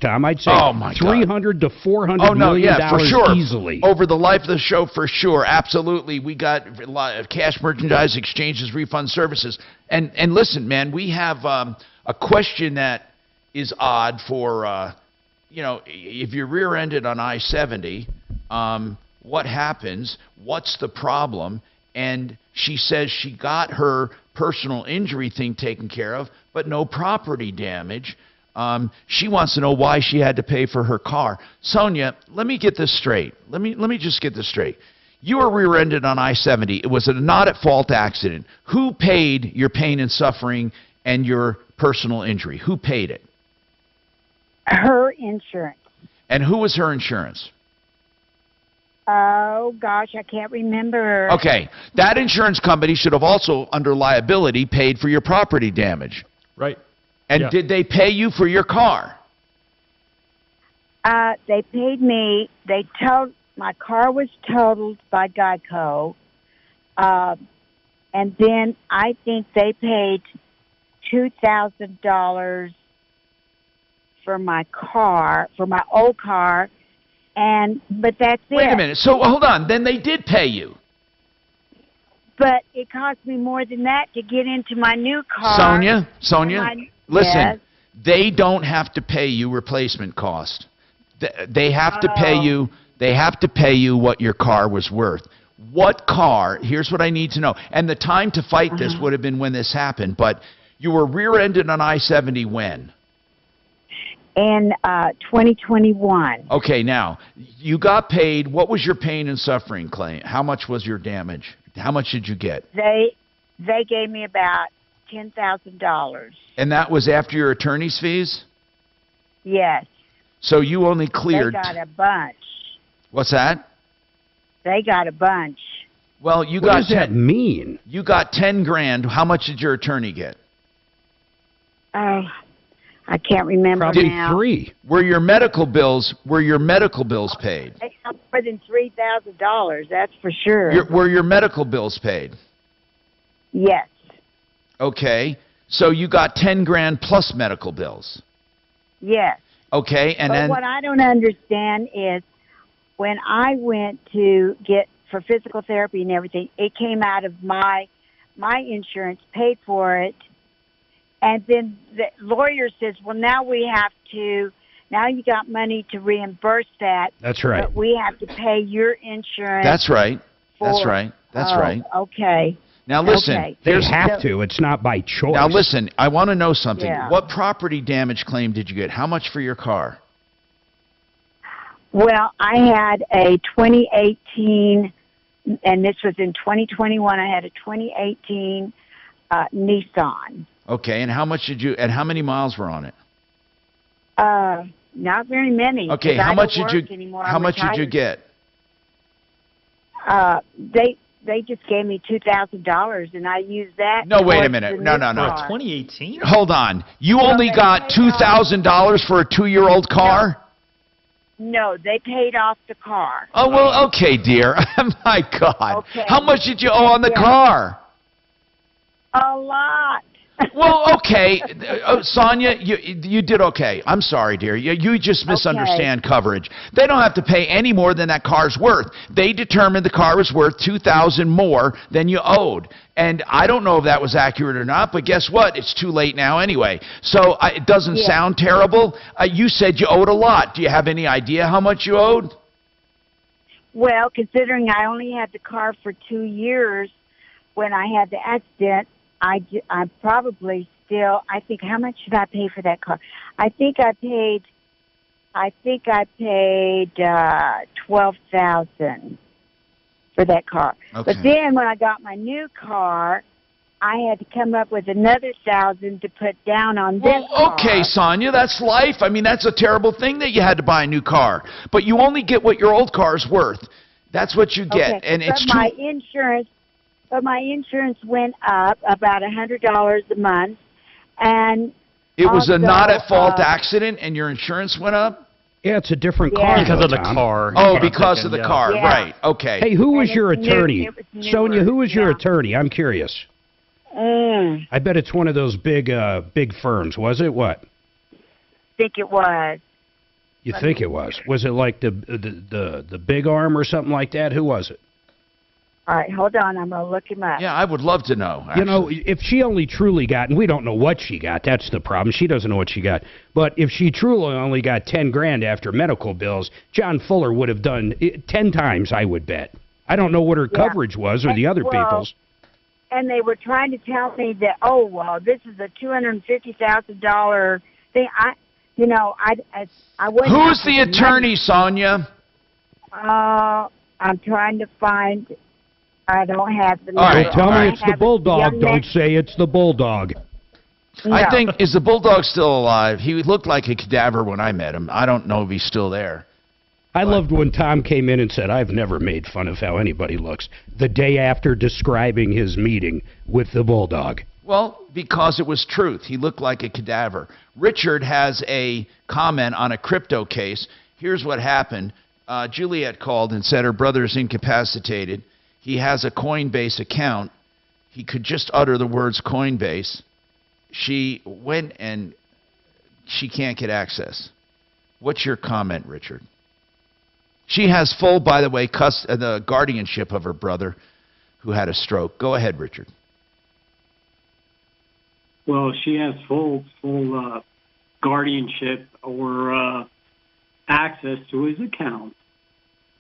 Tom? I'd say Oh, my God. $300 to $400 Oh, no, million yeah, for sure. easily. Over the life of the show, for sure. Absolutely. We got a lot of cash merchandise, exchanges, refund services. And listen, man, we have a question that is odd for, if you're rear-ended on I-70, what happens? What's the problem? And she says she got her personal injury thing taken care of, but no property damage. She wants to know why she had to pay for her car. Sonia, let me get this straight. Let me just get this straight. You were rear-ended on I-70. It was a not-at-fault accident. Who paid your pain and suffering and your personal injury? Who paid it? Her insurance. And who was her insurance? Oh, gosh, I can't remember. Okay, that insurance company should have also, under liability, paid for your property damage. Right. And Yeah. did they pay you for your car? They paid me. My car was totaled by Geico. And then I think they paid $2,000 for my car, for my old car. but that's it. Wait a minute. So hold on. Then they did pay you. But it cost me more than that to get into my new car. Sonia, listen. Yes. They don't have to pay you replacement cost. They have to pay you. They have to pay you what your car was worth. What car? Here's what I need to know. And the time to fight this would have been when this happened. But you were rear-ended on I-70 when? In 2021. Okay, now you got paid. What was your pain and suffering claim? How much was your damage? How much did you get? They gave me about $10,000. And that was after your attorney's fees? Yes. So you only cleared. They got a bunch. What's that? They got a bunch. Well, you What got does that mean? You got 10 grand. How much did your attorney get? Oh, I can't remember Probably now. 3. Were your medical bills paid? They got more than $3,000. That's for sure. Were your medical bills paid? Yes. Okay. So you got 10 grand plus medical bills. Yes. Okay, and but then what I don't understand is when I went to get for physical therapy and everything, it came out of my insurance, paid for it, and then the lawyer says, "Well, now you got money to reimburse that." That's right. But we have to pay your insurance. That's right. That's for- right. That's Oh, right. Okay. Now listen, Okay. They have to. It's not by choice. Now listen, I want to know something. Yeah. What property damage claim did you get? How much for your car? Well, I had a 2018, and this was in 2021. I had a 2018 Nissan. Okay, and how much did you? And how many miles were on it? Not very many. Okay, 'cause how I much don't did work you? anymore. How I'm much did you retired. get? They just gave me $2,000, and I used that. No, wait a towards minute. the No, new no, no. car. 2018? Hold on. You No, only they got paid off- $2,000 for a 2-year-old car? No, they paid off the car. Oh well, okay, dear. My God. Okay. How much did you owe on the Yeah. car? A lot. Well, okay, Sonia, you did okay. I'm sorry, dear. You just misunderstand coverage. They don't have to pay any more than that car's worth. They determined the car was worth $2,000 more than you owed. And I don't know if that was accurate or not, but guess what? It's too late now anyway. So it doesn't Yeah. sound terrible. You said you owed a lot. Do you have any idea how much you owed? Well, considering I only had the car for 2 years when I had the accident, I probably still, I think, how much did I pay for that car? I think I paid $12,000 for that car. Okay. But then when I got my new car, I had to come up with another $1,000 to put down on this Well, car. okay, Sonia, that's life. I mean, that's a terrible thing that you had to buy a new car. But you only get what your old car's worth. That's what you get. Okay, And it's but too... my insurance went up about $100 a month, and It was a also, not-at-fault accident, and your insurance went up? Yeah, it's a different Yeah. car. Because though, of the Tom. car. Oh, That's what I'm because of the thinking, car. Yeah. Right. Okay. Hey, who was And your it's new- attorney? it was newer, Sonia, who was your yeah. attorney? I'm curious. I bet it's one of those big firms. Was it? What? think it was. You think it was? Was it like the big arm or something like that? Who was it? All right, hold on. I'm going to look him up. Yeah, I would love to know. You know, actually. if she only truly got, and we don't know what she got, that's the problem. She doesn't know what she got. But if she truly only got 10 grand after medical bills, John Fuller would have done it 10 times, I would bet. I don't know what her Yeah. coverage was or the other people's. And they were trying to tell me that, oh, well, this is a $250,000 thing. I wouldn't. Who's have the to- attorney, Sonia? I'm trying to find. I don't have the. All right, number. Tell I me it's the have bulldog. young man- Don't say it's the bulldog. I No. think, is the bulldog still alive? He looked like a cadaver when I met him. I don't know if he's still there. I loved when Tom came in and said, I've never made fun of how anybody looks, the day after describing his meeting with the bulldog. Well, because it was truth. He looked like a cadaver. Richard has a comment on a crypto case. Here's what happened. Juliet called and said her brother's incapacitated. He has a Coinbase account. He could just utter the words Coinbase. She went and she can't get access. What's your comment, Richard? She has full, by the way, the guardianship of her brother who had a stroke. Go ahead, Richard. Well, she has full guardianship or access to his account.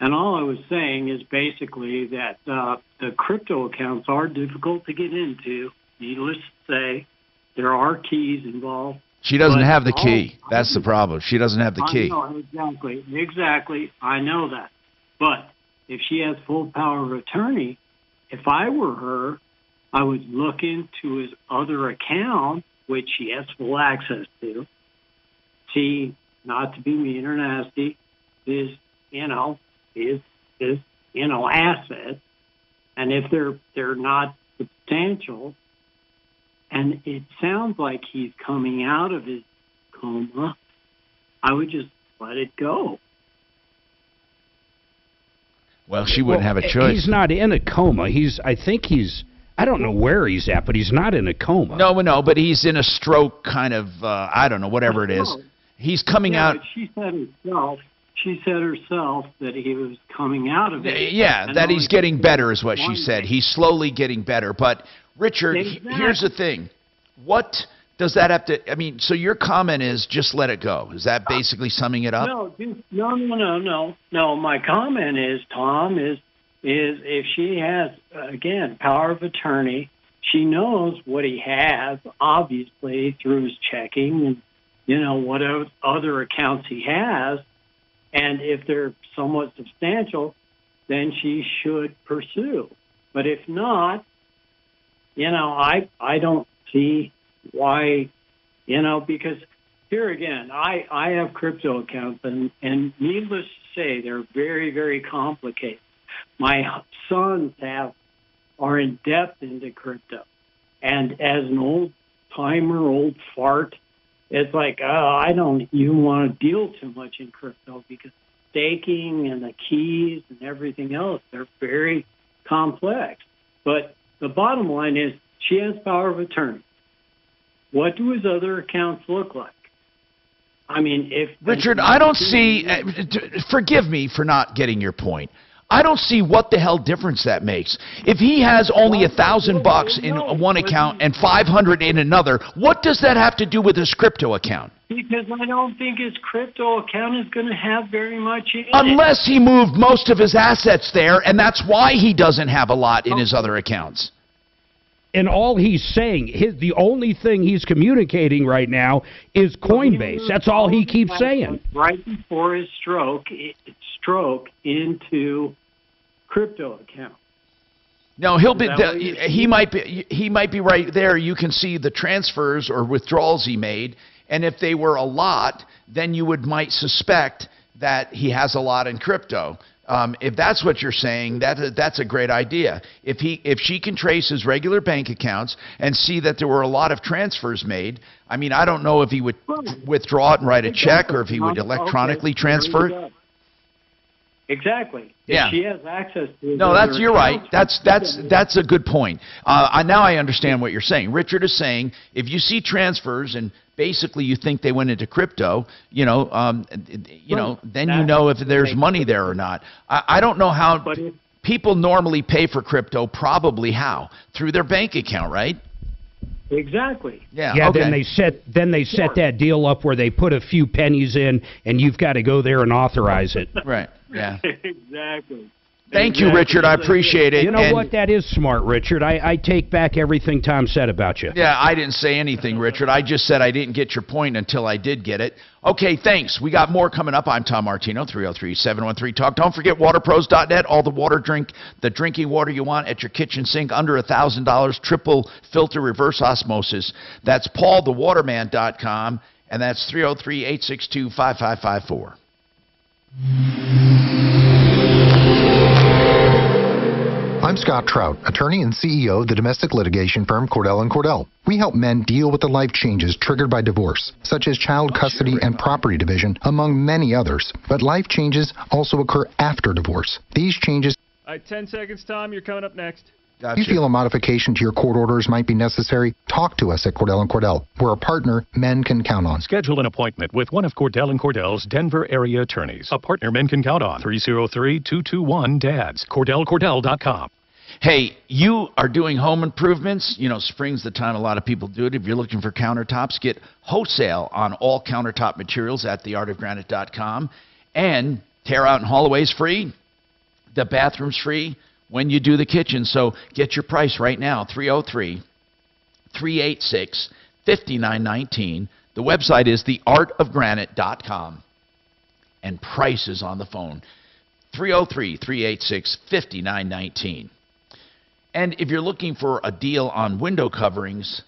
And all I was saying is basically that the crypto accounts are difficult to get into. Needless to say, there are keys involved. She doesn't have the key. That's the problem. She doesn't have the key. I know, exactly. I know that. But if she has full power of attorney, if I were her, I would look into his other account, which he has full access to. See, not to be mean or nasty, his assets. And if they're not substantial, and it sounds like he's coming out of his coma, I would just let it go. Well, she wouldn't have a choice. He's not in a coma. I don't know where he's at, but he's not in a coma. No, but he's in a stroke kind of, I don't know, whatever it is. He's coming out. But she said herself that he was coming out of it. Yeah, that he's getting better is what she said. He's slowly getting better. But, Richard, here's the thing. What does that have to, I mean, so your comment is just let it go. Is that basically summing it up? No. My comment is, Tom, is if she has, again, power of attorney, she knows what he has, obviously, through his checking and, what other accounts he has. And if they're somewhat substantial, then she should pursue. But if not, I don't see why, because here again, I have crypto accounts, and needless to say, they're very, very complicated. My sons are in depth into crypto. And as an old fart, it's like, I don't even want to deal too much in crypto because staking and the keys and everything else, they're very complex. But the bottom line is she has power of attorney. What do his other accounts look like? I mean, Richard, I don't see, forgive me for not getting your point. I don't see what the hell difference that makes. If he has only $1,000 in one account and 500 in another, what does that have to do with his crypto account? Because I don't think his crypto account is going to have very much in it. Unless he moved most of his assets there, and that's why he doesn't have a lot in his other accounts. And all he's saying, the only thing he's communicating right now is Coinbase. That's all he keeps saying. Right before his stroke into crypto account. No, he might be right there. You can see the transfers or withdrawals he made, and if they were a lot, then you might suspect that he has a lot in crypto. If that's what you're saying, that's a great idea. If she can trace his regular bank accounts and see that there were a lot of transfers made, I mean, I don't know if he would withdraw it and write a check or if he would electronically transfer it. Exactly. Yeah. If she has access to his you're right. That's a good point. Now I understand what you're saying. Richard is saying if you see transfers and basically you think they went into crypto, then you know if there's money there or not. I don't know how people normally pay for crypto. Probably how? Through their bank account, right? Exactly. Yeah. Yeah. Okay. Then they set that deal up where they put a few pennies in, and you've got to go there and authorize it. Right. Yeah. Exactly. Thank you, Richard. I appreciate it. You know what? That is smart, Richard. I take back everything Tom said about you. Yeah, I didn't say anything, Richard. I just said I didn't get your point until I did get it. Okay, thanks. We got more coming up. I'm Tom Martino, 303-713-TALK. Don't forget waterpros.net. All the drinking water you want at your kitchen sink, under $1,000, triple filter reverse osmosis. That's paulthewaterman.com, and that's 303-862-5554. I'm Scott Trout, attorney and CEO of the domestic litigation firm Cordell & Cordell. We help men deal with the life changes triggered by divorce, such as child custody and property division, among many others. But life changes also occur after divorce. These changes... All right, 10 seconds, Tom. You're coming up next. Gotcha. If you feel a modification to your court orders might be necessary, talk to us at Cordell & Cordell. We're a partner men can count on. Schedule an appointment with one of Cordell & Cordell's Denver area attorneys. A partner men can count on. 303-221-DADS. CordellCordell.com. Hey, you are doing home improvements. You know, spring's the time a lot of people do it. If you're looking for countertops, get wholesale on all countertop materials at theartofgranite.com. And tear out and haul away is free. The bathroom's free when you do the kitchen. So get your price right now, 303-386-5919. The website is theartofgranite.com. And price is on the phone, 303-386-5919. And if you're looking for a deal on window coverings,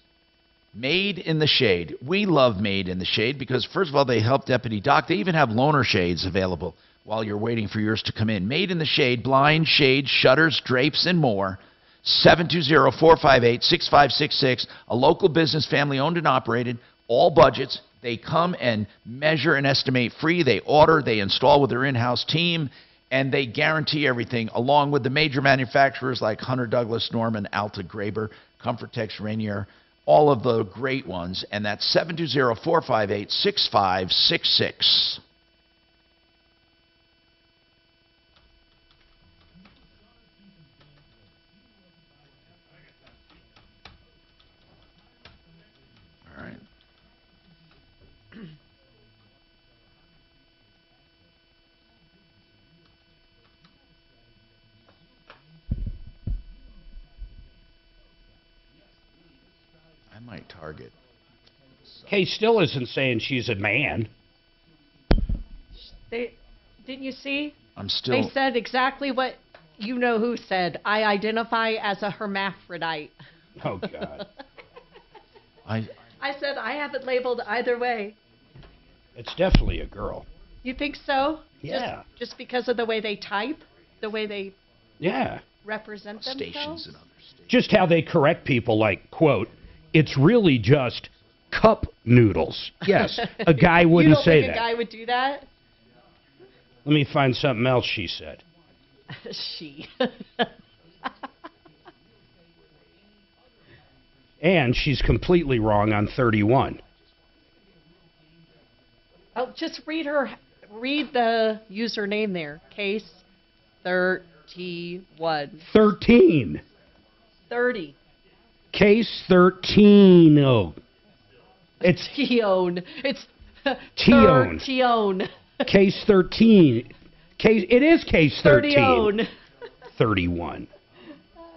Made in the Shade. We love Made in the Shade because, first of all, they help Deputy Doc. They even have loaner shades available while you're waiting for yours to come in. Made in the Shade, blinds, shades, shutters, drapes, and more. 720-458-6566. A local business, family owned and operated, all budgets. They come and measure and estimate free. They order, they install with their in-house team, and they guarantee everything, along with the major manufacturers like Hunter Douglas, Norman, Alta, Graber, Comfortex, Rainier, all of the great ones. And that's 720-458-6566. All right. I might target. Kay still isn't saying she's a man. Didn't you see? I'm still. They said exactly what you know who said. I identify as a hermaphrodite. Oh, God. I said I have it labeled either way. It's definitely a girl. You think so? Yeah. Just because of the way they type, the way they represent themselves. Just how they correct people, like, quote, it's really just cup noodles. Yes, a guy wouldn't say You don't think that. a guy would do that? Let me find something else she said. She. And she's completely wrong on 31. Oh, just read the username there. Case 31. 13. 30. Case 13. Oh. It's Tione. It's Tione. Tione. Case 13. It is case 13. 30-one. 31.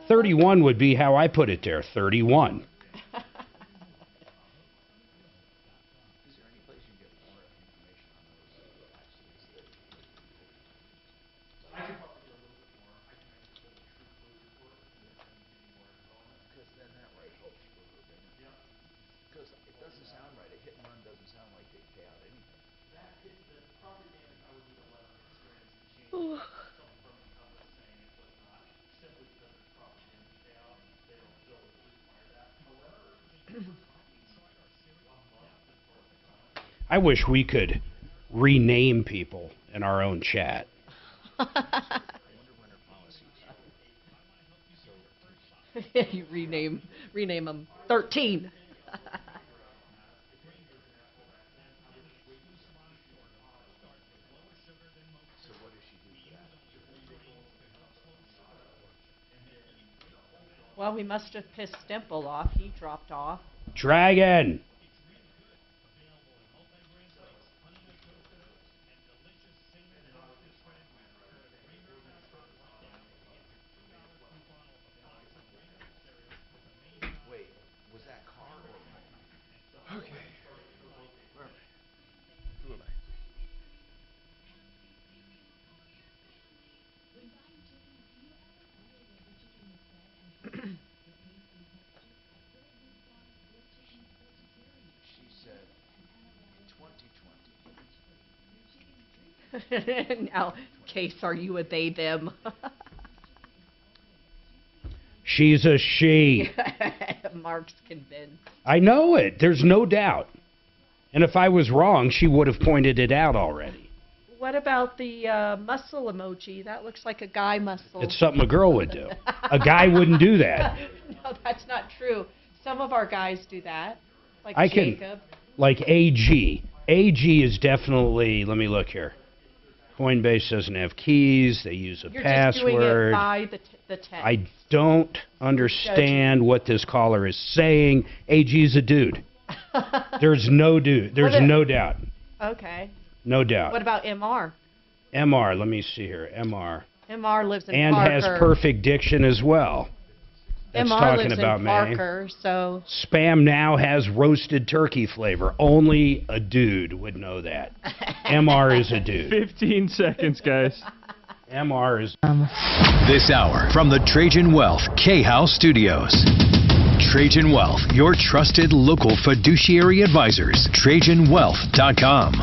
31 would be how I put it there. 31. I wish we could rename people in our own chat. You rename them 13. Well, we must have pissed Dimple off. He dropped off. Dragon. Wait, was that car or okay? Where am I? Who am I? She said 2020. Now, Case, are you a they, them? She's a she. Mark's convinced. I know it. There's no doubt. And if I was wrong, she would have pointed it out already. What about the muscle emoji? That looks like a guy muscle. It's something a girl would do. A guy wouldn't do that. No, that's not true. Some of our guys do that, like I Jacob. Like AG. AG is definitely, let me look here. Coinbase doesn't have keys. They use a You're password. just doing it by the text. I don't understand what this caller is saying. AG is a dude. There's no dude. There's no doubt. Okay. No doubt. What about MR? MR, let me see here. MR. MR lives in And Parker. has perfect diction as well. That's MR talking lives about in me. Parker, so Spam now has roasted turkey flavor. Only a dude would know that. MR is a dude. 15 seconds, guys. MR is... This hour from the Trajan Wealth K-House Studios. Trajan Wealth, your trusted local fiduciary advisors. TrajanWealth.com.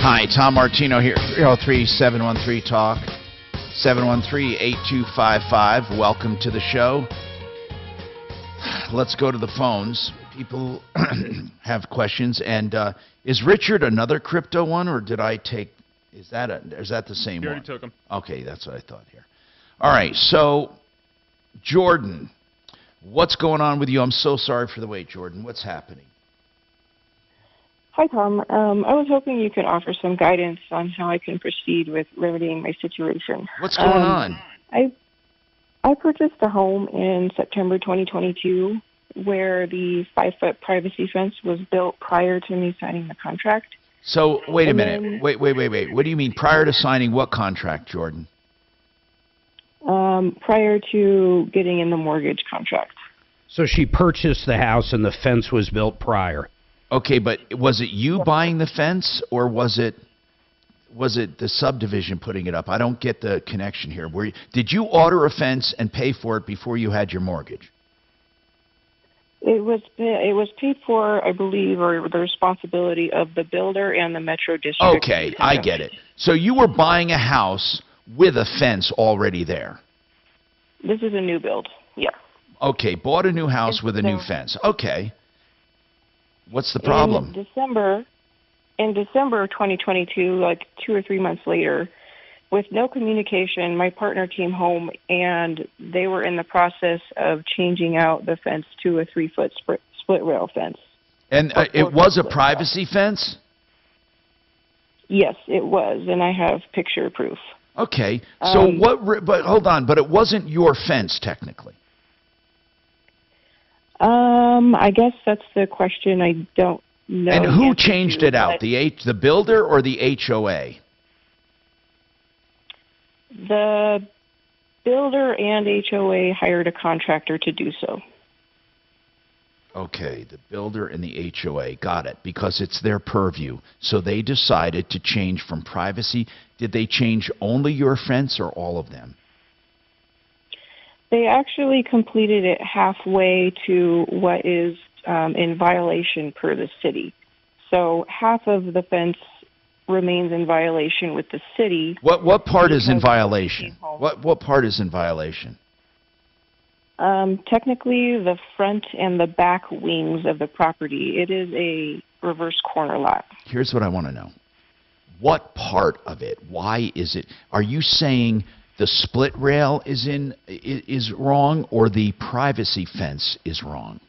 Hi, Tom Martino here, 303-713-TALK, 713-8255. Welcome to the show. Let's go to the phones. People have questions. And is Richard another crypto one, or did I take, is that the same You one? already took him. Okay, that's what I thought here. All right, so Jordan, what's going on with you? I'm so sorry for the wait, Jordan. What's happening? Hi, Tom. I was hoping you could offer some guidance on how I can proceed with remedying my situation. What's going on? I purchased a home in September 2022 where the 5-foot privacy fence was built prior to me signing the contract. So, wait a And minute. then- Wait. What do you mean prior to signing what contract, Jordan? Prior to getting in the mortgage contract. So she purchased the house and the fence was built prior. Okay, but was it you buying the fence, or was it the subdivision putting it up? I don't get the connection here. Did you order a fence and pay for it before you had your mortgage? It was paid for, I believe, or the responsibility of the builder and the Metro District. Okay, I get it. So you were buying a house with a fence already there. This is a new build. Yeah. Okay, bought a new house with a new fence. Okay. What's the problem? In December of 2022, like 2 or 3 months later, with no communication, my partner came home and they were in the process of changing out the fence to a 3-foot split rail fence. And it was a privacy fence? Yes, it was, and I have picture proof. Okay. So but hold on, but it wasn't your fence technically. I guess that's the question. I don't know. And the who answer changed to, it out? but The builder or the HOA? The builder and HOA hired a contractor to do so. Okay, the builder and the HOA. Got it. Because it's their purview. So they decided to change from privacy. Did they change only your fence or all of them? They actually completed it halfway to what is in violation per the city. So half of the fence remains in violation with the city. What part is in violation? What part is in violation? Technically, the front and the back wings of the property. It is a reverse corner lot. Here's what I want to know. What part of it? Why is it? Are you saying the split rail is wrong, or the privacy fence is wrong?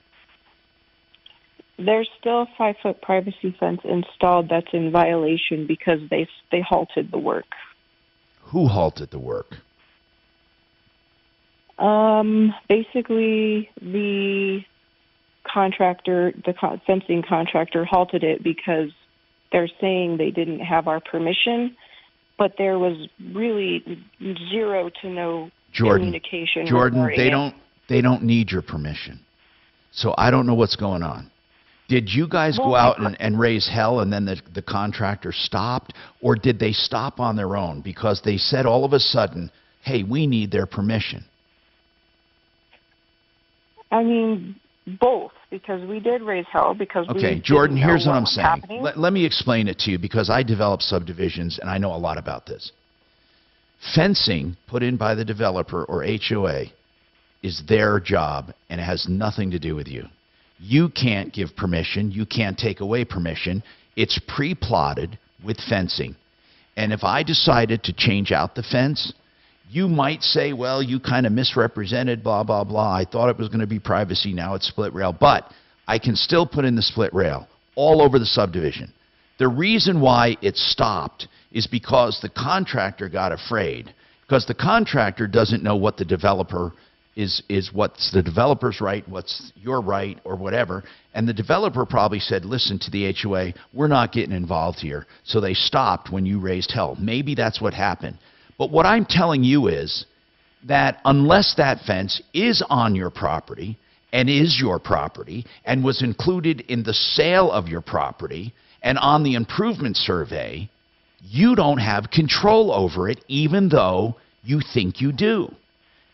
There's still a 5-foot privacy fence installed that's in violation because they halted the work. Who halted the work? Basically, the contractor, fencing contractor, halted it because they're saying they didn't have our permission, but there was really zero to no communication. Jordan, regarding they don't need your permission. So I don't know what's going on. Did you guys go out and raise hell and then the contractor stopped? Or did they stop on their own because they said all of a sudden, hey, we need their permission? I mean, both, because we did raise hell because Okay, Jordan, here's what I'm saying. Let me explain it to you because I develop subdivisions and I know a lot about this. Fencing put in by the developer or HOA is their job and it has nothing to do with you. You can't give permission. You can't take away permission. It's pre-plotted with fencing. And if I decided to change out the fence, you might say, well, you kind of misrepresented, blah, blah, blah. I thought it was going to be privacy. Now it's split rail. But I can still put in the split rail all over the subdivision. The reason why it stopped is because the contractor got afraid, because the contractor doesn't know what the developer is what's the developer's right, what's your right, or whatever. And the developer probably said, listen to the HOA, we're not getting involved here. So they stopped when you raised hell. Maybe that's what happened. But what I'm telling you is that unless that fence is on your property and is your property and was included in the sale of your property and on the improvement survey, you don't have control over it, even though you think you do.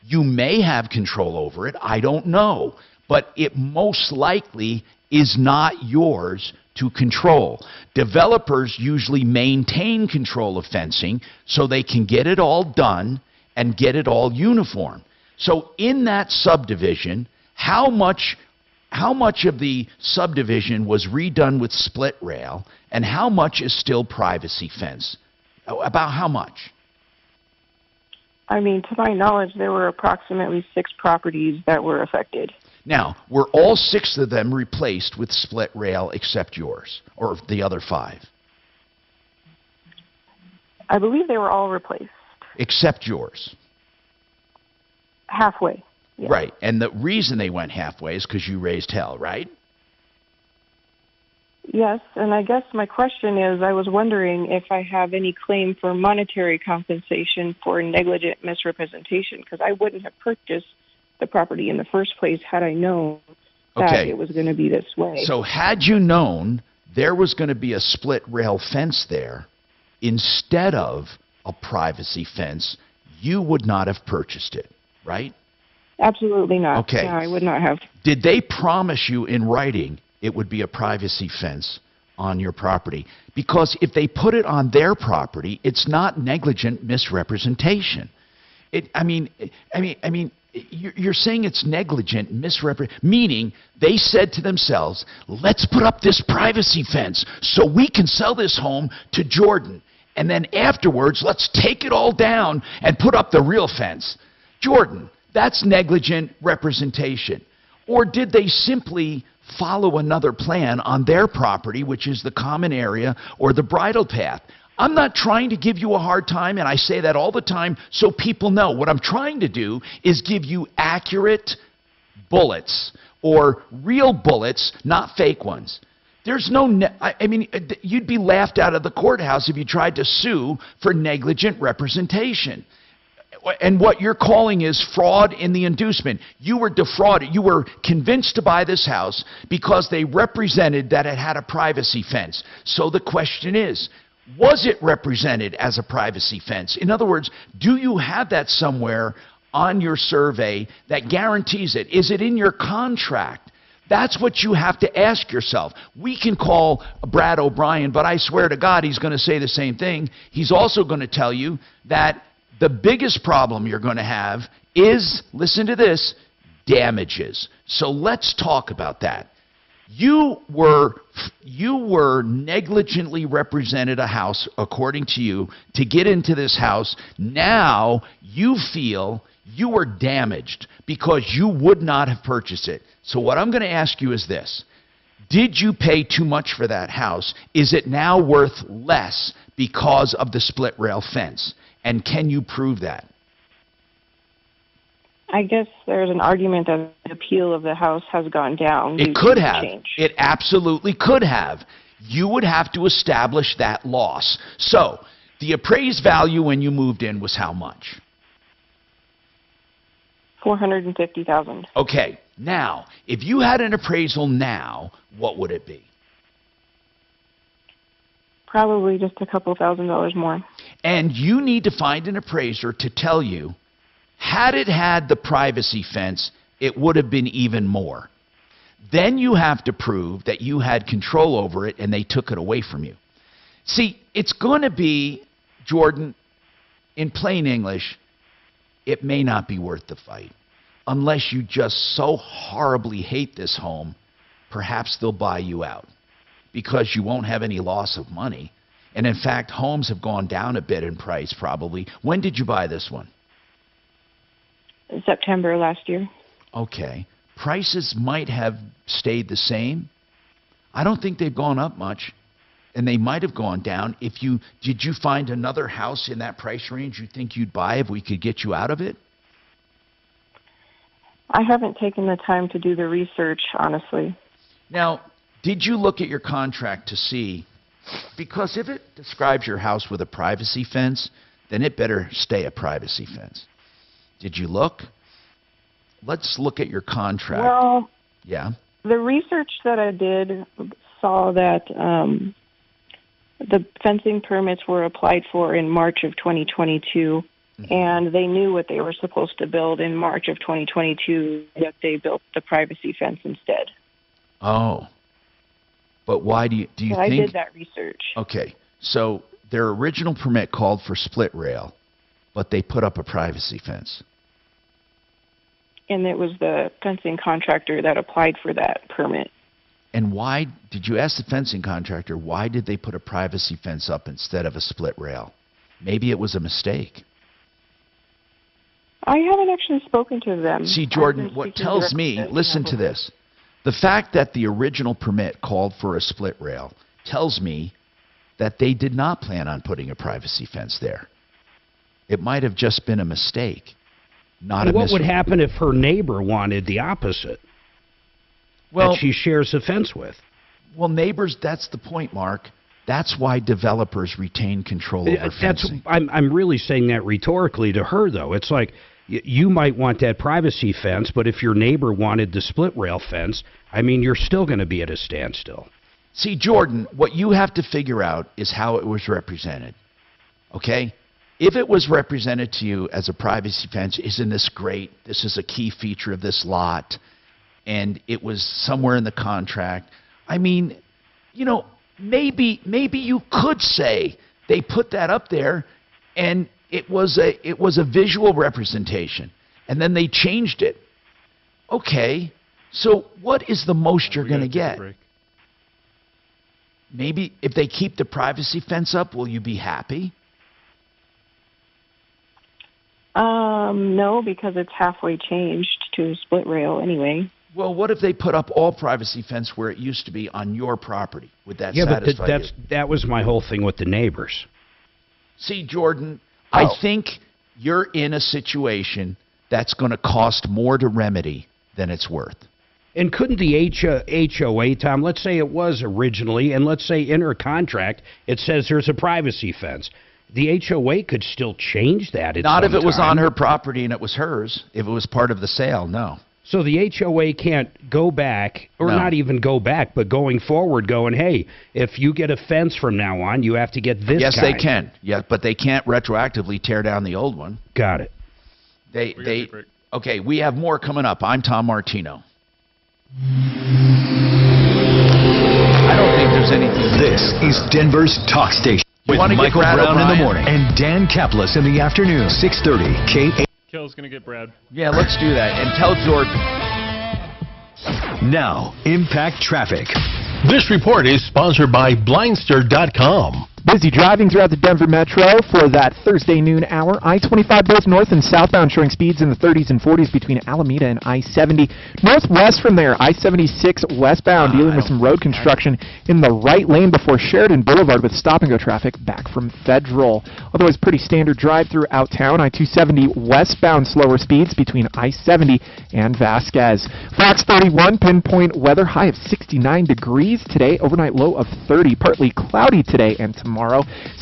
You may have control over it, I don't know, but it most likely is not yours to control. Developers usually maintain control of fencing so they can get it all done and get it all uniform. So in that subdivision, how much of the subdivision was redone with split rail and how much is still privacy fence? About how much? I mean, to my knowledge, there were approximately 6 properties that were affected. Now, were all 6 of them replaced with split rail except yours, or the other 5? I believe they were all replaced. Except yours. Halfway. Yeah. Right, and the reason they went halfway is because you raised hell, right? Yes, and I guess my question is, I was wondering if I have any claim for monetary compensation for negligent misrepresentation, because I wouldn't have purchased the property in the first place had I known that it was going to be this way. So had you known there was going to be a split rail fence there instead of a privacy fence, you would not have purchased it, right? Absolutely not. Okay. No, I would not have. Did they promise you in writing it would be a privacy fence on your property? Because if they put it on their property, it's not negligent misrepresentation. You're saying it's negligent misrepresentation, meaning they said to themselves, let's put up this privacy fence so we can sell this home to Jordan. And then afterwards, let's take it all down and put up the real fence. Jordan, that's negligent representation. Or did they simply follow another plan on their property, which is the common area or the bridle path? I'm not trying to give you a hard time, and I say that all the time so people know. What I'm trying to do is give you accurate bullets, or real bullets, not fake ones. There's no, you'd be laughed out of the courthouse if you tried to sue for negligent representation. And what you're calling is fraud in the inducement. You were defrauded. You were convinced to buy this house because they represented that it had a privacy fence. So the question is, was it represented as a privacy fence? In other words, do you have that somewhere on your survey that guarantees it? Is it in your contract? That's what you have to ask yourself. We can call Brad O'Brien, but I swear to God he's going to say the same thing. He's also going to tell you that the biggest problem you're going to have is, listen to this, damages. So let's talk about that. You were negligently represented a house, according to you, to get into this house. Now you feel you were damaged because you would not have purchased it. So what I'm going to ask you is this. Did you pay too much for that house? Is it now worth less because of the split rail fence? And can you prove that? I guess there's an argument that the appeal of the house has gone down. It could have. It absolutely could have. You would have to establish that loss. So, the appraised value when you moved in was how much? $450,000. Okay. Now, if you had an appraisal now, what would it be? Probably just a couple $1,000s more. And you need to find an appraiser to tell you, had it had the privacy fence, it would have been even more. Then you have to prove that you had control over it and they took it away from you. See, it's going to be, Jordan, in plain English, it may not be worth the fight. Unless you just so horribly hate this home, perhaps they'll buy you out. because you won't have any loss of money. And in fact, homes have gone down a bit in price probably. When did you buy this one? In September last year. Okay. Prices might have stayed the same. I don't think they've gone up much, and they might have gone down. Did you find another house in that price range you think you'd buy if we could get you out of it? I haven't taken the time to do the research, honestly. Now, did you look at your contract to see, because if it describes your house with a privacy fence, then it better stay a privacy fence. Did you look? Let's look at your contract. Well, yeah. The research that I did saw that the fencing permits were applied for in March of 2022, and they knew what they were supposed to build in March of 2022, yet they built the privacy fence instead. Oh. But why do you think... I did that research. Okay. So their original permit called for split rail, but they put up a privacy fence. And it was the fencing contractor that applied for that permit. And why, did you ask the fencing contractor, why did they put a privacy fence up instead of a split rail? Maybe it was a mistake. I haven't actually spoken to them. See, Jordan, what tells me, listen to this. The fact that the original permit called for a split rail tells me that they did not plan on putting a privacy fence there. It might have just been a mistake. What would happen if her neighbor wanted the opposite? Well, that she shares a fence with. Well, neighbors, that's the point, Mark. That's why developers retain control over fencing. I'm really saying that rhetorically to her, though. It's like you might want that privacy fence, but if your neighbor wanted the split rail fence, I mean, you're still going to be at a standstill. See, Jordan, what you have to figure out is how it was represented. Okay? If it was represented to you as a privacy fence, isn't this great? This is a key feature of this lot. And it was somewhere in the contract. I mean, you know, maybe you could say they put that up there and it was a visual representation. And then they changed it. Okay. So what is the most you're going to get? Maybe if they keep the privacy fence up, will you be happy? No, because it's halfway changed to split rail anyway. Well, what if they put up all privacy fence where it used to be on your property? Would that satisfy you? That was my whole thing with the neighbors. See, Jordan, I think you're in a situation that's going to cost more to remedy than it's worth. And couldn't the HOA, Tom, let's say it was originally, and let's say in her contract it says there's a privacy fence. The HOA could still change that at Not some if it was time. on her property and it was hers. If it was part of the sale, no. So the HOA can't go back, or not even go back, but going forward going, hey, if you get a fence from now on, you have to get this Yes, kind. they can. Yeah, but they can't retroactively tear down the old one. Got it. Okay, we have more coming up. I'm Tom Martino. I don't think there's anything. This is Denver's Talk Station with Michael Brown in the morning and Dan Kaplis in the afternoon, 6:30 K8. Kell's going to get Brad. Yeah, let's do that. And tell Jordan. Now, Impact Traffic. This report is sponsored by Blindster.com. Busy driving throughout the Denver Metro for that Thursday noon hour. I-25 both north and southbound showing speeds in the 30s and 40s between Alameda and I-70. Northwest from there, I-76 westbound dealing with some road construction in the right lane before Sheridan Boulevard with stop-and-go traffic back from Federal. Otherwise, pretty standard drive throughout town. I-270 westbound slower speeds between I-70 and Vasquez. Fox 31 pinpoint weather, high of 69 degrees today, overnight low of 30. Partly cloudy today and tomorrow.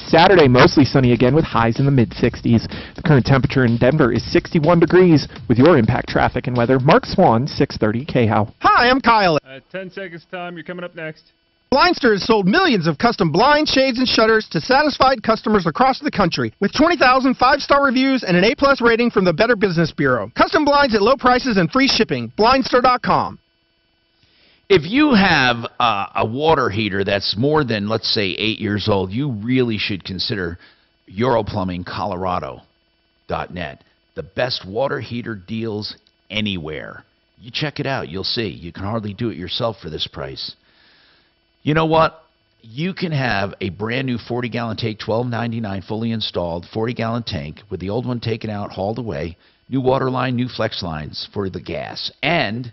Saturday, mostly sunny again with highs in the mid-60s. The current temperature in Denver is 61 degrees. With your Impact Traffic and weather, Mark Swan, 630 KHOW. Hi, I'm Kyle. 10 seconds, Tom. You're coming up next. Blindster has sold millions of custom blinds, shades, and shutters to satisfied customers across the country. With 20,000 five-star reviews and an A+ rating from the Better Business Bureau. Custom blinds at low prices and free shipping. Blindster.com. If you have a water heater that's more than, let's say, 8 years old, you really should consider EuroplumbingColorado.net. The best water heater deals anywhere. You check it out. You'll see. You can hardly do it yourself for this price. You know what? You can have a brand new 40-gallon tank, $12.99, fully installed, 40-gallon tank with the old one taken out, hauled away, new water line, new flex lines for the gas. And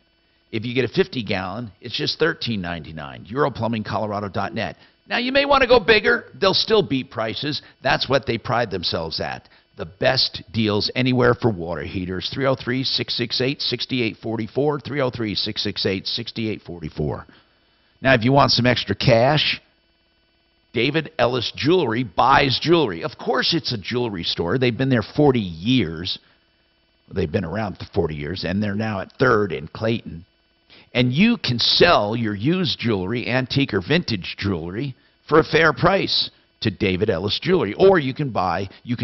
if you get a 50-gallon, it's just $13.99. EuroPlumbingColorado.net. Now, you may want to go bigger. They'll still beat prices. That's what they pride themselves at. The best deals anywhere for water heaters. 303-668-6844. 303-668-6844. Now, if you want some extra cash, David Ellis Jewelry buys jewelry. Of course it's a jewelry store. They've been there 40 years. They've been around for 40 years, and they're now at 3rd in Clayton. And you can sell your used jewelry, antique or vintage jewelry, for a fair price to David Ellis Jewelry. Or you can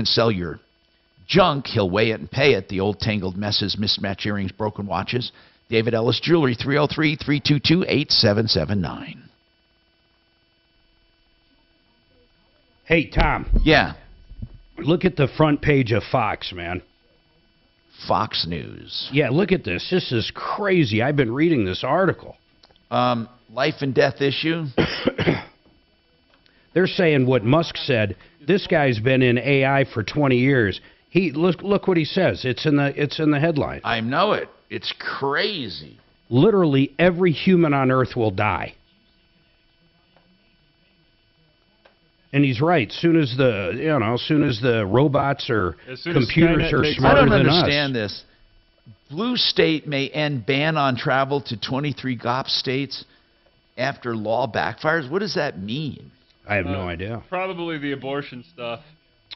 sell your junk. He'll weigh it and pay it. The old tangled messes, mismatched earrings, broken watches. David Ellis Jewelry, 303-322-8779. Hey, Tom. Yeah. Look at the front page of Fox, man. Fox News. Yeah, look at this. This is crazy. I've been reading this article. Life and death issue. They're saying what Musk said. This guy's been in AI for 20 years. Look what he says. It's in the headline. I know it. It's crazy. Literally every human on Earth will die. And he's right. Soon as the robots or computers are smarter than us. I don't understand this. Blue state may end ban on travel to 23 GOP states after law backfires. What does that mean? I have no idea. Probably the abortion stuff.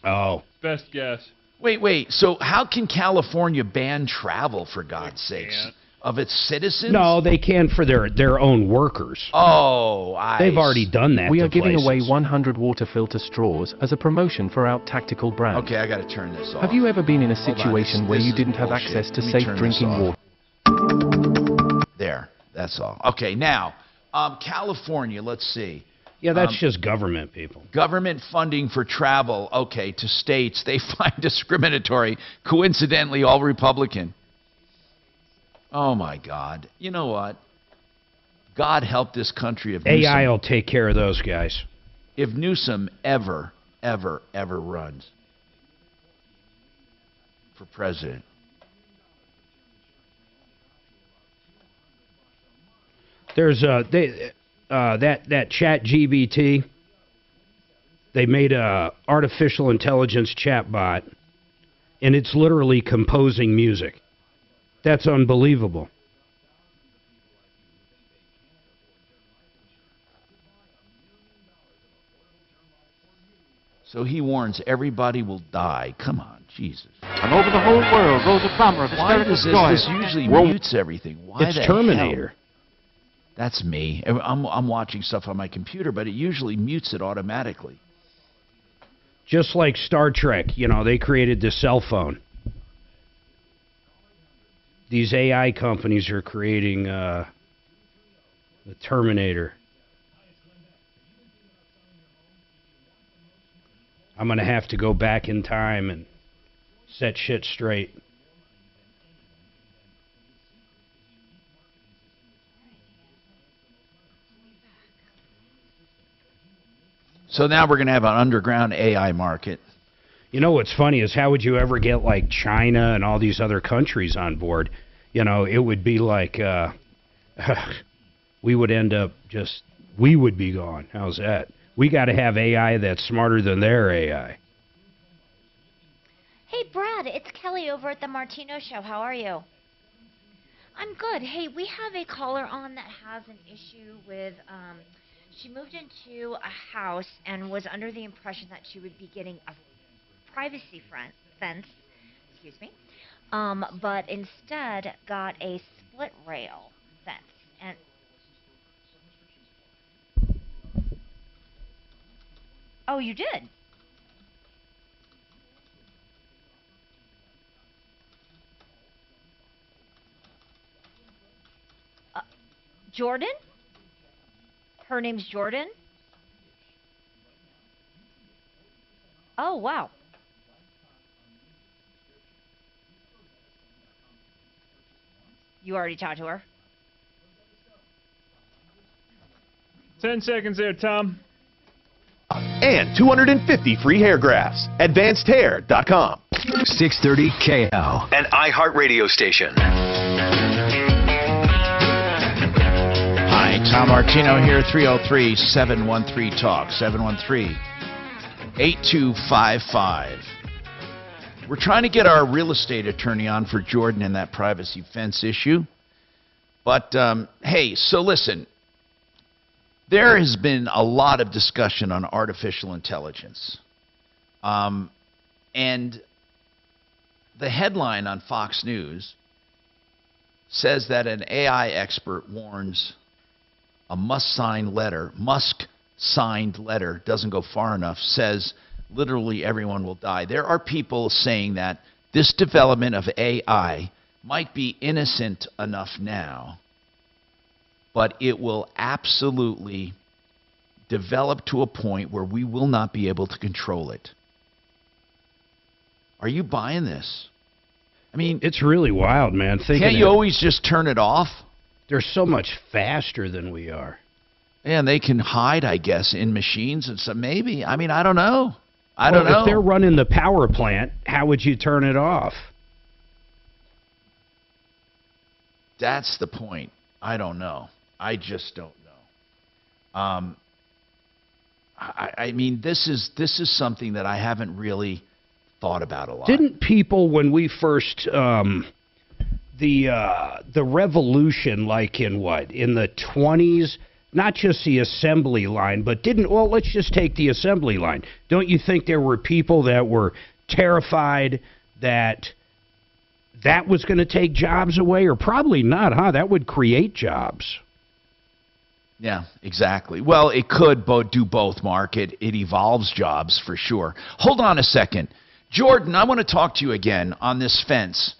Oh. Best guess. Wait. So how can California ban travel, for God's sakes, of its citizens? No, they can for their own workers. Oh, they've already done that. We to are giving places. away 100 water filter straws as a promotion for our tactical brand. Okay, I got to turn this off. Have you ever been in a Hold on, situation where this you is didn't have bullshit. access to Let me safe turn this drinking off. water? There, that's all. Okay, now, California, let's see. Yeah, that's just government, people. Government funding for travel, okay, to states they find discriminatory, coincidentally all Republican. Oh, my God. You know what? God help this country if Newsom, AI will take care of those guys. if Newsom ever runs for president. There's that Chat GBT. They made a artificial intelligence chatbot, and it's literally composing music. That's unbelievable. So he warns everybody will die. Come on, Jesus. And over the whole world rose a clamor of Why hysterical does joy. this usually mutes everything? Why It's the Terminator. hell? That's me. I'm watching stuff on my computer, but it usually mutes it automatically. Just like Star Trek, they created the cell phone. These AI companies are creating the Terminator. I'm going to have to go back in time and set shit straight. So now we're going to have an underground AI market. You know what's funny is how would you ever get like China and all these other countries on board? It would be like we would end up we would be gone. How's that? We got to have AI that's smarter than their AI. Hey, Brad, it's Kelly over at the Martino Show. How are you? I'm good. Hey, we have a caller on that has an issue with, she moved into a house and was under the impression that she would be getting a privacy fence, but instead got a split rail fence. And oh, you did? Jordan? Her name's Jordan? Oh, wow. You already talked to her? 10 seconds there, Tom. And 250 free hair grafts. AdvancedHair.com. 630 KL, an iHeartRadio station. Hi, Tom Martino here, 303-713-TALK, 713-8255. We're trying to get our real estate attorney on for Jordan and that privacy fence issue. But, hey, so listen, there has been a lot of discussion on artificial intelligence. And the headline on Fox News says that an AI expert warns a Musk-signed letter doesn't go far enough, says literally everyone will die. There are people saying that this development of AI might be innocent enough now, but it will absolutely develop to a point where we will not be able to control it. Are you buying this? I mean, it's really wild, man. Can't you always just turn it off? They're so much faster than we are. And they can hide, I guess, in machines and so maybe. I mean, I don't know. I don't know. If they're running the power plant, how would you turn it off? That's the point. I don't know. I just don't know. I mean, this is something that I haven't really thought about a lot. Didn't people, when we first the revolution, like in the 20s, not just the assembly line, but let's just take the assembly line. Don't you think there were people that were terrified that was going to take jobs away? Or probably not, huh? That would create jobs. Yeah, exactly. Well, it could do both, Mark. It evolves jobs for sure. Hold on a second. Jordan, I want to talk to you again on this fence.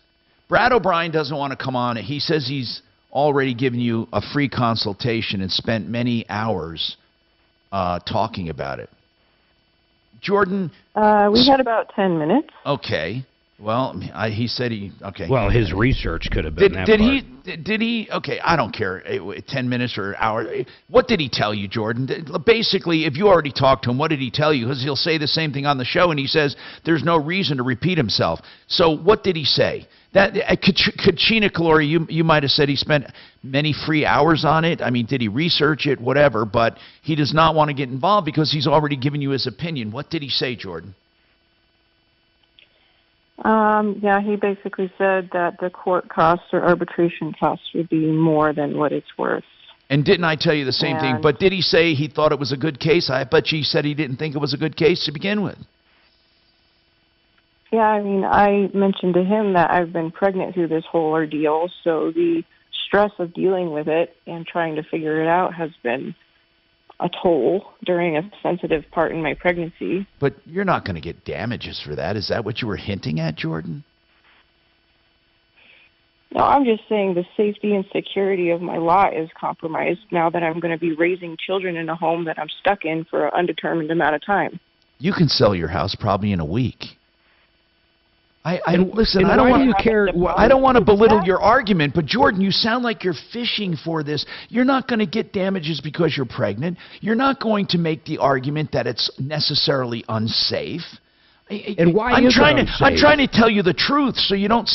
Brad O'Brien doesn't want to come on. He says he's already given you a free consultation and spent many hours talking about it. Jordan? We had about 10 minutes. Okay. Well, he said okay. Well, his research could have been that part. Did he, okay, I don't care, 10 minutes or an hour. What did he tell you, Jordan? Basically, if you already talked to him, what did he tell you? Because he'll say the same thing on the show, and he says there's no reason to repeat himself. So what did he say? That Kachina Kalori, you might have said he spent many free hours on it. I mean, did he research it? Whatever, but he does not want to get involved because he's already given you his opinion. What did he say, Jordan? Yeah, he basically said that the court costs or arbitration costs would be more than what it's worth. And didn't I tell you the same thing? But did he say he thought it was a good case? I bet you he said he didn't think it was a good case to begin with. Yeah, I mean, I mentioned to him that I've been pregnant through this whole ordeal, so the stress of dealing with it and trying to figure it out has been a toll during a sensitive part in my pregnancy. But you're not going to get damages for that. Is that what you were hinting at, Jordan? No, I'm just saying the safety and security of my lot is compromised now that I'm going to be raising children in a home that I'm stuck in for an undetermined amount of time. You can sell your house probably in a week. Listen, I don't want to belittle your argument, but Jordan, you sound like you're fishing for this. You're not going to get damages because you're pregnant. You're not going to make the argument that it's necessarily unsafe. And why is it unsafe? I'm trying to tell you the truth, so you don't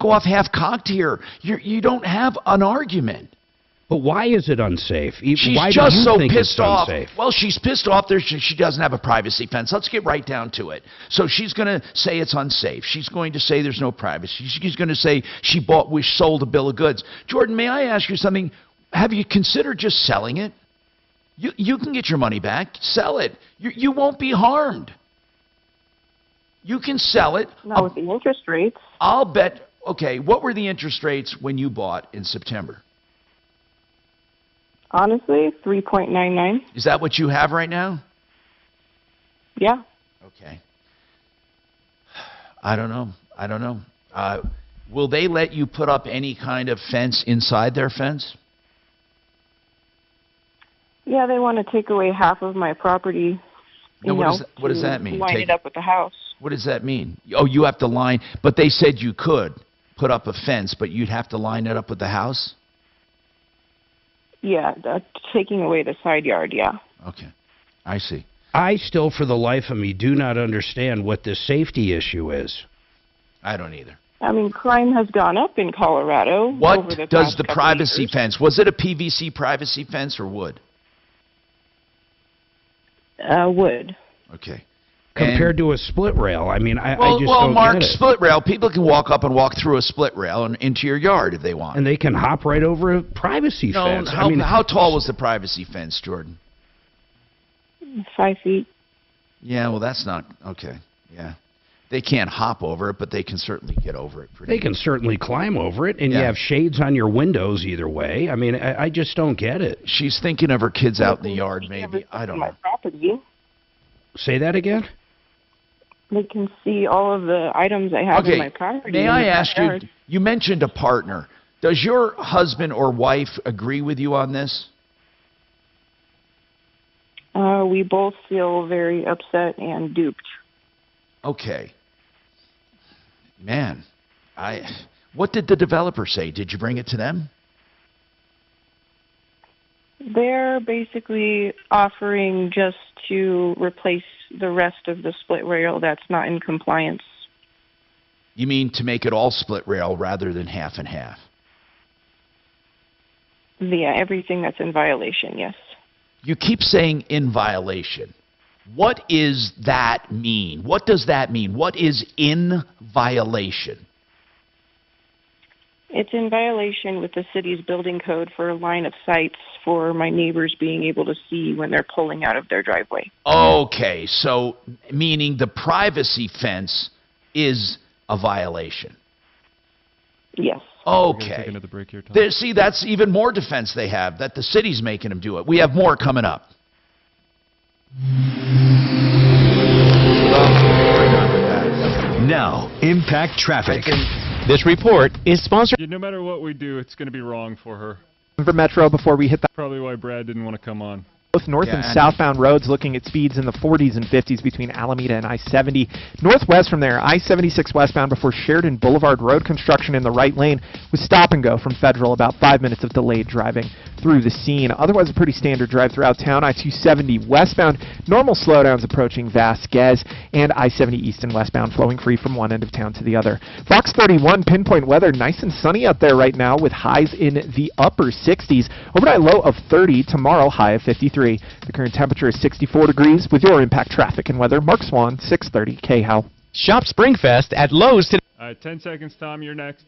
go off half-cocked here. You don't have an argument. But why is it unsafe? She's why just do you so think pissed it's off. Unsafe? Well, she's pissed off. She doesn't have a privacy fence. Let's get right down to it. So she's going to say it's unsafe. She's going to say there's no privacy. She's going to say she sold a bill of goods. Jordan, may I ask you something? Have you considered just selling it? You can get your money back. Sell it. You won't be harmed. You can sell it. Not with the interest rates. I'll bet. Okay, what were the interest rates when you bought in September? Honestly, 3.99. Is that what you have right now? Yeah. Okay. I don't know. Will they let you put up any kind of fence inside their fence? Yeah, they want to take away half of my property. What does that mean? Line it up with the house. What does that mean? Oh, you have to line. But they said you could put up a fence, but you'd have to line it up with the house? Yeah, taking away the side yard, yeah. Okay. I see. I still, for the life of me, do not understand what this safety issue is. I don't either. I mean, crime has gone up in Colorado. What over the does past the couple privacy years. fence, was it a PVC privacy fence or wood? Wood. Okay. Compared to a split rail, I mean, I just well, don't Mark, get it. split rail, people can walk up and walk through a split rail and into your yard if they want. And they can hop right over a privacy No, fence. how, I mean, how tall was the privacy fence, Jordan? 5 feet. Yeah, well, that's not, okay, yeah. They can't hop over it, but they can certainly get over it pretty they can certainly climb over it, and you Yeah. have shades on your windows either way. I mean, I just don't get it. She's thinking of her kids out in the yard, maybe. I don't know. Property. Say that again? They can see all of the items I have in my property. May in I the ask you, backyard. you mentioned a partner. Does your husband or wife agree with you on this? We both feel very upset and duped. Okay. Man, what did the developer say? Did you bring it to them? They're basically offering just to replace the rest of the split rail that's not in compliance. You mean to make it all split rail rather than half and half? Yeah, everything that's in violation, yes. You keep saying in violation. What is that mean? What does that mean? What is in violation? It's in violation with the city's building code for line of sights for my neighbors being able to see when they're pulling out of their driveway. Okay, so meaning the privacy fence is a violation. Yes. Okay. See, that's even more defense they have, that the city's making them do it. We have more coming up. Now, Impact Traffic. This report is sponsored. Yeah, no matter what we do, it's going to be wrong for her. Denver Metro before we hit the Probably why Brad didn't want to come on. both north and southbound roads, looking at speeds in the 40s and 50s between Alameda and I-70. Northwest from there, I-76 westbound before Sheridan Boulevard, road construction in the right lane with stop and go from Federal, about 5 minutes of delayed driving through the scene. Otherwise, a pretty standard drive throughout town. I-270 westbound, normal slowdowns approaching Vasquez, and I-70 east and westbound flowing free from one end of town to the other. Fox 31 pinpoint weather, nice and sunny out there right now with highs in the upper 60s. Overnight low of 30, tomorrow high of 53. The current temperature is 64 degrees. With your Impact traffic and weather, Mark Swan, 630 KHOW. Shop Springfest at Lowe's today. All right, 10 seconds, Tom. You're next.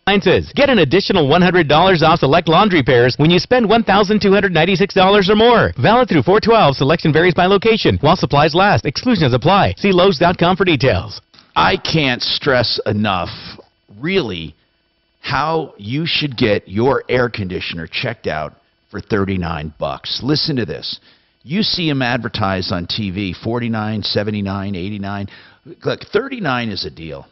Appliances. Get an additional $100 off select laundry pairs when you spend $1,296 or more. Valid through 4/12. Selection varies by location. While supplies last. Exclusions apply. See Lowe's.com for details. I can't stress enough, really, how you should get your air conditioner checked out for $39. Listen to this. You see them advertised on TV, $49, $79, $89. Look, $39 is a deal.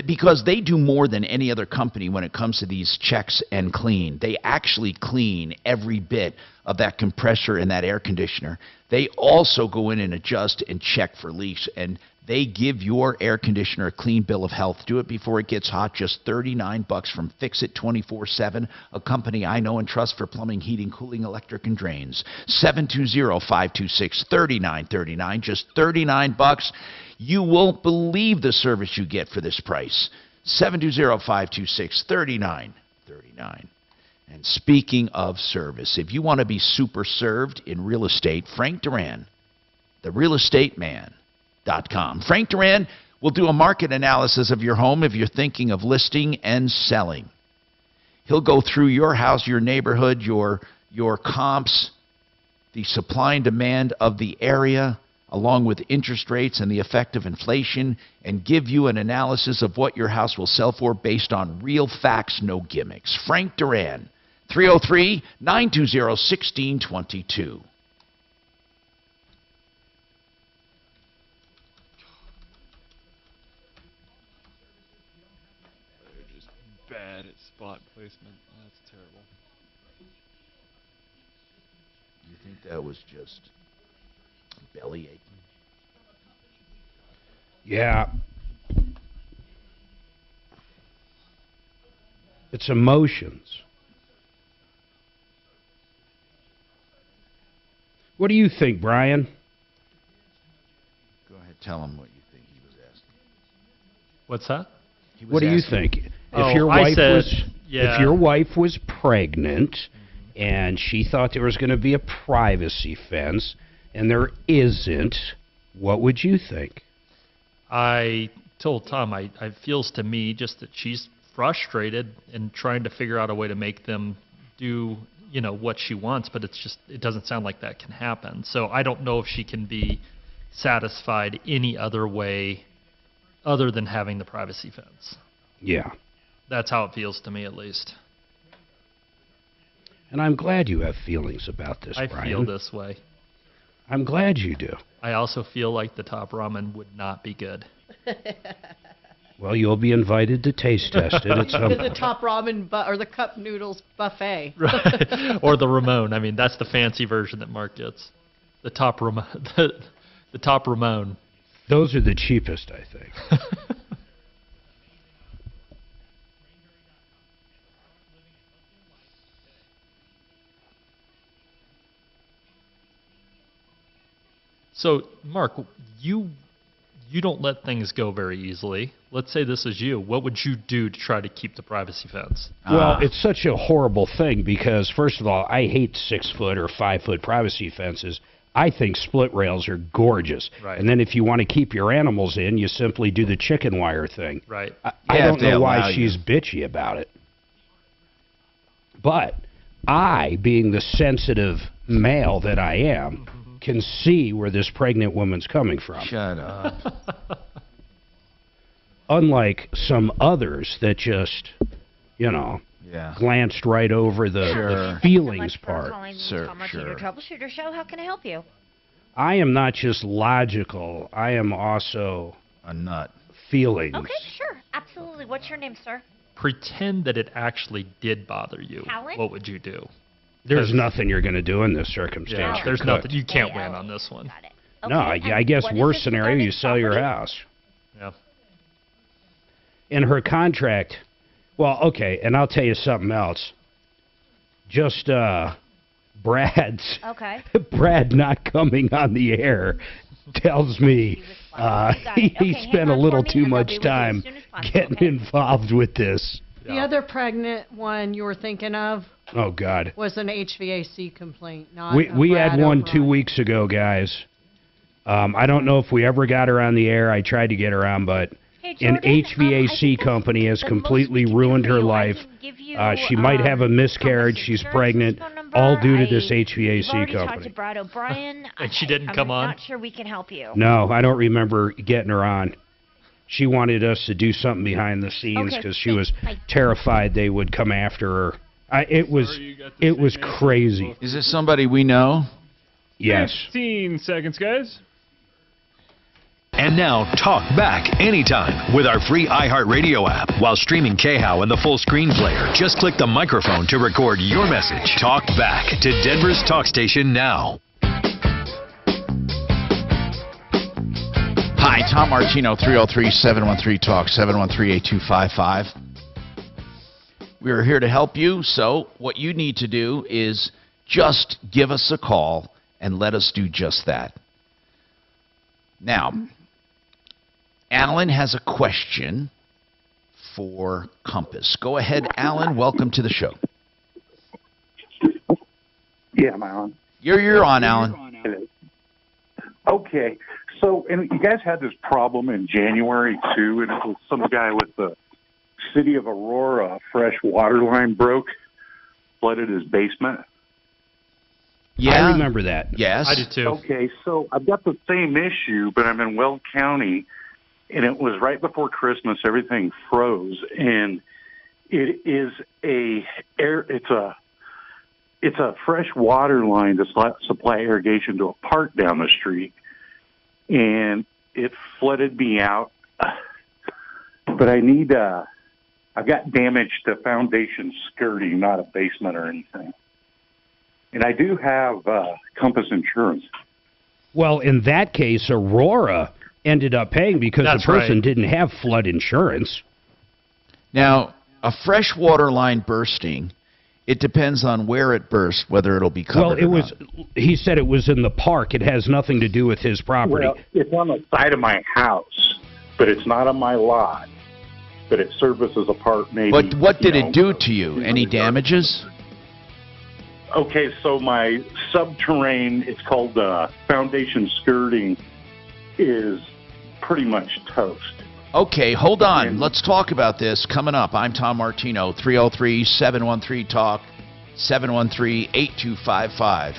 Because they do more than any other company when it comes to these checks and clean. They actually clean every bit of that compressor and that air conditioner. They also go in and adjust and check for leaks, and they give your air conditioner a clean bill of health. Do it before it gets hot. Just $39 from Fix It 24/7, a company I know and trust for plumbing, heating, cooling, electric, and drains. 720-526-3939. Just $39. You won't believe the service you get for this price. 720-526-3939. And speaking of service, if you want to be super served in real estate, Frank Duran, therealestateman.com. Frank Duran will do a market analysis of your home if you're thinking of listing and selling. He'll go through your house, your neighborhood, your comps, the supply and demand of the area, along with interest rates and the effect of inflation, and give you an analysis of what your house will sell for based on real facts, no gimmicks. Frank Duran, 303-920-1622. They're just bad at spot placement. That's terrible. You think that was just belly aching? Yeah. It's emotions. What do you think, Brian? Go ahead, tell him what you think he was asking. What's that? What do you think? If your wife was pregnant and she thought there was going to be a privacy fence and there isn't, what would you think? I told Tom, it feels to me just that she's frustrated and trying to figure out a way to make them do, what she wants, but it doesn't sound like that can happen. So I don't know if she can be satisfied any other way other than having the privacy fence. Yeah. That's how it feels to me, at least. And I'm glad you have feelings about this, I Brian. feel this way. I'm glad you do. I also feel like the top ramen would not be good. Well, you'll be invited to taste test it at some The point. top ramen or the cup noodles buffet. Right. Or the Ramon. I mean, that's the fancy version that Mark gets. The top Ramon. The top Ramon. Those are the cheapest, I think. So, Mark, you don't let things go very easily. Let's say this is you. What would you do to try to keep the privacy fence? Well, it's such a horrible thing because, first of all, I hate 6-foot or 5-foot privacy fences. I think split rails are gorgeous. Right. And then if you want to keep your animals in, you simply do the chicken wire thing. Right. I don't know why she's bitchy about it. But I, being the sensitive male that I am, can see where this pregnant woman's coming from. Shut up. Unlike some others that just, glanced right over the feelings part. Sure. Troubleshooter show. How can I help you? I am not just logical. I am also a nut. Feelings. Okay, sure. Absolutely. What's your name, sir? Pretend that it actually did bother you. Alan? What would you do? There's nothing you're going to do in this circumstance. Yeah, there's nothing. You can't win on this one. No, I guess worst scenario, you sell your house. Yeah. In her contract, well, okay, and I'll tell you something else. Just Brad's Brad not coming on the air tells me he spent a little too much time getting involved with this. The other pregnant one you were thinking of Oh, God. was an HVAC complaint, not We a Brad had one over 2 weeks ago, guys. I don't know if we ever got her on the air. I tried to get her on, but an HVAC company has completely ruined her life. She might have a miscarriage. She's pregnant, all due to this HVAC Talked to company. Brad O'Brien. And she didn't come on? I'm not sure we can help you. No, I don't remember getting her on. She wanted us to do something behind the scenes because she was terrified they would come after her. It was crazy. Is this somebody we know? Yes. 15 seconds, guys. And now, talk back anytime with our free iHeartRadio app while streaming KHOW and the full screen player. Just click the microphone to record your message. Talk back to Denver's talk station now. Hi, Tom Martino, 303-713-TALK, 713-8255. We are here to help you, so what you need to do is just give us a call and let us do just that. Now, Alan has a question for Compass. Go ahead, Alan. Welcome to the show. Yeah, am I on? You're on, Alan. Okay. So, and you guys had this problem in January, too, and it was some guy with the City of Aurora fresh water line broke, flooded his basement. Yeah, I remember that. Yes. I do too. Okay, so I've got the same issue, but I'm in Weld County, and it was right before Christmas. Everything froze, and it's a fresh water line to supply irrigation to a park down the street, and it flooded me out. But I've got damage to foundation skirting, not a basement or anything. And I do have Compass insurance. Well, in that case, Aurora ended up paying because That's the person right. didn't have flood insurance. Now, a fresh water line bursting It depends on where it burst, whether it'll be covered. Well, it was. He said it was in the park. It has nothing to do with his property. Well, it's on the side of my house, but it's not on my lot. But it services a part maybe. But what did it do to you? Any damages? Okay, so my subterranean, it's called foundation skirting, is pretty much toast. Okay, hold on. Let's talk about this coming up. I'm Tom Martino, 303-713-TALK, 713-8255.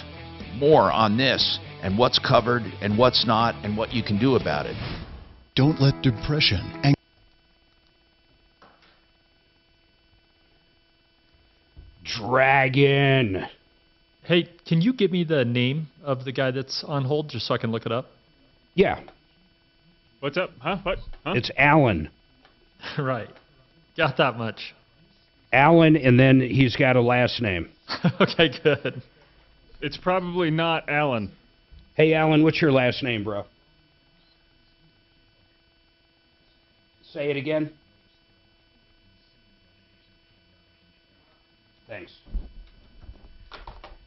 More on this and what's covered and what's not and what you can do about it. Don't let depression and Dragon. Hey, can you give me the name of the guy that's on hold just so I can look it up? Yeah. What's up? Huh? What? Huh? It's Alan. Right. Got that much. Alan, and then he's got a last name. Okay, good. It's probably not Alan. Hey, Alan, what's your last name, bro? Say it again. Thanks.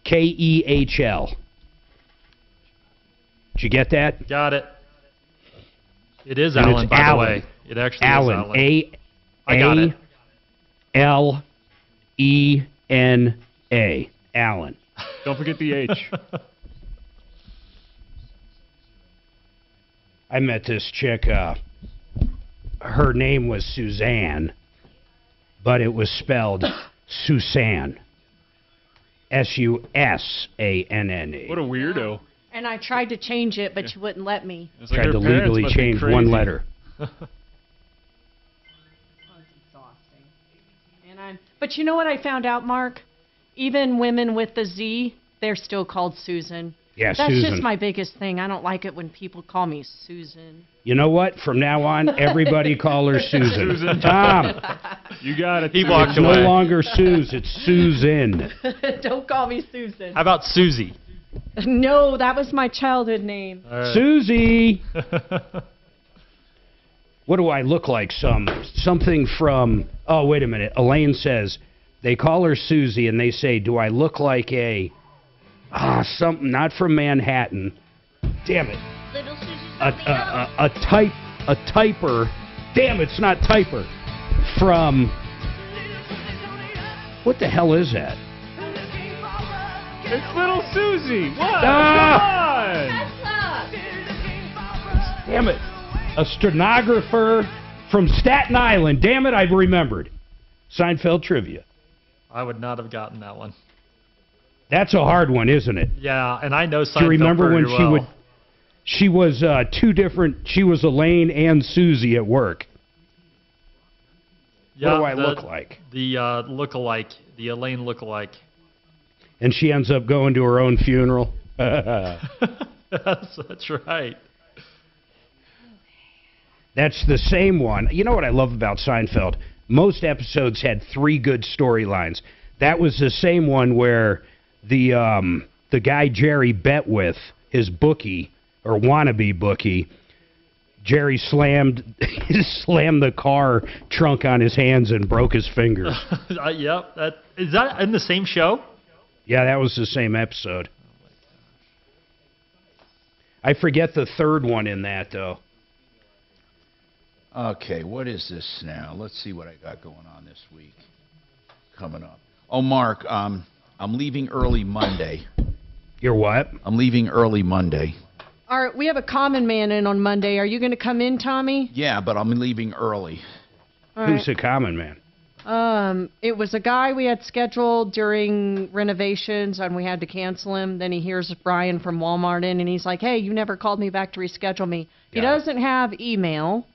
Kehl. Did you get that? Got it. It is And Alan, it's by Alan. the way. It actually Alan. is Alan. I got it. A-L-E-N-A. Alan. Don't forget the H. I met this chick. Her name was Suzanne, but it was spelled Susanne. S-U-S-A-N-N-E. What a weirdo. And I tried to change it, but you wouldn't let me. It's like Tried to her parents legally must be change crazy. one letter. But you know what I found out, Mark? Even women with the Z, they're still called Susan. Yeah, That's Susan. just my biggest thing. I don't like it when people call me Susan. You know what? From now on, everybody call her Susan. Susan. Tom. You got it. He walked It's away. no longer Suze. It's Susan. Don't call me Susan. How about Susie? No, that was my childhood name. All right. Susie. What do I look like? Something from... Oh, wait a minute. Elaine says, they call her Susie, and they say, do I look like a... something not from Manhattan. Damn it. Little Susie's A typer. Damn, it's not typer. From... What the hell is that? It's little Susie. What? Ah! Come on. Damn it. A stenographer from Staten Island. Damn it, I've remembered. Seinfeld trivia. I would not have gotten that one. That's a hard one, isn't it? Yeah, and I know Seinfeld Do you remember when pretty she well. would... She was two different... She was Elaine and Susie at work. Yeah, what do I look like? The look-alike. The Elaine look-alike. And she ends up going to her own funeral. That's right. That's the same one. You know what I love about Seinfeld? Most episodes had 3 good storylines. That was the same one where the guy Jerry bet with, his bookie, or wannabe bookie, Jerry slammed the car trunk on his hands and broke his finger. Yep. Is that in the same show? Yeah, that was the same episode. I forget the third one in that, though. Okay, what is this now? Let's see what I got going on this week. Coming up. Oh, Mark, I'm leaving early Monday. You're what? I'm leaving early Monday. All right, we have a common man in on Monday. Are you going to come in, Tommy? Yeah, but I'm leaving early. All Who's right. the common man? It was a guy we had scheduled during renovations, and we had to cancel him. Then he hears Brian from Walmart in, and he's like, hey, you never called me back to reschedule me. He doesn't have email.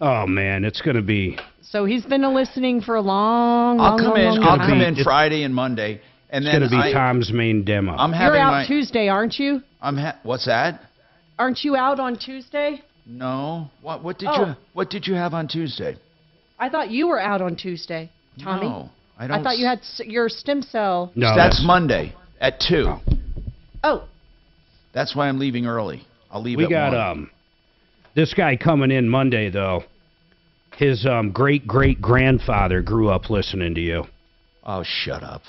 Oh, man, it's going to be... So he's been listening for a long I'll come time. in Friday and Monday, and It's then going to be Tom's main demo. I'm You're having out Tuesday, aren't you? What's that? Aren't you out on Tuesday? No. What did you have on Tuesday? I thought you were out on Tuesday, Tommy. No, I don't. I thought you had your stem cell. No, that's Monday at 2. Oh. That's why I'm leaving early. I'll leave We at got 1. this guy coming in Monday, though. His great-great-grandfather grew up listening to you. Oh, shut up.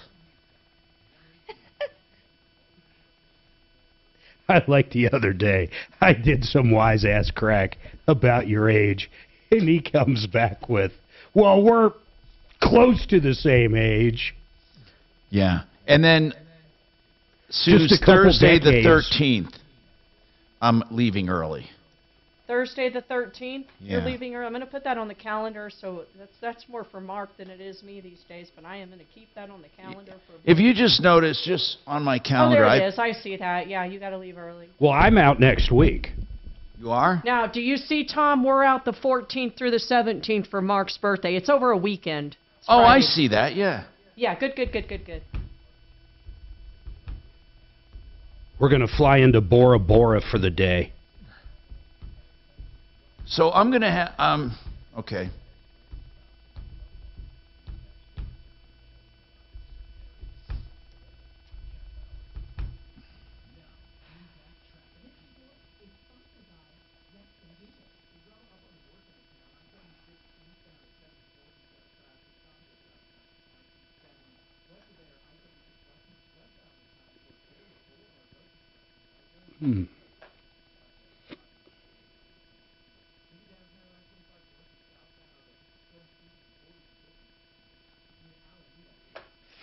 Like the other day, I did some wise-ass crack about your age, and he comes back with, well, we're close to the same age. Yeah. And then Sue's Just a couple Thursday the decades. 13th, I'm leaving early. Thursday the 13th, you're Yeah. leaving her. I'm going to put that on the calendar, so that's more for Mark than it is me these days, but I am going to keep that on the calendar for If you just notice, just on my calendar, Oh, there it is. I see that. Yeah, you got to leave early. Well, I'm out next week. You are? Now, do you see, Tom, we're out the 14th through the 17th for Mark's birthday. It's over a weekend. It's Oh, I Friday. see that, yeah. Yeah, good. We're going to fly into Bora Bora for the day. So I'm going to have, okay.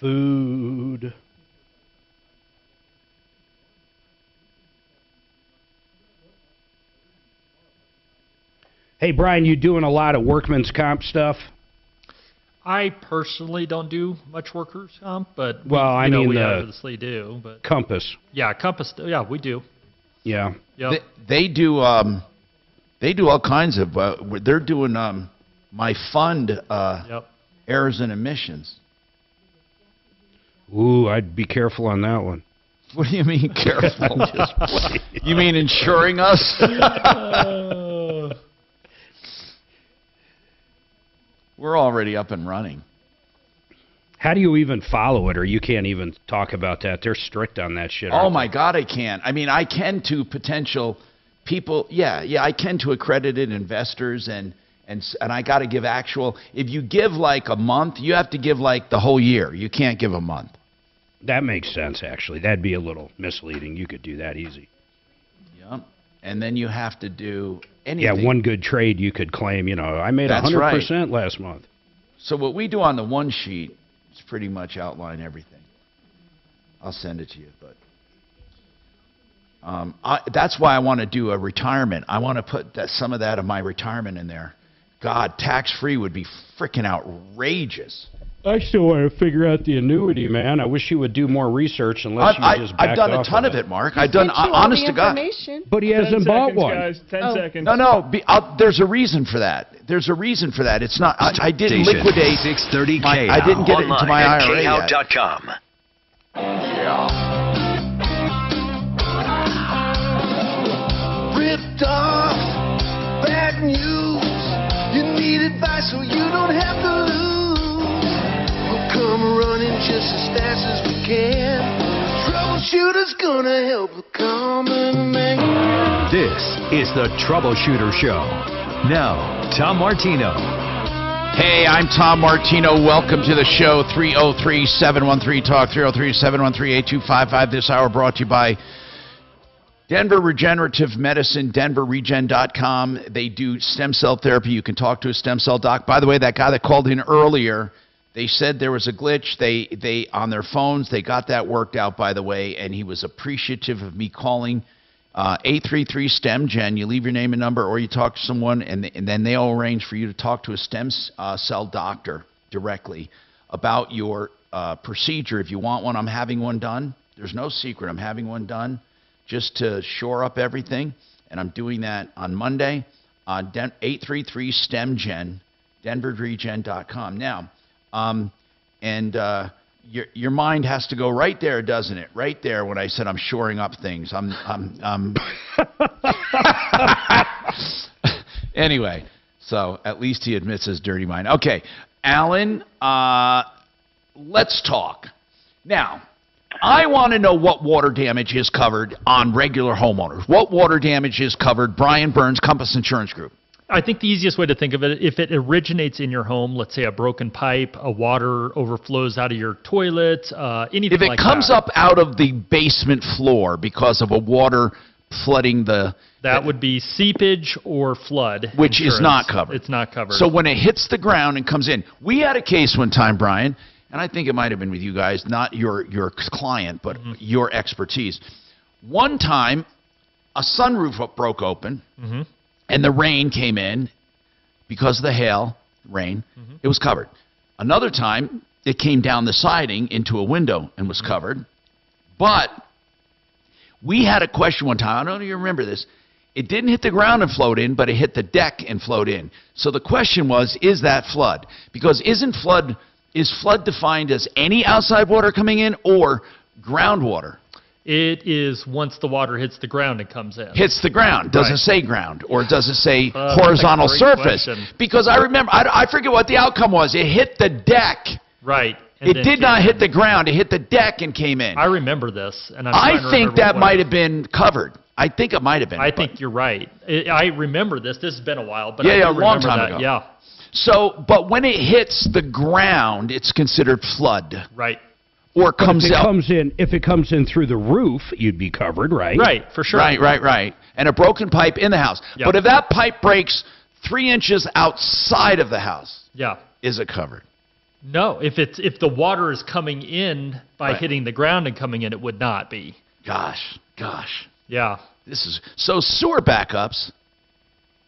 Food. Hey, Brian, you doing a lot of workman's comp stuff? I personally don't do much workers' comp, but Well, I mean we the obviously do. But Compass. yeah, Compass. Yeah, we do. Yeah. Yep. They do all kinds of, they're doing my fund errors and emissions. Ooh, I'd be careful on that one. What do you mean careful? Just playing. You mean insuring us? We're already up and running. How do you even follow it, or you can't even talk about that? They're strict on that shit. Oh my God, I can't. I mean, I can to potential people. Yeah, I can to accredited investors, and I got to give actual. If you give like a month, you have to give like the whole year. You can't give a month. That makes sense, actually. That'd be a little misleading. You could do that easy. Yeah, and then you have to do anything. Yeah, one good trade you could claim. You know, I made 100% last month. So what we do on the one sheet is pretty much outline everything. I'll send it to you, but that's why I want to do a retirement. I want to put some of that of my retirement in there. God, tax-free would be freaking outrageous. I still want to figure out the annuity, man. I wish you would do more research unless you just backed I've done a off ton of it, Mark. I've done, honest to God. But he hasn't bought one. Guys, 10 seconds. No, there's a reason for that. There's a reason for that. It's not. I didn't Station liquidate. 630 my, I didn't get it into my IRA yet. KHOW.com. Ripped off, bad news. You need advice so you don't have to lose. We'll come running just as fast as we can. Troubleshooter's gonna help the common man. This is the Troubleshooter Show. Now, Tom Martino. Hey, I'm Tom Martino. Welcome to the show. 303-713-TALK, 303-713-8255. This hour brought to you by Denver Regenerative Medicine, denverregen.com. They do stem cell therapy. You can talk to a stem cell doc. By the way, that guy that called in earlier, they said there was a glitch. They on their phones, they got that worked out, by the way, and he was appreciative of me calling 833-STEM-GEN. You leave your name and number, or you talk to someone, and then they'll arrange for you to talk to a stem cell doctor directly about your procedure. If you want one, I'm having one done. There's no secret. I'm having one done just to shore up everything, and I'm doing that on Monday. 833-STEM-GEN, denverregen.com. Now, your mind has to go right there, doesn't it? Right there when I said I'm shoring up things. Anyway, so at least he admits his dirty mind. Okay, Alan, let's talk. Now, I want to know what water damage is covered on regular homeowners. What water damage is covered? Brian Burns, Compass Insurance Group. I think the easiest way to think of it, if it originates in your home, let's say a broken pipe, a water overflows out of your toilet, anything like that. If it comes up out of the basement floor because of a water flooding that would be seepage or flood. Which insurance. is not covered. It's not covered. So when it hits the ground and comes in, we had a case one time, Brian, and I think it might have been with you guys, not your client, but your expertise. One time, a sunroof broke open, and the rain came in because of the hail, rain. It was covered. Another time, it came down the siding into a window and was covered. But we had a question one time. I don't know if you remember this. It didn't hit the ground and float in, but it hit the deck and flowed in. So the question was, is that flood? Because is flood defined as any outside water coming in or groundwater? It is once the water hits the ground and comes in. Hits the ground. Does it say ground? Or does it say That's horizontal a great surface? question. Because I remember, I forget what the outcome was. It hit the deck. Right. It did not hit the ground. It hit the deck and came in. I remember this. And I think that might have been covered. I think it might have been. I think you're right. I remember this. This has been a while. But Yeah, I a do long remember time that. ago. Yeah. So, but when it hits the ground, it's considered flood. Right. Or But comes out. if it comes in through the roof, you'd be covered, right? Right, for sure. Right. And a broken pipe in the house. Yep. But if that pipe breaks 3 inches outside of the house, Yeah. is it covered? No, if the water is coming in by hitting the ground and coming in, it would not be. Gosh. Yeah. This is so sewer backups.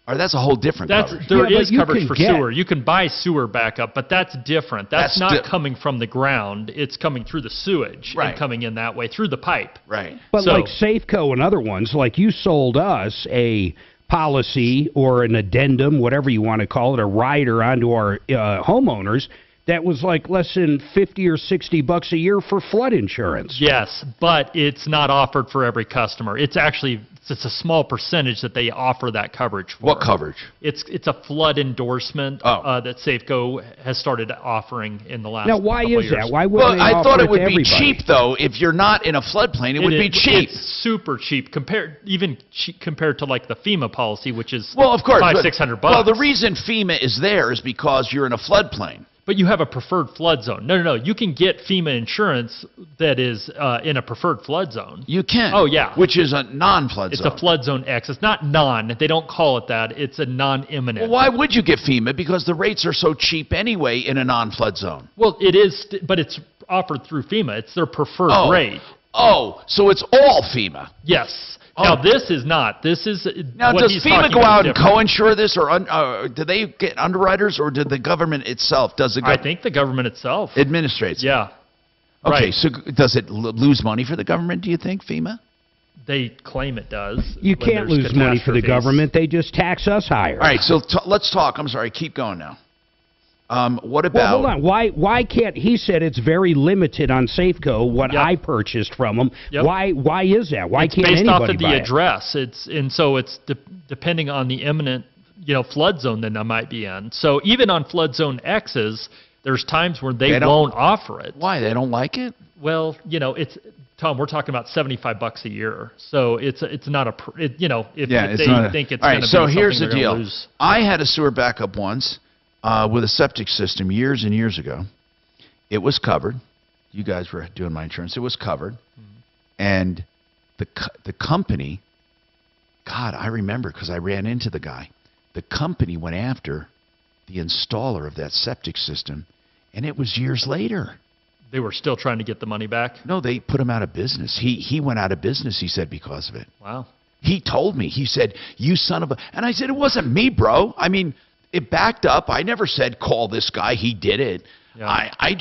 Or that's a whole different coverage. There is coverage for sewer. You can buy sewer backup, but that's different. That's not coming from the ground. It's coming through the sewage and coming in that way through the pipe. Right. But like Safeco and other ones, like you sold us a policy or an addendum, whatever you want to call it, a rider onto our homeowners that was like less than $50 or $60 a year for flood insurance. Yes, but it's not offered for every customer. It's a small percentage that they offer that coverage for. What coverage? It's a flood endorsement that Safeco has started offering in the last Now, why couple is years. that? Why wouldn't they I offer thought it to would be everybody? cheap, though. If you're not in a floodplain, it would be cheap. It's super cheap compared to like the FEMA policy, which is Well, of course. $500-600. Well, the reason FEMA is there is because you're in a floodplain. But you have a preferred flood zone. No. You can get FEMA insurance that is in a preferred flood zone. You can. Oh, yeah. Which is a non-flood zone. It's a flood zone X. It's not non. They don't call it that. It's a non-imminent. Well, why would you get FEMA? Because the rates are so cheap anyway in a non-flood zone. Well, it is, but it's offered through FEMA. It's their preferred rate. Oh, so it's all FEMA. Yes. Now, this is not. This is Now, what does he's FEMA talking go about out and co-insure this, or do they get underwriters, or did the government itself? I think the government itself administrates. Yeah. Okay, Right. so does it lose money for the government, do you think, FEMA? They claim it does. You when can't there's lose money for the catastrophes. government. They just tax us higher. All right, so let's talk. I'm sorry, keep going now. What about... Well, hold on. Why can't... He said it's very limited on Safeco, what I purchased from them. Yep. Why is that? Why It's can't based anybody off of the buy it? address. So it's depending on the imminent, flood zone that I might be in. So even on flood zone X's, there's times where they won't offer it. Why? They don't like it? Well, it's Tom. We're talking about $75 a year. So it's not if they think it's all going right, to be so something here's the they're gonna deal. lose. I had a sewer backup once with a septic system years and years ago. It was covered. You guys were doing my insurance. It was covered. And the company, God, I remember because I ran into the guy. The company went after the installer of that septic system, and it was years later. They were still trying to get the money back? No, they put him out of business. He went out of business, he said, because of it. Wow. He told me. He said, "You son of a..." And I said, "It wasn't me, bro. I mean, it backed up. I never said, call this guy. He did it." Yeah. I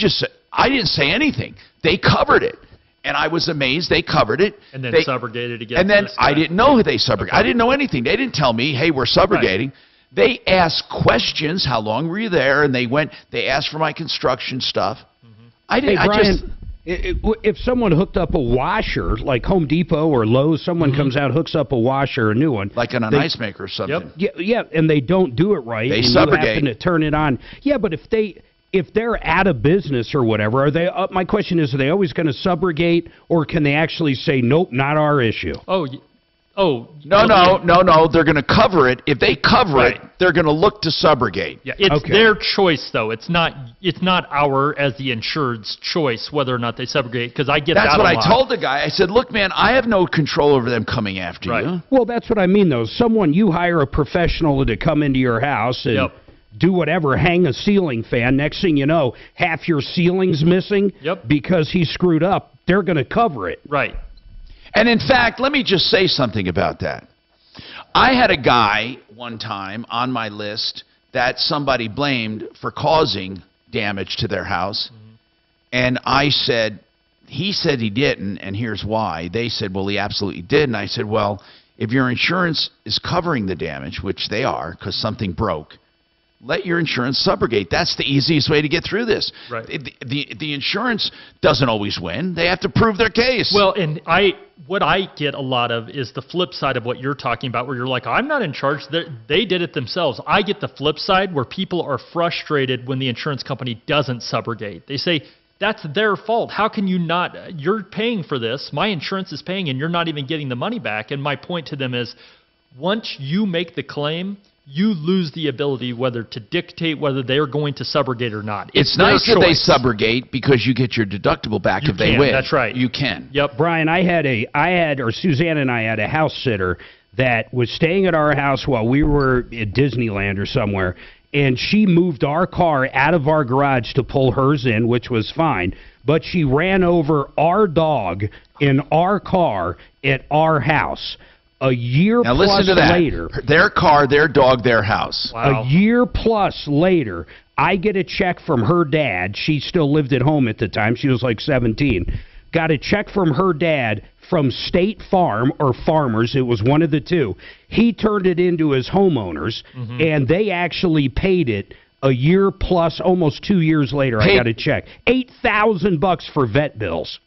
didn't say anything. They covered it. And I was amazed they covered it. And then they subrogated again. And then I didn't know they subrogated. I didn't know anything. They didn't tell me, hey, we're subrogating. Right. They asked questions. How long were you there? And they asked for my construction stuff. I didn't. Hey, Brian, if someone hooked up a washer, like Home Depot or Lowe's, someone comes out, hooks up a washer, a new one. Like an ice maker or something. Yeah, and they don't do it right. They and subrogate. You happen to turn it on. Yeah, but if they're out of business or whatever, are they? My question is, are they always going to subrogate, or can they actually say, nope, not our issue? Oh, Oh no. They're going to cover it. If they cover it, they're going to look to subrogate. Yeah, it's their choice though. It's not our as the insured's choice whether or not they subrogate. Because I get that's that what a I lot. told the guy. I said, look, man, I have no control over them coming after you. Well, that's what I mean, though. You hire a professional to come into your house and do whatever, hang a ceiling fan. Next thing you know, half your ceiling's missing because he screwed up. They're going to cover it. Right. And in fact, let me just say something about that. I had a guy one time on my list that somebody blamed for causing damage to their house. And I said, he said he didn't, and here's why. They said, well, he absolutely did. And I said, well, if your insurance is covering the damage, which they are because something broke, let your insurance subrogate. That's the easiest way to get through this. Right. The insurance doesn't always win. They have to prove their case. Well, and what I get a lot of is the flip side of what you're talking about, where you're like, I'm not in charge. They did it themselves. I get the flip side where people are frustrated when the insurance company doesn't subrogate. They say, that's their fault. How can you not? You're paying for this. My insurance is paying, and you're not even getting the money back. And my point to them is, once you make the claim, you lose the ability whether to dictate whether they're going to subrogate or not. It's nice that they subrogate because you get your deductible back if they win. That's right. You can. Yep. Brian, Suzanne and I had a house sitter that was staying at our house while we were at Disneyland or somewhere, and she moved our car out of our garage to pull hers in, which was fine, but she ran over our dog in our car at our house. A year now plus listen to that. later, their car, their dog, their house. Wow. A year plus later, I get a check from her dad. She still lived at home at the time. She was like 17. Got a check from her dad from State Farm or Farmers. It was one of the two. He turned it into his homeowners, and they actually paid it a year plus, almost 2 years later. I got a check. $8,000 for vet bills.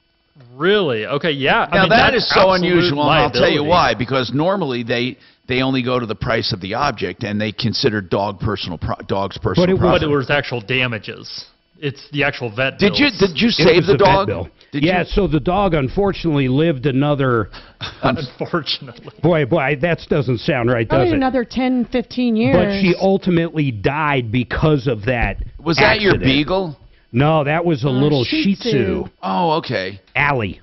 Really? Okay, yeah. Now, that is so unusual, and I'll tell you liability. why. Because normally they only go to the price of the object, and they consider dog's personal property. But it was actual damages. It's the actual vet bills. Did you save the dog? So the dog unfortunately lived another... Unfortunately. Boy, that doesn't sound right, does Probably it? another 10, 15 years. But she ultimately died because of that Was that your accident. beagle? No, that was a little Shih Tzu. Oh, okay. Allie.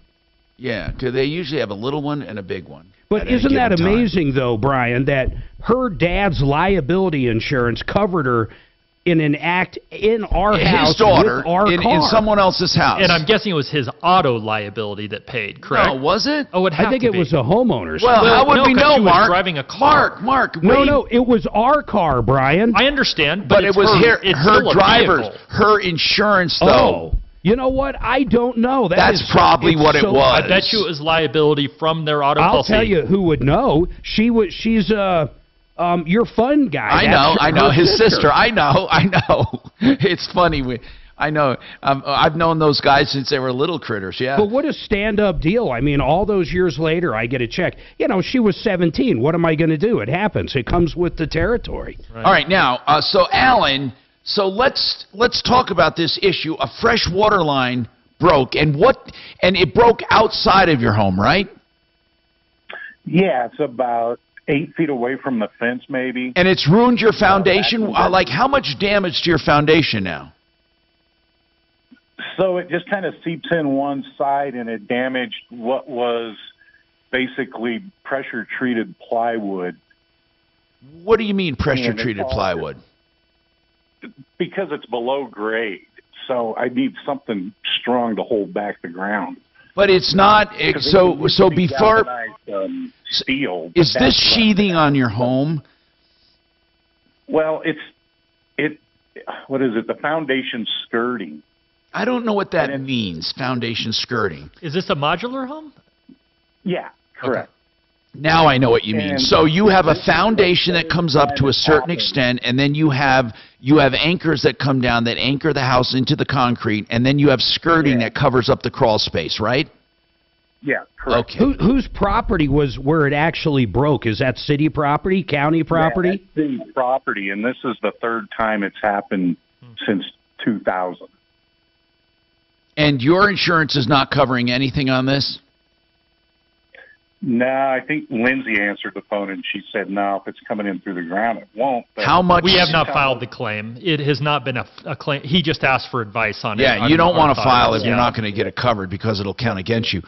Yeah, because they usually have a little one and a big one. But isn't that amazing, though, Brian, that her dad's liability insurance covered her in an act in our house his daughter with our in car. someone else's house? And I'm guessing it was his auto liability that paid, correct? No, was it? Oh, I think it was a homeowner's. Well, how would we know, she was Mark? driving a car. Mark, No, it was our car, Brian. I understand, but it's it was it's her still a driver's, vehicle. her insurance, though. Oh, you know what? I don't know. That's probably what it was. I bet you it was liability from their auto policy. I'll tell you who would know. She's your fun guy. I know. His sister. I know. It's funny. I know. I've known those guys since they were little critters, yeah. But what a stand-up deal. I mean, all those years later, I get a check. You know, she was 17. What am I going to do? It happens. It comes with the territory. Right. All right, now, so Alan, let's talk about this issue. A fresh water line broke, and it broke outside of your home, right? Yeah, it's about 8 feet away from the fence, maybe. And it's ruined your foundation? Like, how much damage to your foundation now? So it just kind of seeps in one side, and it damaged what was basically pressure-treated plywood. What do you mean pressure-treated plywood? Because it's below grade, so I need something strong to hold back the ground. But it's not. So before steel. Is this sheathing on your home? Well, what is it? The foundation skirting. I don't know what that means. Foundation skirting. Is this a modular home? Yeah, correct. Now I know what you mean. So you have a foundation that comes up to a certain extent, and then you have anchors that come down that anchor the house into the concrete, and then you have skirting that covers up the crawl space, right? Yeah, correct. Okay. Whose property was where it actually broke? Is that city property, county property? Yeah, that's city property, and this is the third time it's happened since 2000. And your insurance is not covering anything on this? No, I think Lindsay answered the phone, and she said, no, if it's coming in through the ground, it won't. But How much? We have not filed the claim. It has not been a claim. He just asked for advice on it. Yeah, you don't want to file if you're not going to get it covered because it'll count against you.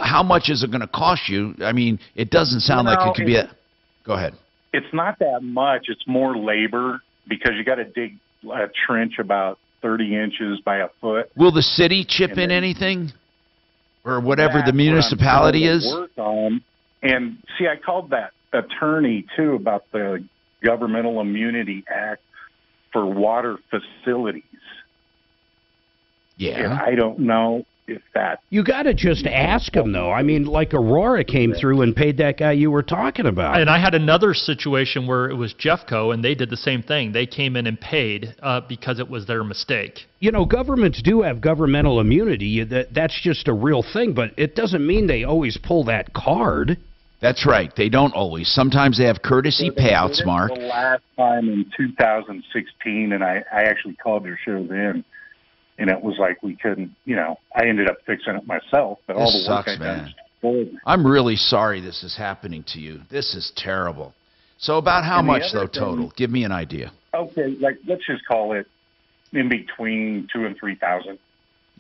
How much is it going to cost you? I mean, it doesn't sound like it could be a... Go ahead. It's not that much. It's more labor because you got to dig a trench about 30 inches by a foot. Will the city chip in anything? Or whatever the municipality is? Work on. And see, I called that attorney, too, about the Governmental Immunity Act for water facilities. Yeah. And I don't know if that... You got to just ask them, though. I mean, like Aurora came through and paid that guy you were talking about. And I had another situation where it was Jeffco, and they did the same thing. They came in and paid because it was their mistake. You know, governments do have governmental immunity. That's just a real thing, but it doesn't mean they always pull that card. That's right. They don't always. Sometimes they have courtesy payouts, Mark. The last time in 2016, and I actually called their show then. And it was like we couldn't, I ended up fixing it myself. But all the work I done. I'm really sorry this is happening to you. This is terrible. So about how much, though, total? Give me an idea. Okay, let's just call it in between $2,000 and $3,000.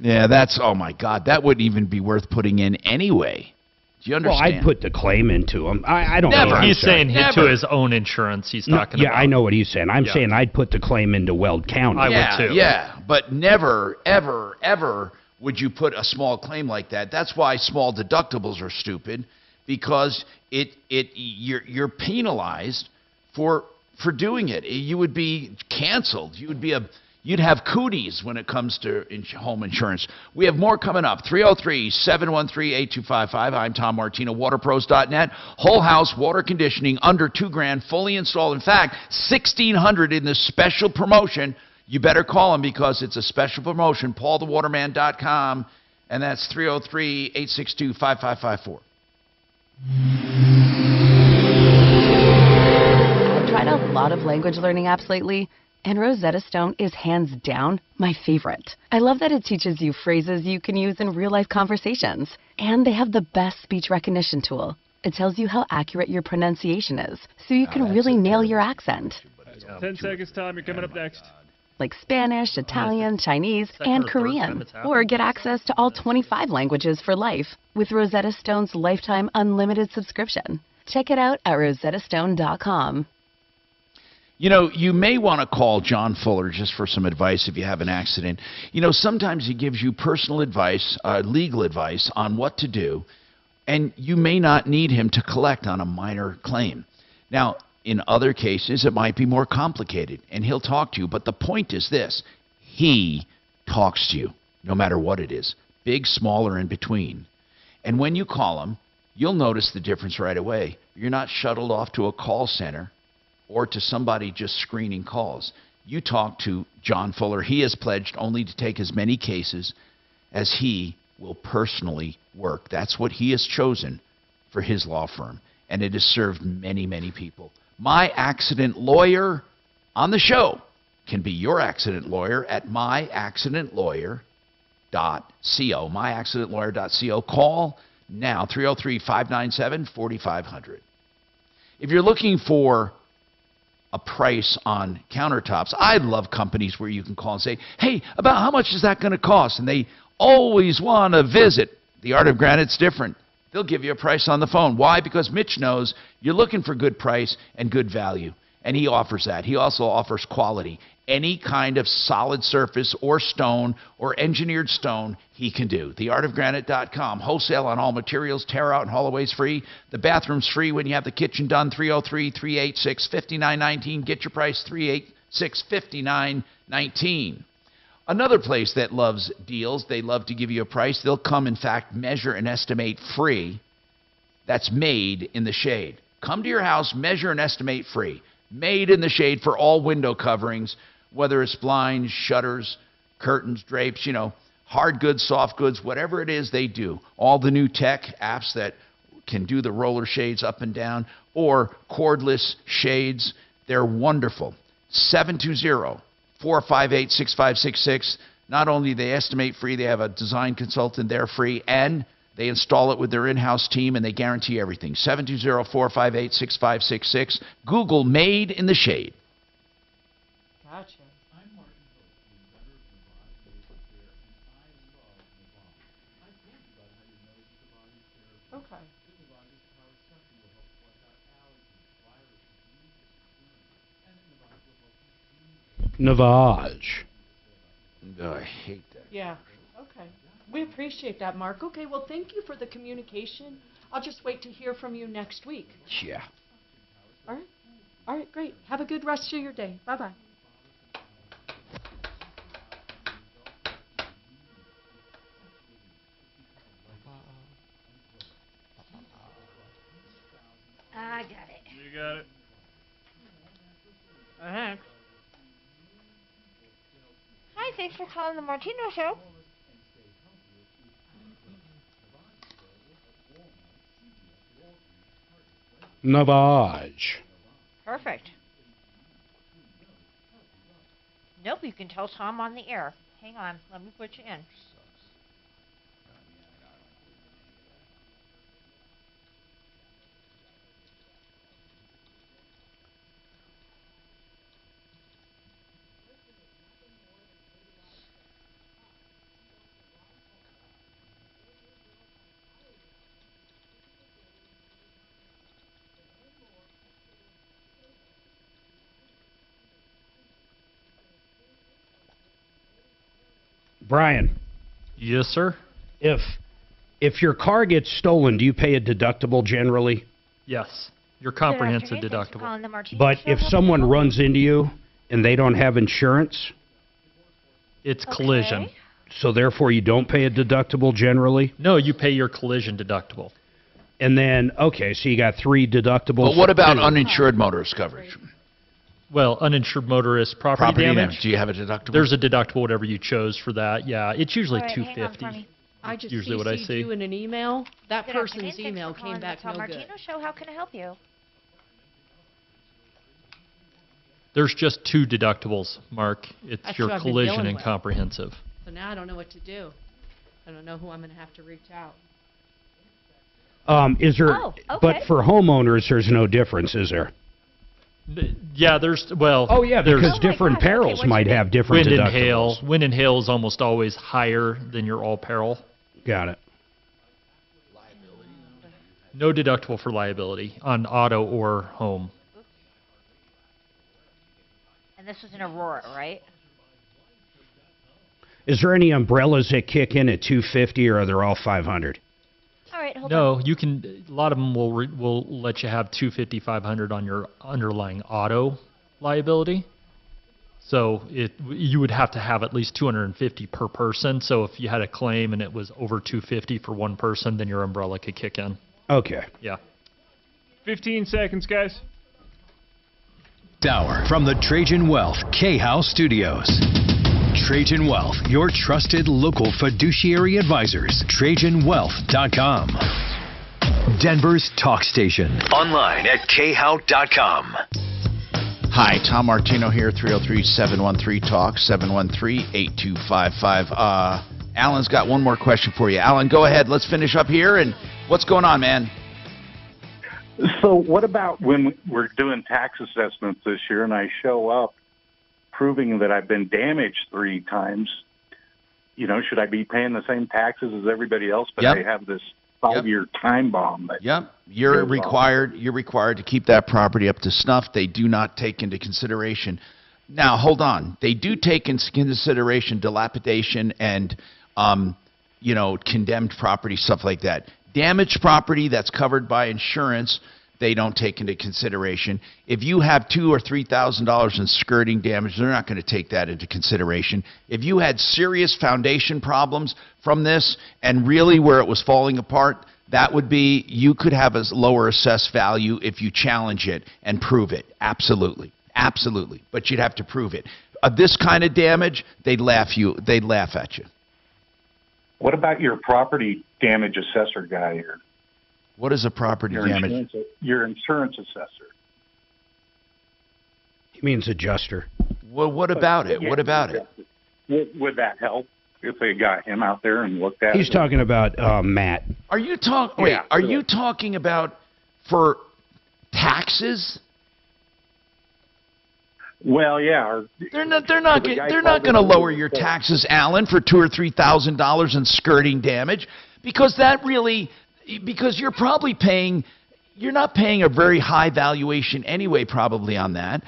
Yeah, oh my God, that wouldn't even be worth putting in anyway. Do you understand? Well, I'd put the claim into him. I don't Never. know. He's saying to his own insurance. He's talking about. Yeah, I know what he's saying. I'm saying I'd put the claim into Weld County. I would too. Yeah, but never, ever, ever would you put a small claim like that. That's why small deductibles are stupid, because you're penalized for doing it. You would be canceled. You'd have cooties when it comes to home insurance. We have more coming up. 303-713-8255. I'm Tom Martino, waterpros.net. Whole house water conditioning under $2,000, fully installed. In fact, $1,600 in this special promotion. You better call him because it's a special promotion. PaulTheWaterman.com, and that's 303-862-5554. I've tried a lot of language learning apps lately, and Rosetta Stone is hands down my favorite. I love that it teaches you phrases you can use in real-life conversations. And they have the best speech recognition tool. It tells you how accurate your pronunciation is, so you can really nail your accent. 10 seconds, Tom. You're coming up next. Like Spanish, Italian, Chinese, and Korean. Or get access to all 25 languages for life with Rosetta Stone's lifetime unlimited subscription. Check it out at rosettastone.com. You know, you may want to call John Fuller just for some advice if you have an accident. You know, sometimes he gives you personal advice, legal advice on what to do, and you may not need him to collect on a minor claim. Now, in other cases, it might be more complicated, and he'll talk to you. But the point is this. He talks to you, no matter what it is, big, small, or in between. And when you call him, you'll notice the difference right away. You're not shuttled off to a call center or to somebody just screening calls. You talk to John Fuller. He has pledged only to take as many cases as he will personally work. That's what he has chosen for his law firm, and it has served many, many people. My Accident Lawyer on the show can be your accident lawyer at myaccidentlawyer.co. myaccidentlawyer.co. Call now, 303-597-4500. If you're looking for a price on countertops, I love companies where you can call and say, hey, about how much is that going to cost? And they always want to visit. The Art of Granite's different. They'll give you a price on the phone. Why? Because Mitch knows you're looking for good price and good value, and he offers that. He also offers quality. Any kind of solid surface or stone or engineered stone he can do. TheArtOfGranite.com. Wholesale on all materials. Tear out and haul away's free. The bathroom's free when you have the kitchen done. 303-386-5919. Get your price, 386-5919. Another place that loves deals, they love to give you a price. They'll come, in fact, measure and estimate free. That's Made in the Shade. Come to your house, measure and estimate free. Made in the Shade for all window coverings, whether it's blinds, shutters, curtains, drapes, you know, hard goods, soft goods, whatever it is they do. All the new tech apps that can do the roller shades up and down, or cordless shades, they're wonderful. 720-458-6566. Not only they estimate free, they have a design consultant there free, and They install it with their in-house team, and they guarantee everything. 720-458-6566. Google Made in the Shade. Gotcha. Okay. Navage. Oh, I hate that. Yeah. Okay. We appreciate that, Mark. Okay, well, thank you for the communication. I'll just wait to hear from you next week. Yeah. All right. All right, great. Have a good rest of your day. Bye-bye. I got it. You got it. Uh-huh. Hi, thanks for calling the Martino Show. Navage. Perfect. Nope, you can tell Tom on the air. Hang on, let me put you in. Brian. Yes, sir. If your car gets stolen, do you pay a deductible generally? Yes. Your comprehensive Good afternoon, thanks for deductible. calling the Martino But Show. if How can I someone help you? runs into you and they don't have insurance, It's collision. so therefore you don't pay a deductible generally? No, you pay your collision deductible. And then, okay, so you got 3 deductibles. But what about uninsured motorist coverage? Well, uninsured motorist property damage. Do you have a deductible? There's a deductible, whatever you chose for that. Yeah, it's usually All right, hang on for $250. me. I just Usually what I CC'd see. you in an email. That Good afternoon, person's thanks email for calling came back the Tom no good. Martino Show. How can I help you? There's just 2 deductibles, Mark. It's That's your what I've been collision dealing and with. comprehensive. So now I don't know what to do. I don't know who I'm going to have to reach out. Is there? Oh, okay. But for homeowners, there's no difference, is there? Yeah, there's, well... Oh, yeah, there's because different perils might have different wind deductibles. and hail. Wind and hail is almost always higher than your all peril. Got it. No deductible for liability on auto or home. And this was in Aurora, right? Is there any umbrellas that kick in at $250, or are they all $500? All right, hold on. No, you can. A lot of them will let you have $250, $500 on your underlying auto liability. So you would have to have at least $250 per person. So if you had a claim and it was over $250 for one person, then your umbrella could kick in. Okay. Yeah. 15 seconds, guys. Hour from the Trajan Wealth K-House Studios. Trajan Wealth, your trusted local fiduciary advisors. TrajanWealth.com. Denver's talk station. Online at khout.com. Hi, Tom Martino here, 303-713-TALK, 713-8255. Alan's got one more question for you. Alan, go ahead. Let's finish up here. And what's going on, man? So what about when we're doing tax assessments this year and I show up proving that I've been damaged 3 times? You know, should I be paying the same taxes as everybody else, but Yep. I have this 5-year time bomb? Yep. You're required to keep that property up to snuff. They do not take into consideration. Now, hold on. They do take into consideration dilapidation and condemned property, stuff like that. Damaged property that's covered by insurance, they don't take into consideration. If you have $2,000 or $3,000 in skirting damage, they're not going to take that into consideration. If you had serious foundation problems from this and really where it was falling apart, that would be, you could have a lower assessed value if you challenge it and prove it. Absolutely. Absolutely. But you'd have to prove it. This kind of damage, they'd laugh at you. What about your property damage assessor guy here? What is a property damage? Your insurance assessor. He means adjuster. Well, what about it? What about it? Would that help if they got him out there and looked at it. He's talking about Matt. Are you talking? Yeah, Wait, are you talking about for taxes? Well, yeah. They're not going to lower your taxes, Alan, for $2,000 or $3,000 in skirting damage, because you're probably paying. You're not paying a very high valuation anyway, probably on that.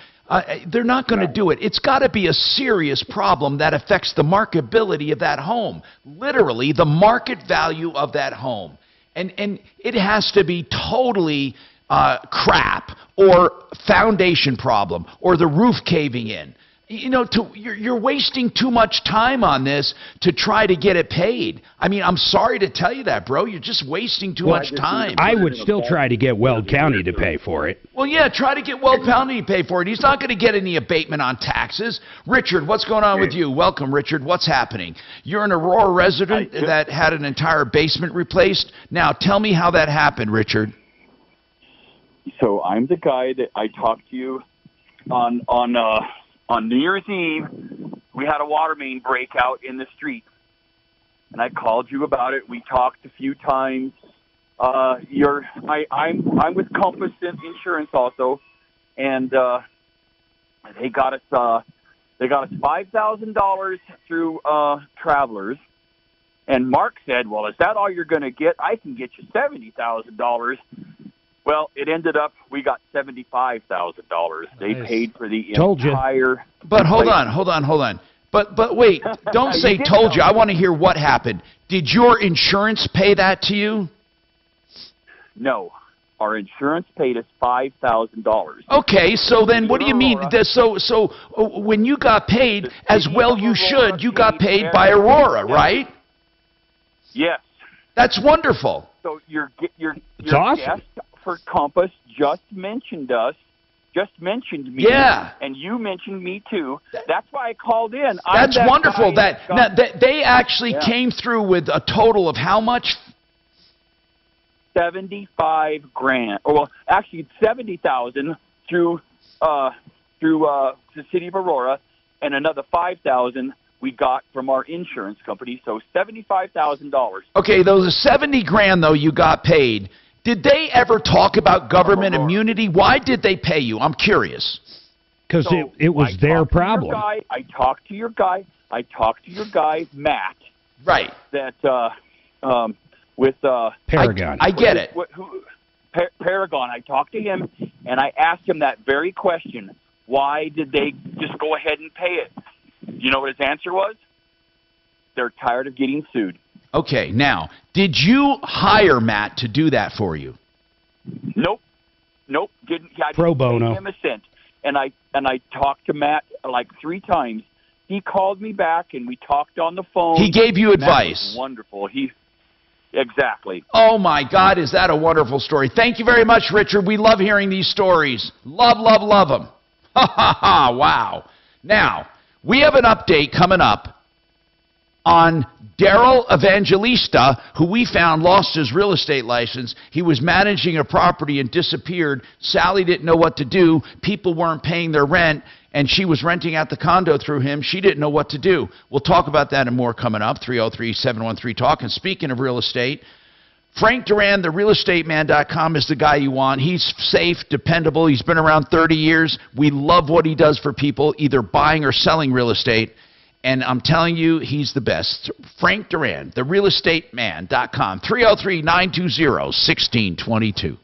They're not going to do it. It's got to be a serious problem that affects the marketability of that home. Literally, the market value of that home. And it has to be totally crap or foundation problem or the roof caving in. You know, you're wasting too much time on this to try to get it paid. I mean, I'm sorry to tell you that, bro. You're just wasting too much time. I would still try to get Weld County to pay for it. Well, yeah, try to get Weld County to pay for it. He's not going to get any abatement on taxes. Richard, what's going on with you? Welcome, Richard. What's happening? You're an Aurora resident that had an entire basement replaced. Now, tell me how that happened, Richard. So I'm the guy that I talked to you on New Year's Eve. We had a water main breakout in the street, and I called you about it. We talked a few times. I'm with Compass Insurance also, and they got us $5,000 through Travelers. And Mark said, "Well, is that all you're going to get? I can get you $70,000." Well, it ended up we got $75,000. They paid for the entire. But hold on. But wait, don't say told you. I want to hear what happened. Did your insurance pay that to you? No, our insurance paid us $5,000. Okay, so then what do you mean? So when you got paid, as well you should, you got paid by Aurora, right? Yes. That's wonderful. So your awesome. guest for Compass just mentioned me. Yeah. And you mentioned me too. That's why I called in. That's wonderful. That they actually came through with a total of how much? $75,000. Well, actually $70,000 through the city of Aurora, and another $5,000 we got from our insurance company. So $75,000. Okay, those $70,000 though you got paid. Did they ever talk about government immunity? Why did they pay you? I'm curious. Because it was their problem. I talked to your guy, Matt. Right. That with Paragon. I get it. Paragon. I talked to him and I asked him that very question. Why did they just go ahead and pay it? You know what his answer was? They're tired of getting sued. Okay, now, did you hire Matt to do that for you? Nope. Didn't. I Pro didn't bono. pay him a cent. And I talked to Matt like 3 times. He called me back and we talked on the phone. He gave you advice. Wonderful. Exactly. Oh my God, is that a wonderful story? Thank you very much, Richard. We love hearing these stories. Love them. Ha ha ha! Wow. Now we have an update coming up on Daryl Evangelista, who we found lost his real estate license. He was managing a property and disappeared. Sally didn't know what to do. People weren't paying their rent, and she was renting out the condo through him. She didn't know what to do. We'll talk about that and more coming up, 303-713-TALK. And speaking of real estate, Frank Duran, therealestateman.com is the guy you want. He's safe, dependable. He's been around 30 years. We love what he does for people, either buying or selling real estate. And I'm telling you, he's the best. Frank Duran, therealestateman.com, 303-920-1622.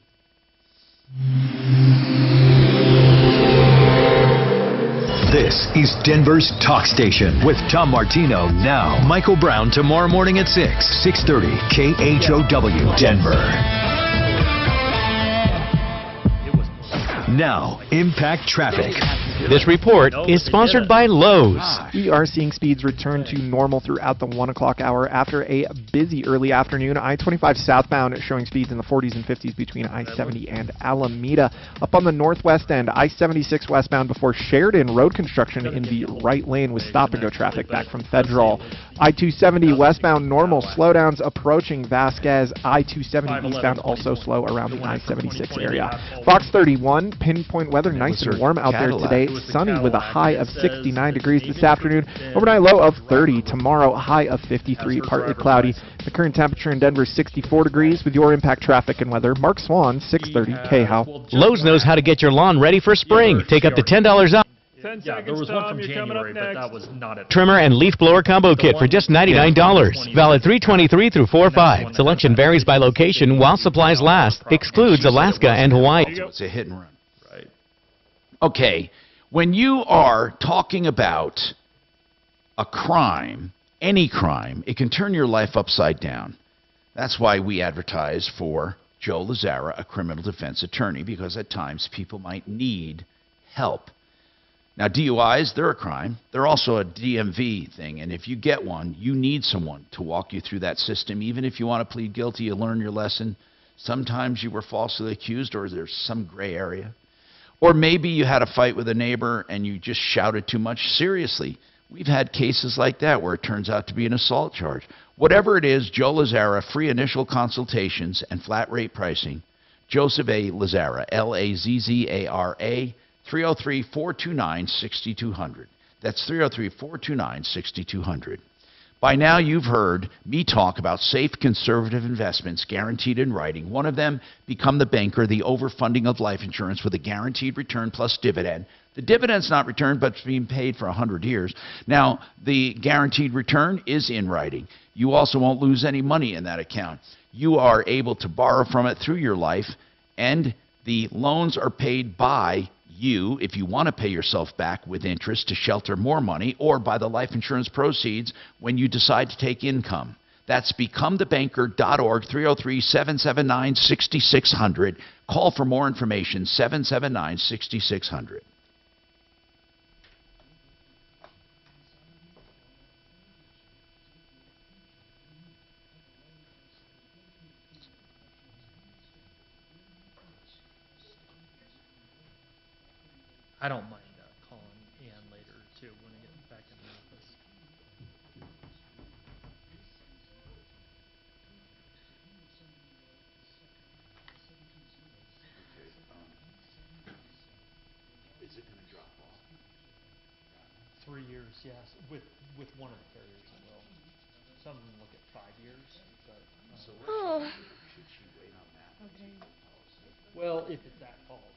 This is Denver's Talk Station with Tom Martino now. Michael Brown tomorrow morning at 6:30 KHOW Denver. Now, Impact Traffic. This report is sponsored by Lowe's. We are seeing speeds return to normal throughout the 1 o'clock hour after a busy early afternoon. I-25 southbound showing speeds in the 40s and 50s between I-70 and Alameda. Up on the northwest end, I-76 westbound before Sheridan, road construction in the right lane with stop-and-go traffic back from Federal. I-270 westbound normal slowdowns approaching Vasquez. I-270 eastbound also slow around the I-76 area. Fox 31, pinpoint weather, nice and warm out there today. today. Sunny with a high of 69 degrees this afternoon. Overnight low of 30. Tomorrow, a high of 53, partly cloudy. The current temperature in Denver is 64 degrees. With your impact traffic and weather, Mark Swan, 630 KHOW. Lowe's knows how to get your lawn ready for spring. Take up to $10 off. Yeah, there was one from January, but that was not it. Trimmer and leaf blower combo kit for just $99. Valid 3/23 through 4/5. Selection varies by location while supplies last. Excludes Alaska and Hawaii. So it's a hit and run. Right. Okay, when you are talking about a crime, any crime, it can turn your life upside down. That's why we advertise for Joe Lazzara, a criminal defense attorney, because at times people might need help. Now, DUIs, they're a crime. They're also a DMV thing, and if you get one, you need someone to walk you through that system. Even if you want to plead guilty, you learn your lesson. Sometimes you were falsely accused, or there's some gray area. Or maybe you had a fight with a neighbor and you just shouted too much. Seriously, we've had cases like that where it turns out to be an assault charge. Whatever it is, Joe Lazzara, free initial consultations and flat rate pricing. Joseph A. Lazzara, Lazzara, 303-429-6200. That's 303-429-6200. By now you've heard me talk about safe conservative investments guaranteed in writing. One of them, become the banker, the overfunding of life insurance with a guaranteed return plus dividend. The dividend's not returned, but it's being paid for 100 years. Now, the guaranteed return is in writing. You also won't lose any money in that account. You are able to borrow from it through your life, and the loans are paid by you, if you want to pay yourself back with interest to shelter more money, or by the life insurance proceeds when you decide to take income. That's becomethebanker.org, 303-779-6600. Call for more information, 779-6600. I don't mind calling Ann later, too, when I get back in the office. Is it going to drop off? 3 years, yes. With one of the carriers, it will. Some of them look at 5 years, but... Should she wait on that? Okay. Well, if it's at fault,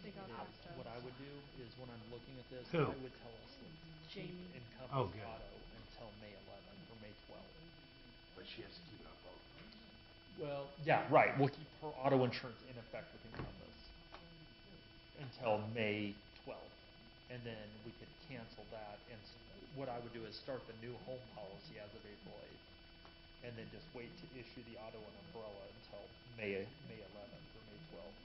They got hot stuff. what I would do is when I'm looking at this, Who? I would tell us that Jamie. Encompass Oh, good. Auto until May 11th or May 12th. But she has to keep it on both. Well, yeah, right. We'll keep her auto insurance in effect with Encompass until May 12th. And then we could cancel that. And what I would do is start the new home policy as of April 8th. And then just wait to issue the auto and umbrella until May 11th or May 12th.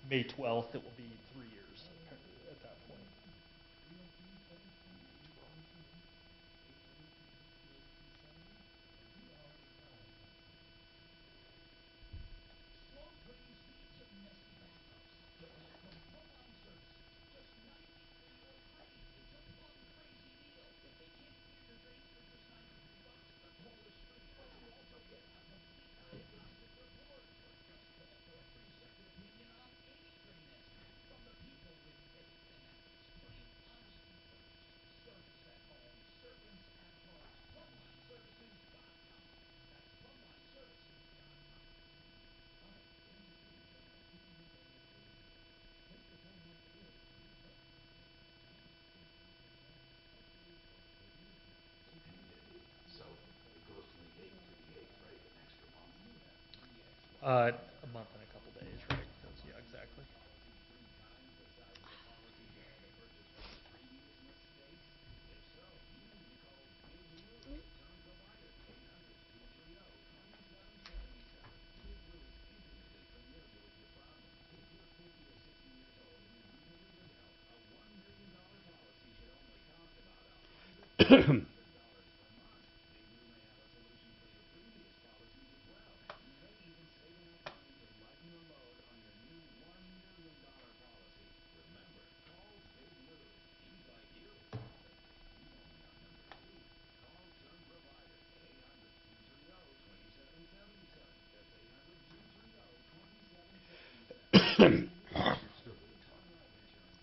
May 12th, it will be 3 years at that point. A month and a couple days, right? Yeah, exactly.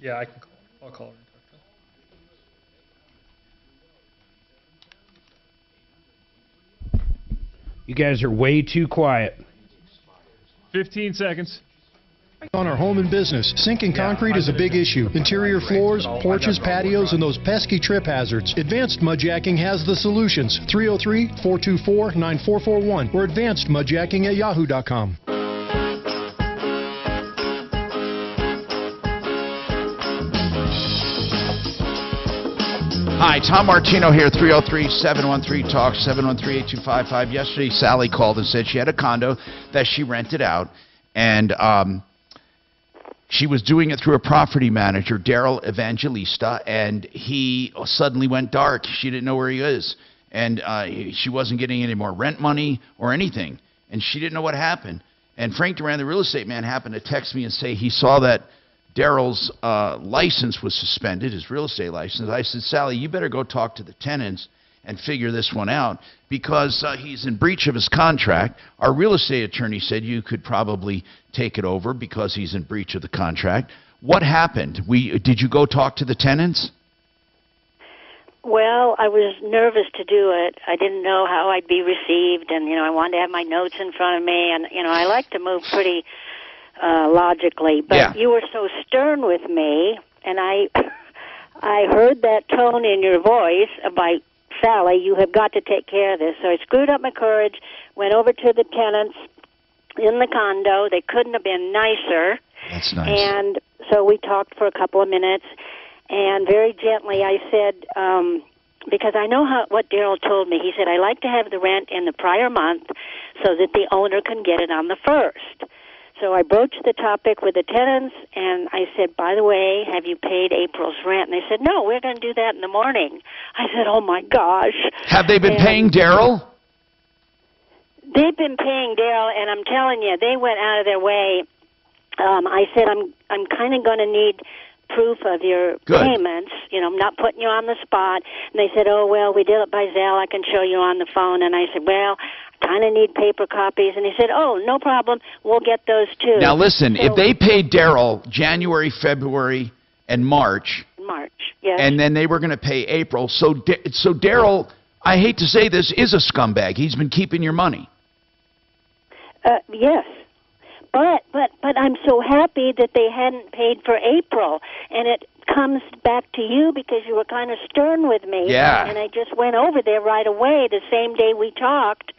Yeah, I can call. I'll call her. 'Guys are way too quiet. 15 seconds. On our home and business, sinking concrete is a big issue. Interior floors, porches, patios, and those pesky trip hazards. Advanced Mudjacking has the solutions. 303-424-9441 or advancedmudjacking@yahoo.com. Hi, Tom Martino here, 303-713-TALK, 713-8255. Yesterday, Sally called and said she had a condo that she rented out, and she was doing it through a property manager, Daryl Evangelista, and he suddenly went dark. She didn't know where he is, and she wasn't getting any more rent money or anything, and she didn't know what happened. And Frank Duran, the real estate man, happened to text me and say he saw that Daryl's license was suspended, his real estate license. I said, Sally, you better go talk to the tenants and figure this one out because he's in breach of his contract. Our real estate attorney said you could probably take it over because he's in breach of the contract. What happened? Did you go talk to the tenants? Well, I was nervous to do it. I didn't know how I'd be received, and, I wanted to have my notes in front of me, and, I like to move pretty logically, but you were so stern with me, and I heard that tone in your voice about, Sally, you have got to take care of this. So I screwed up my courage, went over to the tenants in the condo. They couldn't have been nicer. That's nice. And so we talked for a couple of minutes, and very gently I said, because I know what Daryl told me. He said, I like to have the rent in the prior month so that the owner can get it on the 1st. So I broached the topic with the tenants, and I said, by the way, have you paid April's rent? And they said, no, we're going to do that in the morning. I said, oh, my gosh. Have they been paying Daryl? They've been paying Daryl, and I'm telling you, they went out of their way. I said, I'm kind of going to need proof of your payments. I'm not putting you on the spot. And they said, oh, well, we did it by Zelle. I can show you on the phone. And I said, well, kind of need paper copies. And he said, oh, no problem. We'll get those too. Now, listen, if they paid Daryl January, February, and March, yes. And then they were going to pay April, so Daryl, I hate to say this, is a scumbag. He's been keeping your money. Yes. But I'm so happy that they hadn't paid for April. And it comes back to you because you were kind of stern with me. Yeah. And I just went over there right away the same day we talked.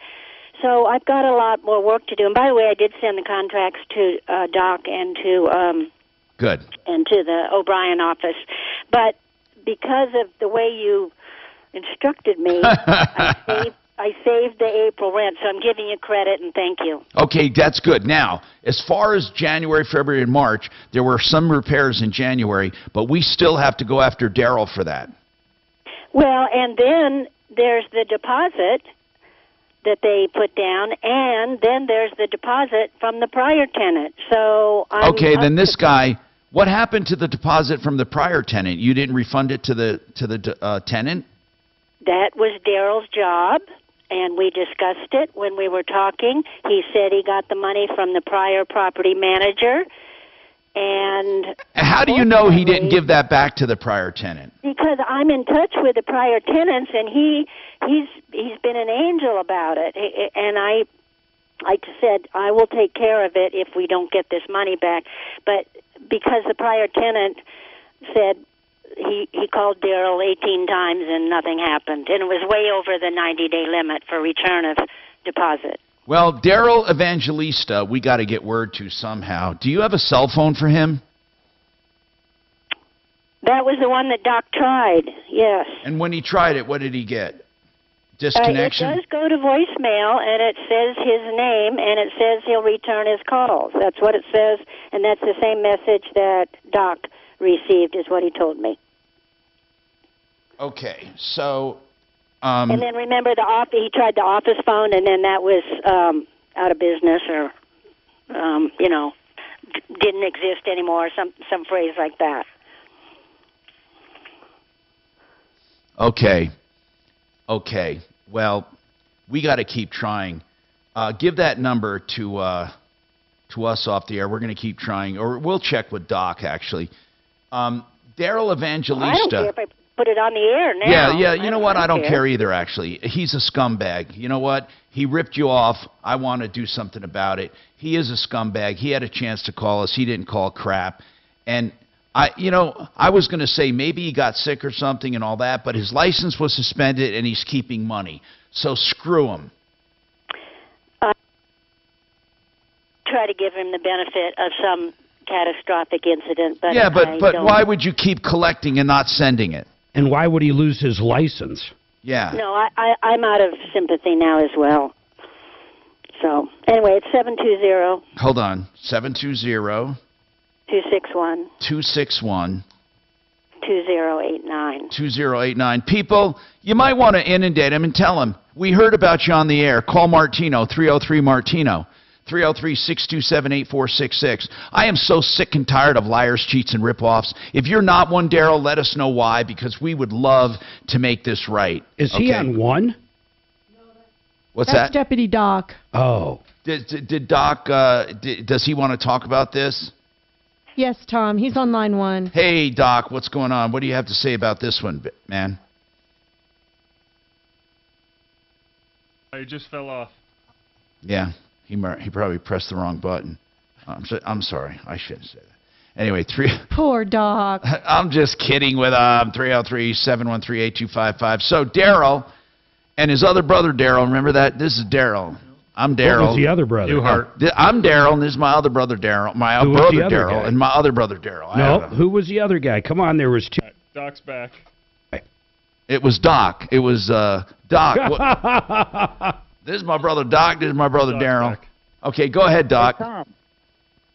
So I've got a lot more work to do. And by the way, I did send the contracts to Doc and to Good. And to the O'Brien office. But because of the way you instructed me, I saved the April rent. So I'm giving you credit and thank you. Okay, that's good. Now, as far as January, February, and March, there were some repairs in January, but we still have to go after Daryl for that. Well, and then there's the deposit that they put down, and then there's the deposit from the prior tenant. So okay, then this guy, what happened to the deposit from the prior tenant? You didn't refund it to the tenant? That was Daryl's job, and we discussed it when we were talking. He said he got the money from the prior property manager. And how do you know he didn't give that back to the prior tenant? Because I'm in touch with the prior tenants, and he's been an angel about it. And I said I will take care of it if we don't get this money back. But because the prior tenant said he called Daryl 18 times and nothing happened, and it was way over the 90-day limit for return of deposit. Well, Daryl Evangelista, we got to get word to somehow. Do you have a cell phone for him? That was the one that Doc tried, yes. And when he tried it, what did he get? Disconnection? It does go to voicemail, and it says his name, and it says he'll return his calls. That's what it says, and that's the same message that Doc received, is what he told me. Okay, so... and then remember, he tried the office phone, and then that was out of business or, didn't exist anymore, some phrase like that. Okay. Well, we got to keep trying. Give that number to to us off the air. We're going to keep trying, or we'll check with Doc, actually. Daryl Evangelista. I don't care if I put it on the air now. Yeah. You know what? I don't care either, actually. He's a scumbag. You know what? He ripped you off. I want to do something about it. He is a scumbag. He had a chance to call us. He didn't call crap. And I was going to say maybe he got sick or something and all that, but his license was suspended and he's keeping money. So screw him. Try to give him the benefit of some catastrophic incident, but yeah, but why would you keep collecting and not sending it? And why would he lose his license? Yeah. No, I'm out of sympathy now as well. So anyway, it's 720. Hold on, 720. 261. 261. 2089. 2089. People, you might want to inundate him and tell him, we heard about you on the air. Call Martino, 303-MARTINO. 303-627-8466. I am so sick and tired of liars, cheats, and rip-offs. If you're not one, Daryl, let us know why, because we would love to make this right. Is he on one? What's That's that? Deputy Doc. Oh. Did Doc, does he want to talk about this? Yes, Tom. He's on line 1. Hey, Doc, what's going on? What do you have to say about this one, man? I just fell off. Yeah. He probably pressed the wrong button. I'm sorry. I shouldn't say that. Anyway, Poor Doc. I'm just kidding with 303-713-8255. So Daryl and his other brother Daryl, remember that? This is Daryl. I'm Daryl. What was the other brother? I'm Daryl, and this is my other brother Daryl. My brother Daryl, and my other brother Daryl. No, who was the other guy? Come on, there was two. Doc's back. It was Doc. It was Doc. This is my brother Doc. This is my brother Daryl. Okay, go ahead, Doc. Hey, Tom,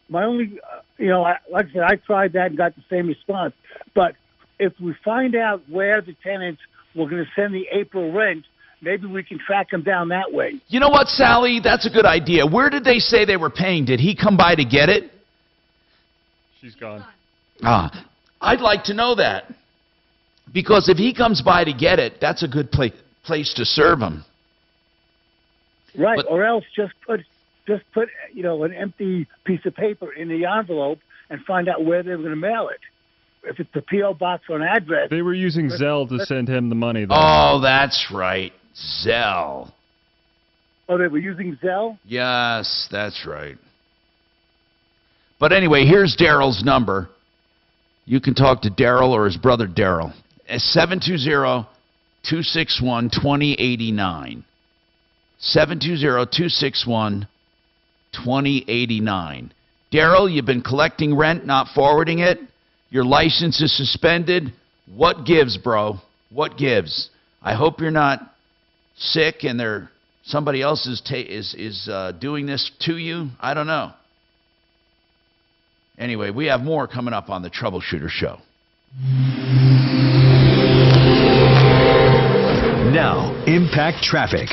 my only, like I said, I tried that and got the same response. But if we find out where the tenants were going to send the April rent, maybe we can track them down that way. You know what, Sally? That's a good idea. Where did they say they were paying? Did he come by to get it? She's gone. I'd like to know that. Because if he comes by to get it, that's a good place to serve him. Right, or else just put an empty piece of paper in the envelope and find out where they were going to mail it. If it's the P.O. box or an address. They were using Zelle to send him the money, though. Oh, that's right. Zelle. Oh, they were using Zelle? Yes, that's right. But anyway, here's Daryl's number. You can talk to Daryl or his brother Daryl. 720-261-2089. 720-261-2089. Daryl, you've been collecting rent, not forwarding it. Your license is suspended. What gives, bro? What gives? I hope you're not sick and somebody else is doing this to you. I don't know. Anyway, we have more coming up on the Troubleshooter Show. Now, Impact Traffic.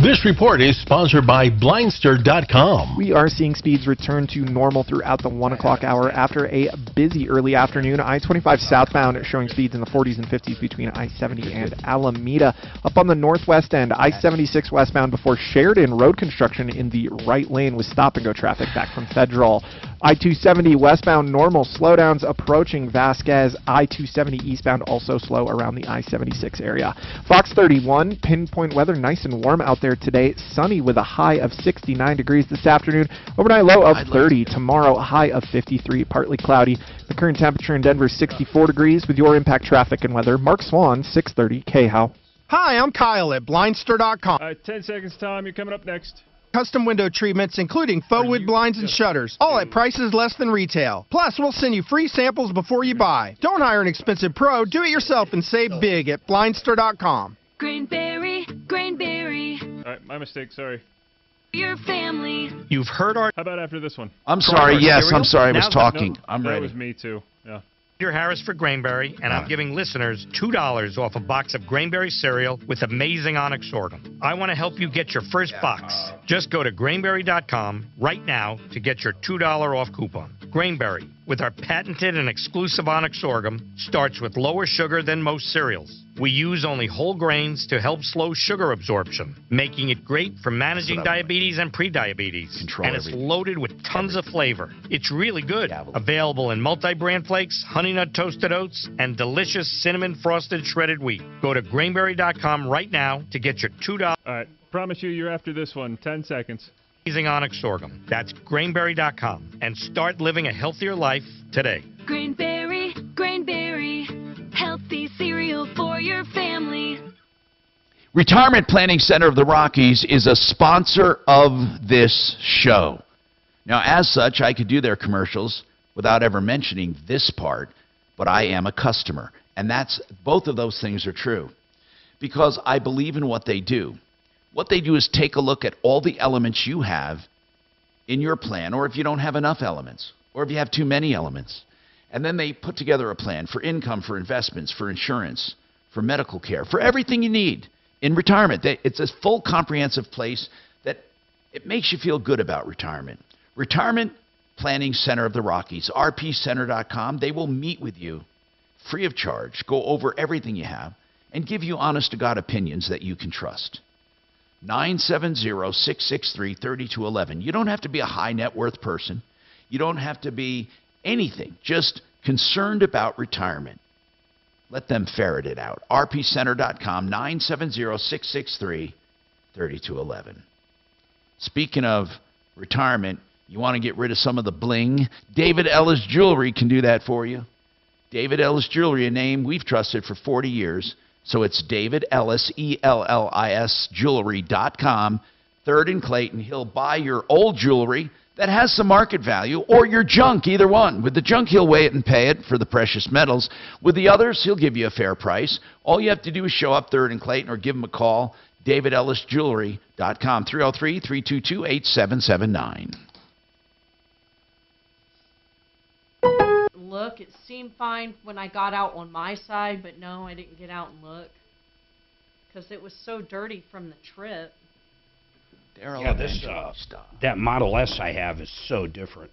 This report is sponsored by Blindster.com. We are seeing speeds return to normal throughout the 1 o'clock hour after a busy early afternoon. I-25 southbound showing speeds in the 40s and 50s between I-70 and Alameda. Up on the northwest end, I-76 westbound before Sheridan, road construction in the right lane with stop-and-go traffic back from Federal. I-270 westbound normal slowdowns approaching Vasquez. I-270 eastbound also slow around the I-76 area. Fox 31, pinpoint weather, nice and warm out there today. Sunny with a high of 69 degrees this afternoon. Overnight low of 30. Tomorrow, high of 53, partly cloudy. The current temperature in Denver is 64 degrees. With your Impact Traffic and weather, Mark Swan, 630 KHOW. Hi, I'm Kyle at Blindster.com. 10 seconds, Tom. You're coming up next. Custom window treatments, including faux wood blinds and shutters, all at prices less than retail. Plus, we'll send you free samples before you buy. Don't hire an expensive pro. Do it yourself and save big at Blindster.com. Grainberry. All right, my mistake. Sorry. Your family. You've heard our... How about after this one? I'm sorry. Yes, I'm sorry. I was talking. I'm ready. That was me, too. Yeah. Peter Harris for Grainberry, and I'm giving listeners $2 off a box of Grainberry cereal with amazing onyx sorghum. I want to help you get your first box. Just go to Grainberry.com right now to get your $2 off coupon. Grainberry, with our patented and exclusive onyx sorghum, starts with lower sugar than most cereals. We use only whole grains to help slow sugar absorption, making it great for managing diabetes and prediabetes. And it's loaded with tons of flavor. It's really good. Available in multi-brand flakes, honey nut toasted oats, and delicious cinnamon frosted shredded wheat. Go to grainberry.com right now to get your $2. All right, promise you're after this one. 10 seconds. Amazing onyx sorghum. That's grainberry.com. And start living a healthier life today. Grainberry, Grainberry, healthy cereal for your family. Retirement Planning Center of the Rockies is a sponsor of this show. Now, as such, I could do their commercials without ever mentioning this part, but I am a customer. And both of those things are true because I believe in what they do. What they do is take a look at all the elements you have in your plan, or if you don't have enough elements, or if you have too many elements. And then they put together a plan for income, for investments, for insurance, for medical care, for everything you need in retirement. It's a full comprehensive place that it makes you feel good about retirement. Retirement Planning Center of the Rockies, rpcenter.com. They will meet with you free of charge, go over everything you have, and give you honest-to-God opinions that you can trust. 970-663-3211. You don't have to be a high net worth person. You don't have to be anything, just concerned about retirement. Let them ferret it out. rpcenter.com, 970-663-3211. Speaking of retirement, you want to get rid of some of the bling? David Ellis Jewelry can do that for you. David Ellis Jewelry, a name we've trusted for 40 years. So it's David Ellis, ELLIS, jewelry.com, 3rd and Clayton. He'll buy your old jewelry that has some market value or your junk, either one. With the junk, he'll weigh it and pay it for the precious metals. With the others, he'll give you a fair price. All you have to do is show up 3rd and Clayton or give him a call, davidellisjewelry.com, 303-322-8779. Look, it seemed fine when I got out on my side, but no, I didn't get out and look because it was so dirty from the trip. That Model S I have is so different.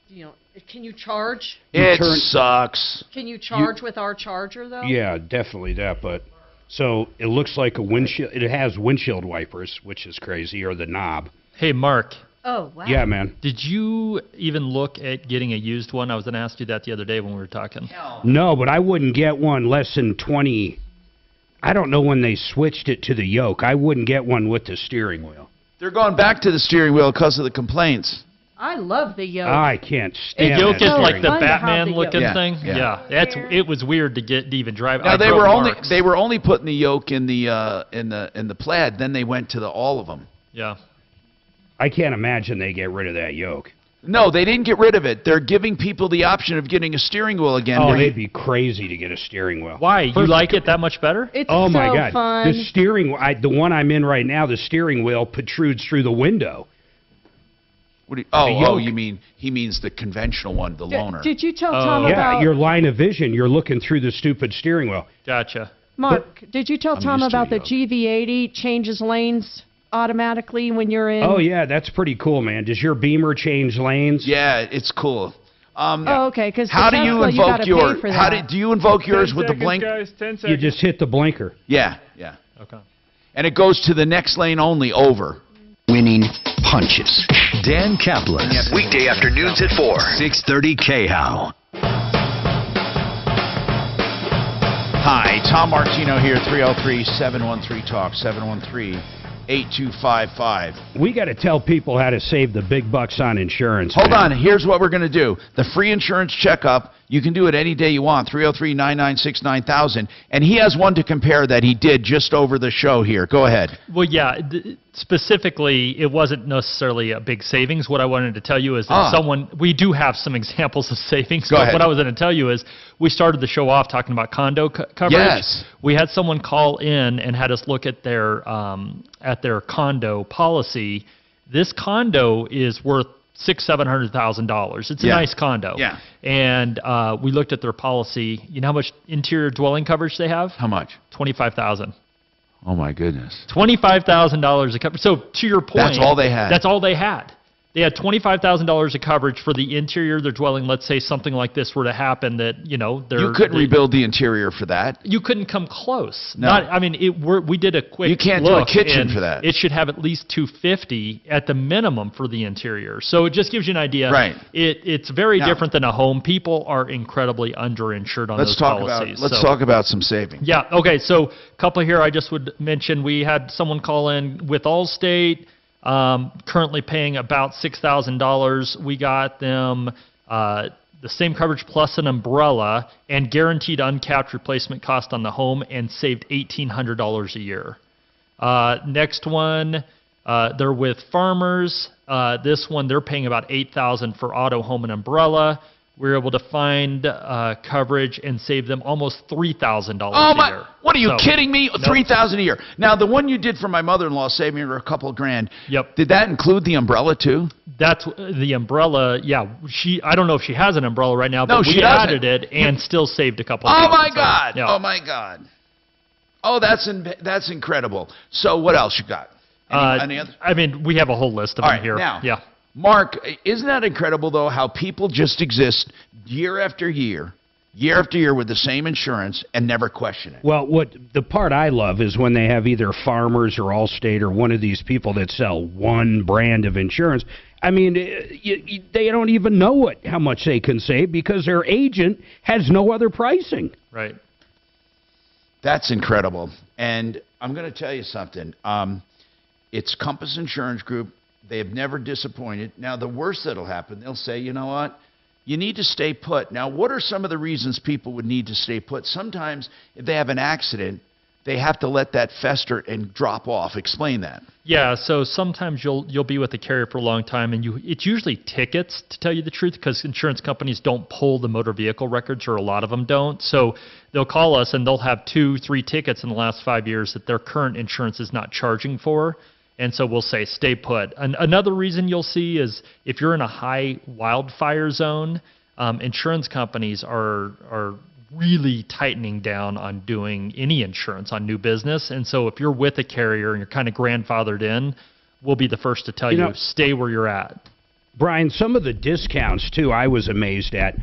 You know, can you charge? It sucks. Can you charge with our charger though? Yeah, definitely that. But so it looks like a windshield. It has windshield wipers, which is crazy, or the knob. Hey, Mark. Oh, wow. Yeah, man. Did you even look at getting a used one? I was going to ask you that the other day when we were talking. No, but I wouldn't get one less than 20. I don't know when they switched it to the yoke. I wouldn't get one with the steering wheel. They're going back to the steering wheel because of the complaints. I love the yoke. I can't stand the yoke that is like steering the wheel. Batman-looking Yeah, thing. yeah. It was weird to even drive. Now I they drove were Mark's. only putting the yoke in the Plaid. Then they went to all of them. Yeah. I can't imagine they get rid of that yoke. No, they didn't get rid of it. They're giving people the option of getting a steering wheel again. Oh, they'd be crazy to get a steering wheel. Why? You like it that much better? It's oh my so God! fun. The steering, the one I'm in right now, the steering wheel protrudes through the window. You mean he means the conventional one, the loaner? Did you tell Tom Yeah, about your line of vision, you're looking through the stupid steering wheel. Gotcha. Mark? Did you tell I'm Tom used to about the yoke. GV80 changes lanes automatically when you're in? Oh yeah, that's pretty cool, man. Does your Beamer change lanes? Yeah, it's cool. Oh, okay. Because how do you invoke yours? Do you invoke yours with the 10 blink? Guys, 10 seconds. You just hit the blinker. Yeah. Okay. And it goes to the next lane only over. Winning punches. Dan Kaplan. Weekday afternoons at 4. 630 KHOW. Hi, Tom Martino here, 303-713-TALK, 713-8255. We got to tell people how to save the big bucks on insurance. Hold man. on, here's what we're going to do. The free insurance checkup, you can do it any day you want, 303-996-9000. And he has one to compare that he did just over the show here. Go ahead. Well, yeah, specifically, it wasn't necessarily a big savings. What I wanted to tell you is that we do have some examples of savings. Go but ahead. What I was going to tell you is we started the show off talking about condo coverage. Yes. We had someone call in and had us look at their condo policy. This condo is worth $600,000-$700,000. It's a nice condo. Yeah. And we looked at their policy. You know how much interior dwelling coverage they have? How much? $25,000. Oh, my goodness. $25,000 a coverage. So to your point, That's all they had. That's all they had. They had $25,000 of coverage for the interior of their dwelling. Let's say something like this were to happen that, You couldn't rebuild the interior for that. You couldn't come close. No. We did a quick You can't look, do a kitchen and for that. It should have at least $250 at the minimum for the interior. So it just gives you an idea. Right. It's very Now- different than a home. People are incredibly underinsured on those policies. Let's talk about some savings. Yeah, okay, so a couple here I just would mention. We had someone call in with Allstate, currently paying about $6,000. We got them the same coverage plus an umbrella and guaranteed uncapped replacement cost on the home and saved $1,800 a year. Next one, they're with Farmers. This one, they're paying about $8,000 for auto, home, and umbrella. We were able to find coverage and save them almost $3,000 a year. What are you kidding me? Nope. $3,000 a year. Now, the one you did for my mother-in-law saved me a couple grand. Yep. Did that include the umbrella too? That's the umbrella. Yeah, I don't know if she has an umbrella right now, but No, she we doesn't. added it and still saved a couple. Oh my $1,000. God! Yeah. Oh my God! Oh, that's incredible. So, what else you got? Any other? I mean, we have a whole list of All them right, here. now, Yeah. Mark, isn't that incredible, though, how people just exist year after year with the same insurance and never question it? Well, what the part I love is when they have either Farmers or Allstate or one of these people that sell one brand of insurance. I mean, they don't even know how much they can save because their agent has no other pricing. Right. That's incredible. And I'm going to tell you something. It's Compass Insurance Group. They have never disappointed. Now, the worst that'll happen, they'll say, you know what? You need to stay put. Now, what are some of the reasons people would need to stay put? Sometimes if they have an accident, they have to let that fester and drop off. Explain that. Yeah, so sometimes you'll be with the carrier for a long time, and it's usually tickets, to tell you the truth, because insurance companies don't pull the motor vehicle records, or a lot of them don't. So they'll call us, and they'll have 2-3 tickets in the last 5 years that their current insurance is not charging for. And so we'll say, stay put. Another reason you'll see is if you're in a high wildfire zone, insurance companies are really tightening down on doing any insurance on new business. And so if you're with a carrier and you're kind of grandfathered in, we'll be the first to tell you, stay where you're at. Brian, some of the discounts, too, I was amazed at.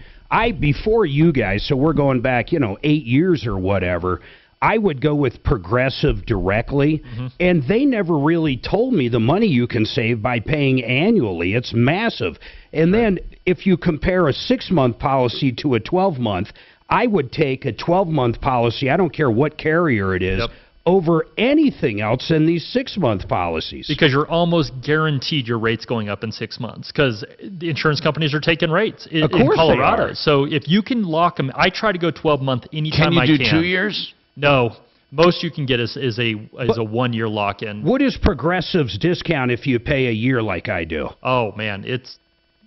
Before you guys, so we're going back, 8 years or whatever, I would go with Progressive directly, and they never really told me the money you can save by paying annually. It's massive. And then if you compare a 6-month policy to a 12-month, I would take a 12-month policy, I don't care what carrier it is, over anything else in these 6-month policies. Because you're almost guaranteed your rate's going up in 6 months because the insurance companies are taking rates in Colorado. They are. So if you can lock them, I try to go 12-month anytime I can. Can you do 2 years? No. Most you can get is a 1-year lock-in. What is Progressive's discount if you pay a year like I do? Oh, man, it's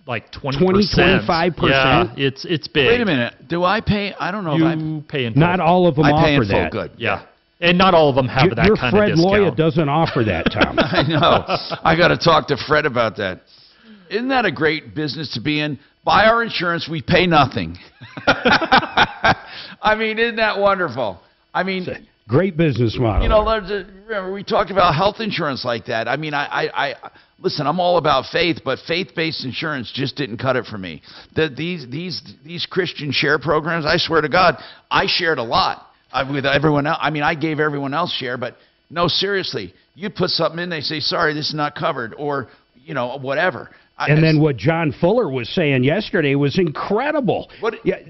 like 20%. 25%? Yeah, it's big. Wait a minute. Do I pay? I don't know if I pay in full. Not all of them I pay offer in full. that. Good. Yeah. And not all of them have that your kind Fred of discount. Loya doesn't offer that, Tom. I know. I got to talk to Fred about that. Isn't that a great business to be in? Buy our insurance, we pay nothing. I mean, isn't that wonderful? I mean, great business model. Remember we talked about health insurance like that. I mean, I listen. I'm all about faith, but faith-based insurance just didn't cut it for me. These Christian share programs, I swear to God, I shared a lot with everyone else. I mean, I gave everyone else share, but no, seriously, you put something in, they say, sorry, this is not covered, or whatever. And then what John Fuller was saying yesterday was incredible.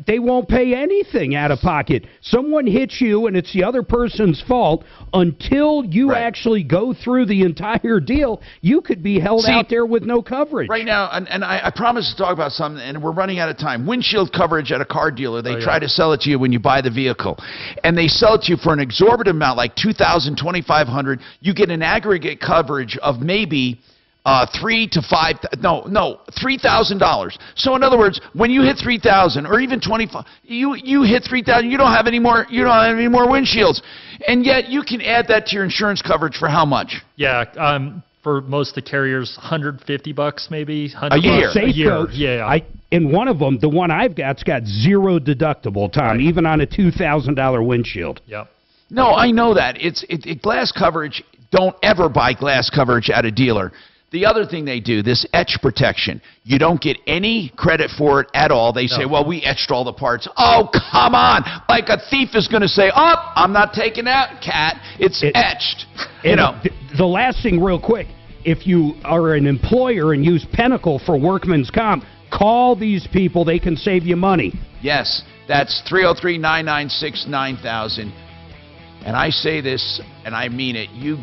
They won't pay anything out of pocket. Someone hits you, and it's the other person's fault. Until you actually go through the entire deal, you could be held out there with no coverage. Right now, and I promised to talk about something, and we're running out of time. Windshield coverage at a car dealer. They try to sell it to you when you buy the vehicle. And they sell it to you for an exorbitant amount, like $2,000, $2,500. You get an aggregate coverage of maybe $3,000. So in other words, when you hit 3,000 or even 25, you hit 3,000, you don't have any more windshields, and yet you can add that to your insurance coverage for how much? Yeah, for most of the carriers, $150 maybe. A year. Safecoach, yeah. In one of them, the one I've got's got zero deductible, Tom, even on a $2,000 windshield. Yep. No, I know that. It's glass coverage. Don't ever buy glass coverage at a dealer. The other thing they do, this etch protection, you don't get any credit for it at all. They say, well, we etched all the parts. Oh, come on. Like a thief is going to say, oh, I'm not taking that cat. It's etched. You know. The last thing real quick, if you are an employer and use Pinnacle for workman's comp, call these people. They can save you money. Yes, that's 303-996-9000. And I say this, and I mean it, you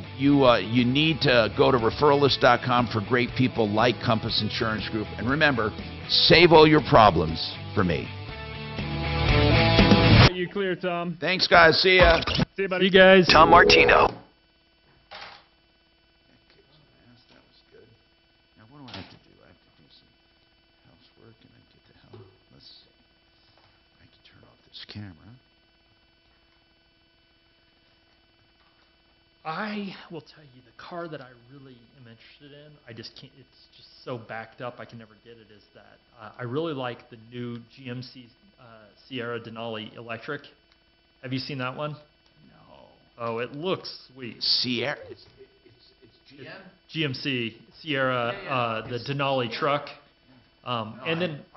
need to go to referralist.com for great people like Compass Insurance Group. And remember, save all your problems for me. You clear, Tom. Thanks, guys. See ya. See you, buddy. You guys. Tom Martino. Now, what do I have to do? I have to do some housework, and I get the hell. Let's see. I can turn off this camera. I will tell you, the car that I really am interested in, I just can't, it's just so backed up, I can never get it, is that I really like the new GMC Sierra Denali Electric. Have you seen that one? No. Oh, it looks sweet. Sierra? It's GM? GMC Sierra, the Denali truck. And then